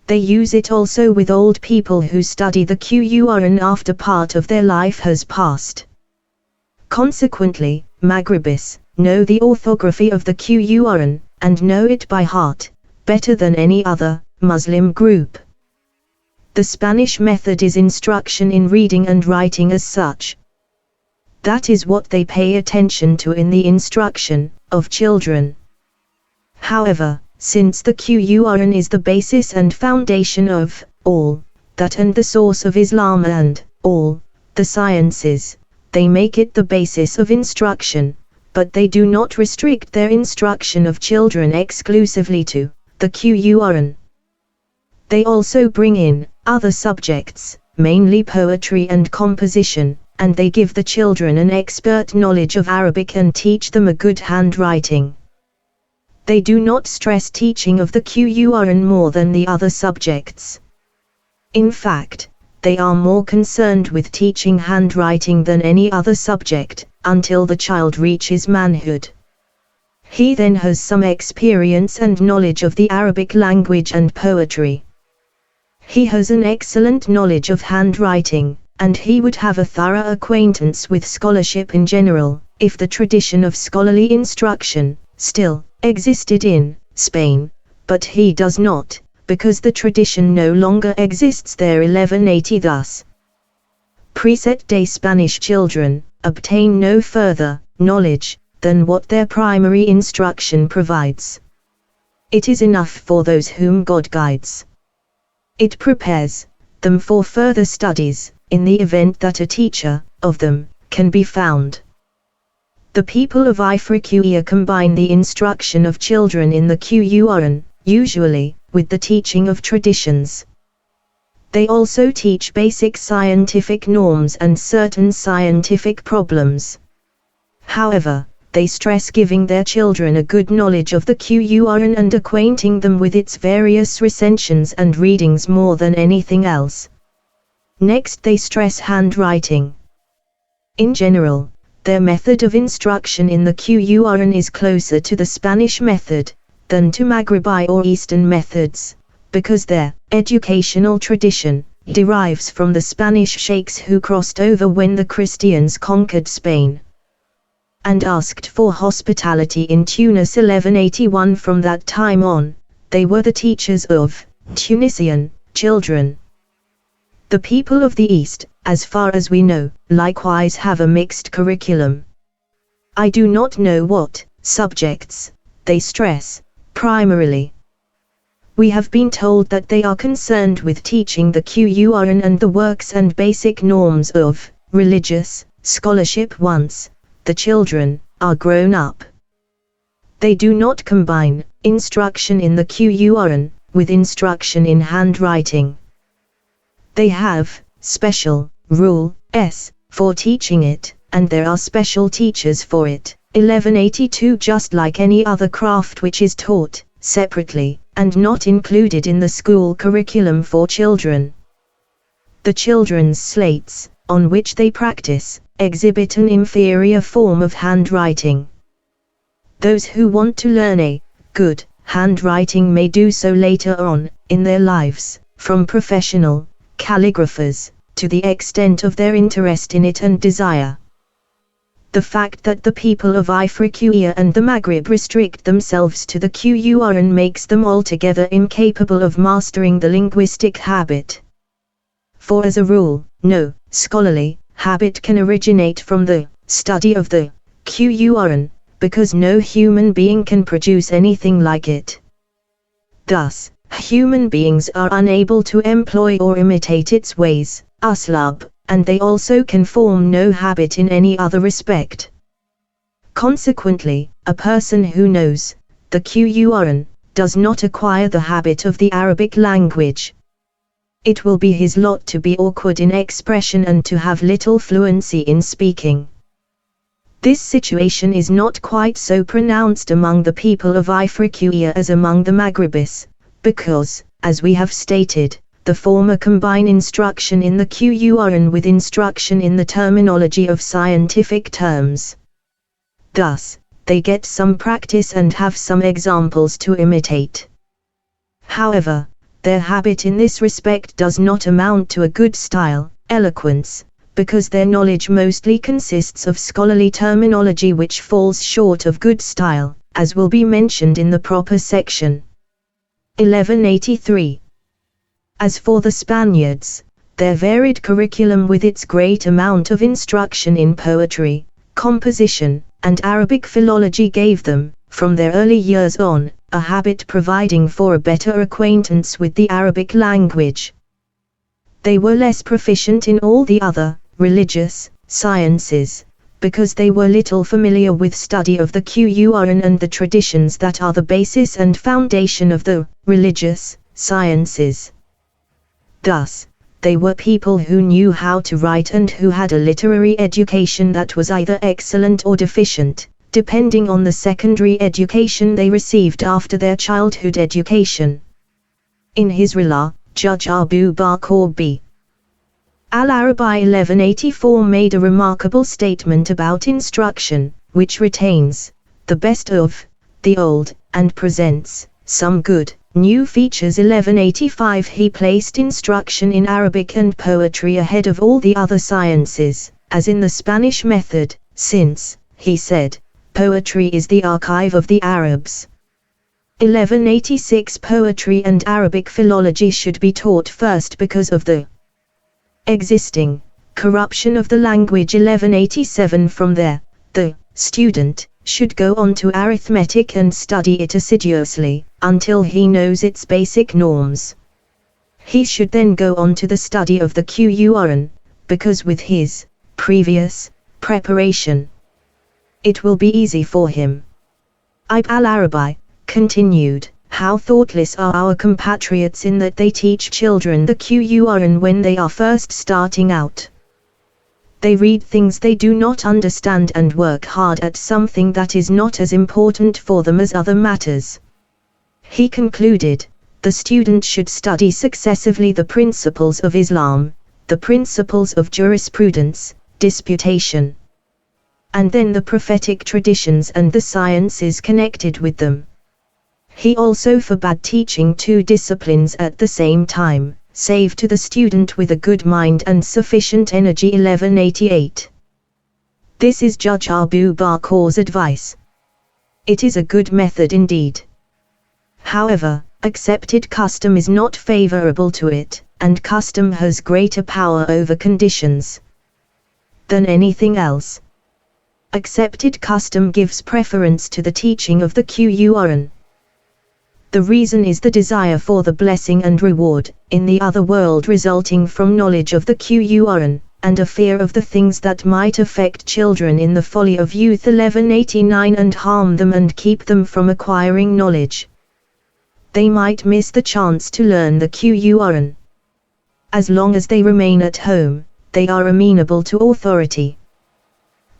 They use it also with old people who study the Qur'an after part of their life has passed. Consequently, Maghribis know the orthography of the Qur'an, and know it by heart, better than any other Muslim group. The Spanish method is instruction in reading and writing as such. That is what they pay attention to in the instruction of children. However, since the Qur'an is the basis and foundation of all that and the source of Islam and all the sciences. They make it the basis of instruction, but they do not restrict their instruction of children exclusively to the Qur'an. They also bring in other subjects, mainly poetry and composition, and they give the children an expert knowledge of Arabic and teach them a good handwriting. They do not stress teaching of the Qur'an more than the other subjects. In fact, they are more concerned with teaching handwriting than any other subject, until the child reaches manhood. He then has some experience and knowledge of the Arabic language and poetry. He has an excellent knowledge of handwriting, and he would have a thorough acquaintance with scholarship in general, if the tradition of scholarly instruction still existed in Spain, but he does not, because the tradition no longer exists there. 1180 Thus, present-day Spanish children obtain no further knowledge than what their primary instruction provides. It is enough for those whom God guides. It prepares them for further studies, in the event that a teacher of them can be found. The people of Africa combine the instruction of children in the Qur'an, usually, with the teaching of traditions. They also teach basic scientific norms and certain scientific problems. However, they stress giving their children a good knowledge of the Qur'an and acquainting them with its various recensions and readings more than anything else. Next, they stress handwriting. In general, their method of instruction in the Qur'an is closer to the Spanish method than to Maghribi or Eastern methods, because their educational tradition derives from the Spanish sheikhs who crossed over when the Christians conquered Spain and asked for hospitality in Tunis. 1181 From that time on, they were the teachers of Tunisian children. The people of the East, as far as we know, likewise have a mixed curriculum. I do not know what subjects they stress primarily. We have been told that they are concerned with teaching the Qur'an and the works and basic norms of religious scholarship once the children are grown up. They do not combine instruction in the Qur'an with instruction in handwriting. They have special rules for teaching it, and there are special teachers for it. 1182 Just like any other craft which is taught separately, and not included in the school curriculum for children. The children's slates, on which they practice, exhibit an inferior form of handwriting. Those who want to learn a good handwriting may do so later on in their lives, from professional calligraphers to the extent of their interest in it and desire. The fact that the people of Africa and the Maghreb restrict themselves to the Qur'an makes them altogether incapable of mastering the linguistic habit. For as a rule, no scholarly habit can originate from the study of the Qur'an, because no human being can produce anything like it. Thus, human beings are unable to employ or imitate its ways, uslub, and they also can form no habit in any other respect. Consequently, a person who knows the Qur'an does not acquire the habit of the Arabic language. It will be his lot to be awkward in expression and to have little fluency in speaking. This situation is not quite so pronounced among the people of Africa as among the Maghrebis, because, as we have stated, the former combine instruction in the Qur'an with instruction in the terminology of scientific terms. Thus, they get some practice and have some examples to imitate. However, their habit in this respect does not amount to a good style, eloquence, because their knowledge mostly consists of scholarly terminology which falls short of good style, as will be mentioned in the proper section. 1183. As for the Spaniards, their varied curriculum with its great amount of instruction in poetry, composition, and Arabic philology gave them, from their early years on, a habit providing for a better acquaintance with the Arabic language. They were less proficient in all the other, religious, sciences, because they were little familiar with study of the Qur'an and the traditions that are the basis and foundation of the religious sciences. Thus, they were people who knew how to write and who had a literary education that was either excellent or deficient, depending on the secondary education they received after their childhood education. In his Rila, Judge Abu Bakr b. Al-Arabi 1184 made a remarkable statement about instruction, which retains the best of the old, and presents some good, new features. 1185 He placed instruction in Arabic and poetry ahead of all the other sciences, as in the Spanish method, since, he said, poetry is the archive of the Arabs. 1186 Poetry and Arabic philology should be taught first because of the existing corruption of the language. 1187 From there, the student should go on to arithmetic and study it assiduously, until he knows its basic norms. He should then go on to the study of the Qur'an, because with his previous preparation, it will be easy for him. Ibn al-Arabi continued, how thoughtless are our compatriots in that they teach children the Qur'an when they are first starting out. They read things they do not understand and work hard at something that is not as important for them as other matters. He concluded, the student should study successively the principles of Islam, the principles of jurisprudence, disputation, and then the prophetic traditions and the sciences connected with them. He also forbade teaching two disciplines at the same time, save to the student with a good mind and sufficient energy. 1188. This is Judge Abu Bakr's advice. It is a good method indeed. However, accepted custom is not favorable to it, and custom has greater power over conditions than anything else. Accepted custom gives preference to the teaching of the Qur'an. The reason is the desire for the blessing and reward in the other world resulting from knowledge of the Qur'an, and a fear of the things that might affect children in the folly of youth. 1189 And harm them and keep them from acquiring knowledge. They might miss the chance to learn the Qur'an. As long as they remain at home, they are amenable to authority.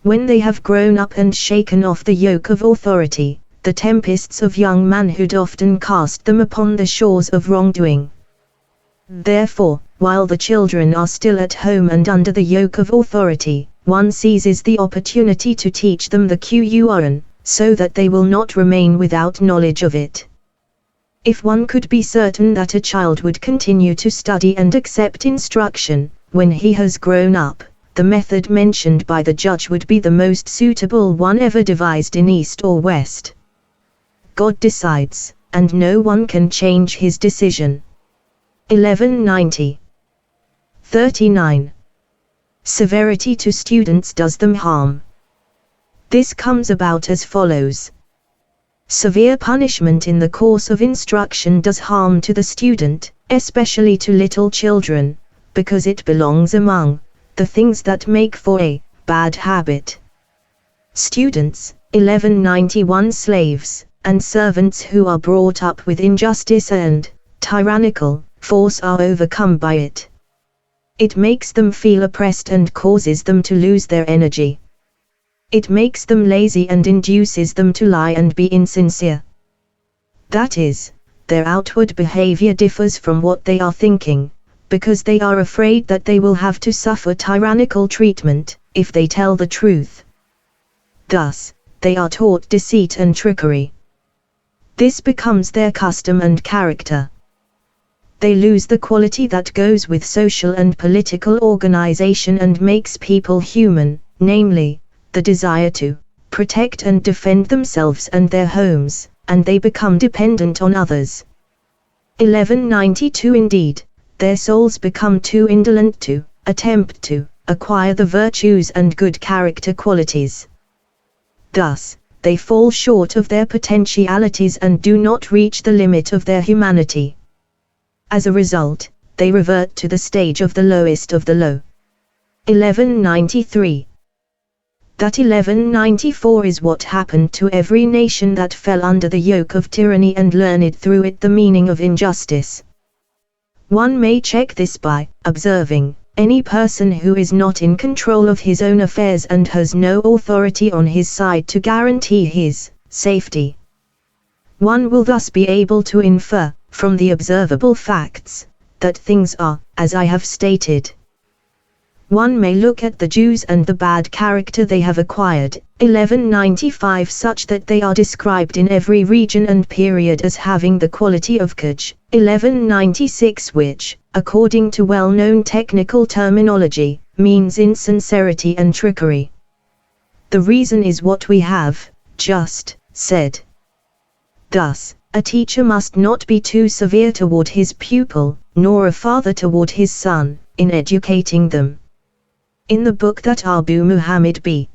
When they have grown up and shaken off the yoke of authority, the tempests of young manhood often cast them upon the shores of wrongdoing. Therefore, while the children are still at home and under the yoke of authority, one seizes the opportunity to teach them the Qur'an, so that they will not remain without knowledge of it. If one could be certain that a child would continue to study and accept instruction, when he has grown up, the method mentioned by the judge would be the most suitable one ever devised in East or West. God decides, and no one can change his decision. 1190. 39. Severity to students does them harm. This comes about as follows. Severe punishment in the course of instruction does harm to the student, especially to little children, because it belongs among the things that make for a bad habit. Students, 1191 slaves, and servants who are brought up with injustice and tyrannical force are overcome by it. It makes them feel oppressed and causes them to lose their energy. It makes them lazy and induces them to lie and be insincere. That is, their outward behavior differs from what they are thinking, because they are afraid that they will have to suffer tyrannical treatment if they tell the truth. Thus, they are taught deceit and trickery. This becomes their custom and character. They lose the quality that goes with social and political organization and makes people human, namely, the desire to protect and defend themselves and their homes, and they become dependent on others. 1192 Indeed, their souls become too indolent to attempt to acquire the virtues and good character qualities. Thus, they fall short of their potentialities and do not reach the limit of their humanity. As a result, they revert to the stage of the lowest of the low. 1193. That 1194 is what happened to every nation that fell under the yoke of tyranny and learned through it the meaning of injustice. One may check this by observing any person who is not in control of his own affairs and has no authority on his side to guarantee his safety. One will thus be able to infer, from the observable facts, that things are, as I have stated. One may look at the Jews and the bad character they have acquired, 1195, such that they are described in every region and period as having the quality of kaj, 1196, which, according to well-known technical terminology, means insincerity and trickery. The reason is what we have just said. Thus, a teacher must not be too severe toward his pupil, nor a father toward his son, in educating them. In the book that Abu Muhammad b.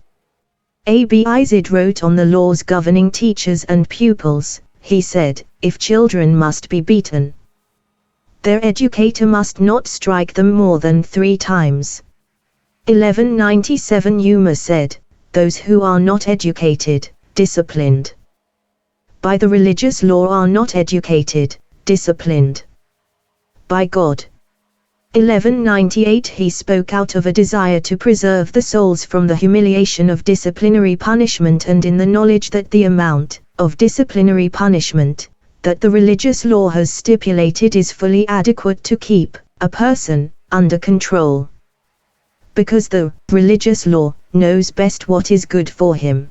Izid wrote on the laws governing teachers and pupils, he said, if children must be beaten, their educator must not strike them more than 3 times. 1197 Yuma said, those who are not educated, disciplined by the religious law are not educated, disciplined by God. 1198 He spoke out of a desire to preserve the souls from the humiliation of disciplinary punishment and in the knowledge that the amount of disciplinary punishment that the religious law has stipulated is fully adequate to keep a person under control. Because the religious law knows best what is good for him.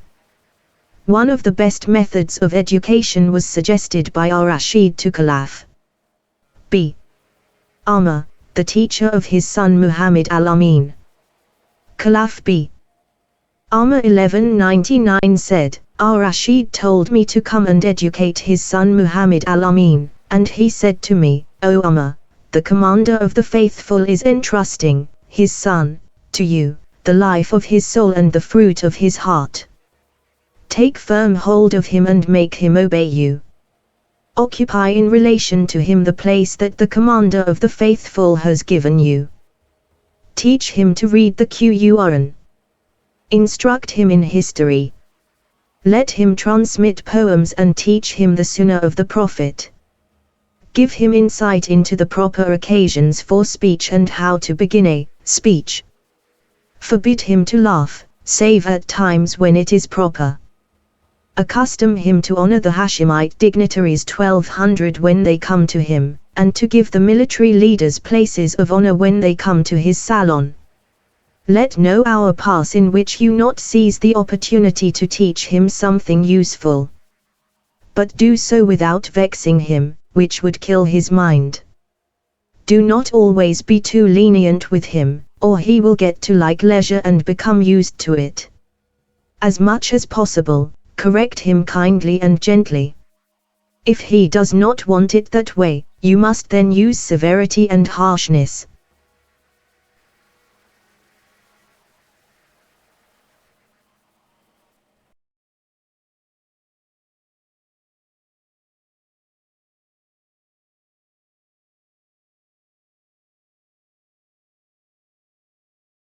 One of the best methods of education was suggested by Ar-Rashid to Khalaf b. Amr, the teacher of his son Muhammad al-Amin. Khalaf b. Amr 1199 said, Ar-Rashid told me to come and educate his son Muhammad al-Amin, and he said to me, O Amr, the commander of the faithful is entrusting his son to you, the life of his soul and the fruit of his heart. Take firm hold of him and make him obey you. Occupy in relation to him the place that the commander of the faithful has given you. Teach him to read the Qur'an. Instruct him in history. Let him transmit poems and teach him the Sunnah of the Prophet. Give him insight into the proper occasions for speech and how to begin a speech. Forbid him to laugh, save at times when it is proper. Accustom him to honor the Hashemite dignitaries 1200 when they come to him, and to give the military leaders places of honor when they come to his salon. Let no hour pass in which you not seize the opportunity to teach him something useful. But do so without vexing him, which would kill his mind. Do not always be too lenient with him, or he will get to like leisure and become used to it. As much as possible, correct him kindly and gently. If he does not want it that way, you must then use severity and harshness,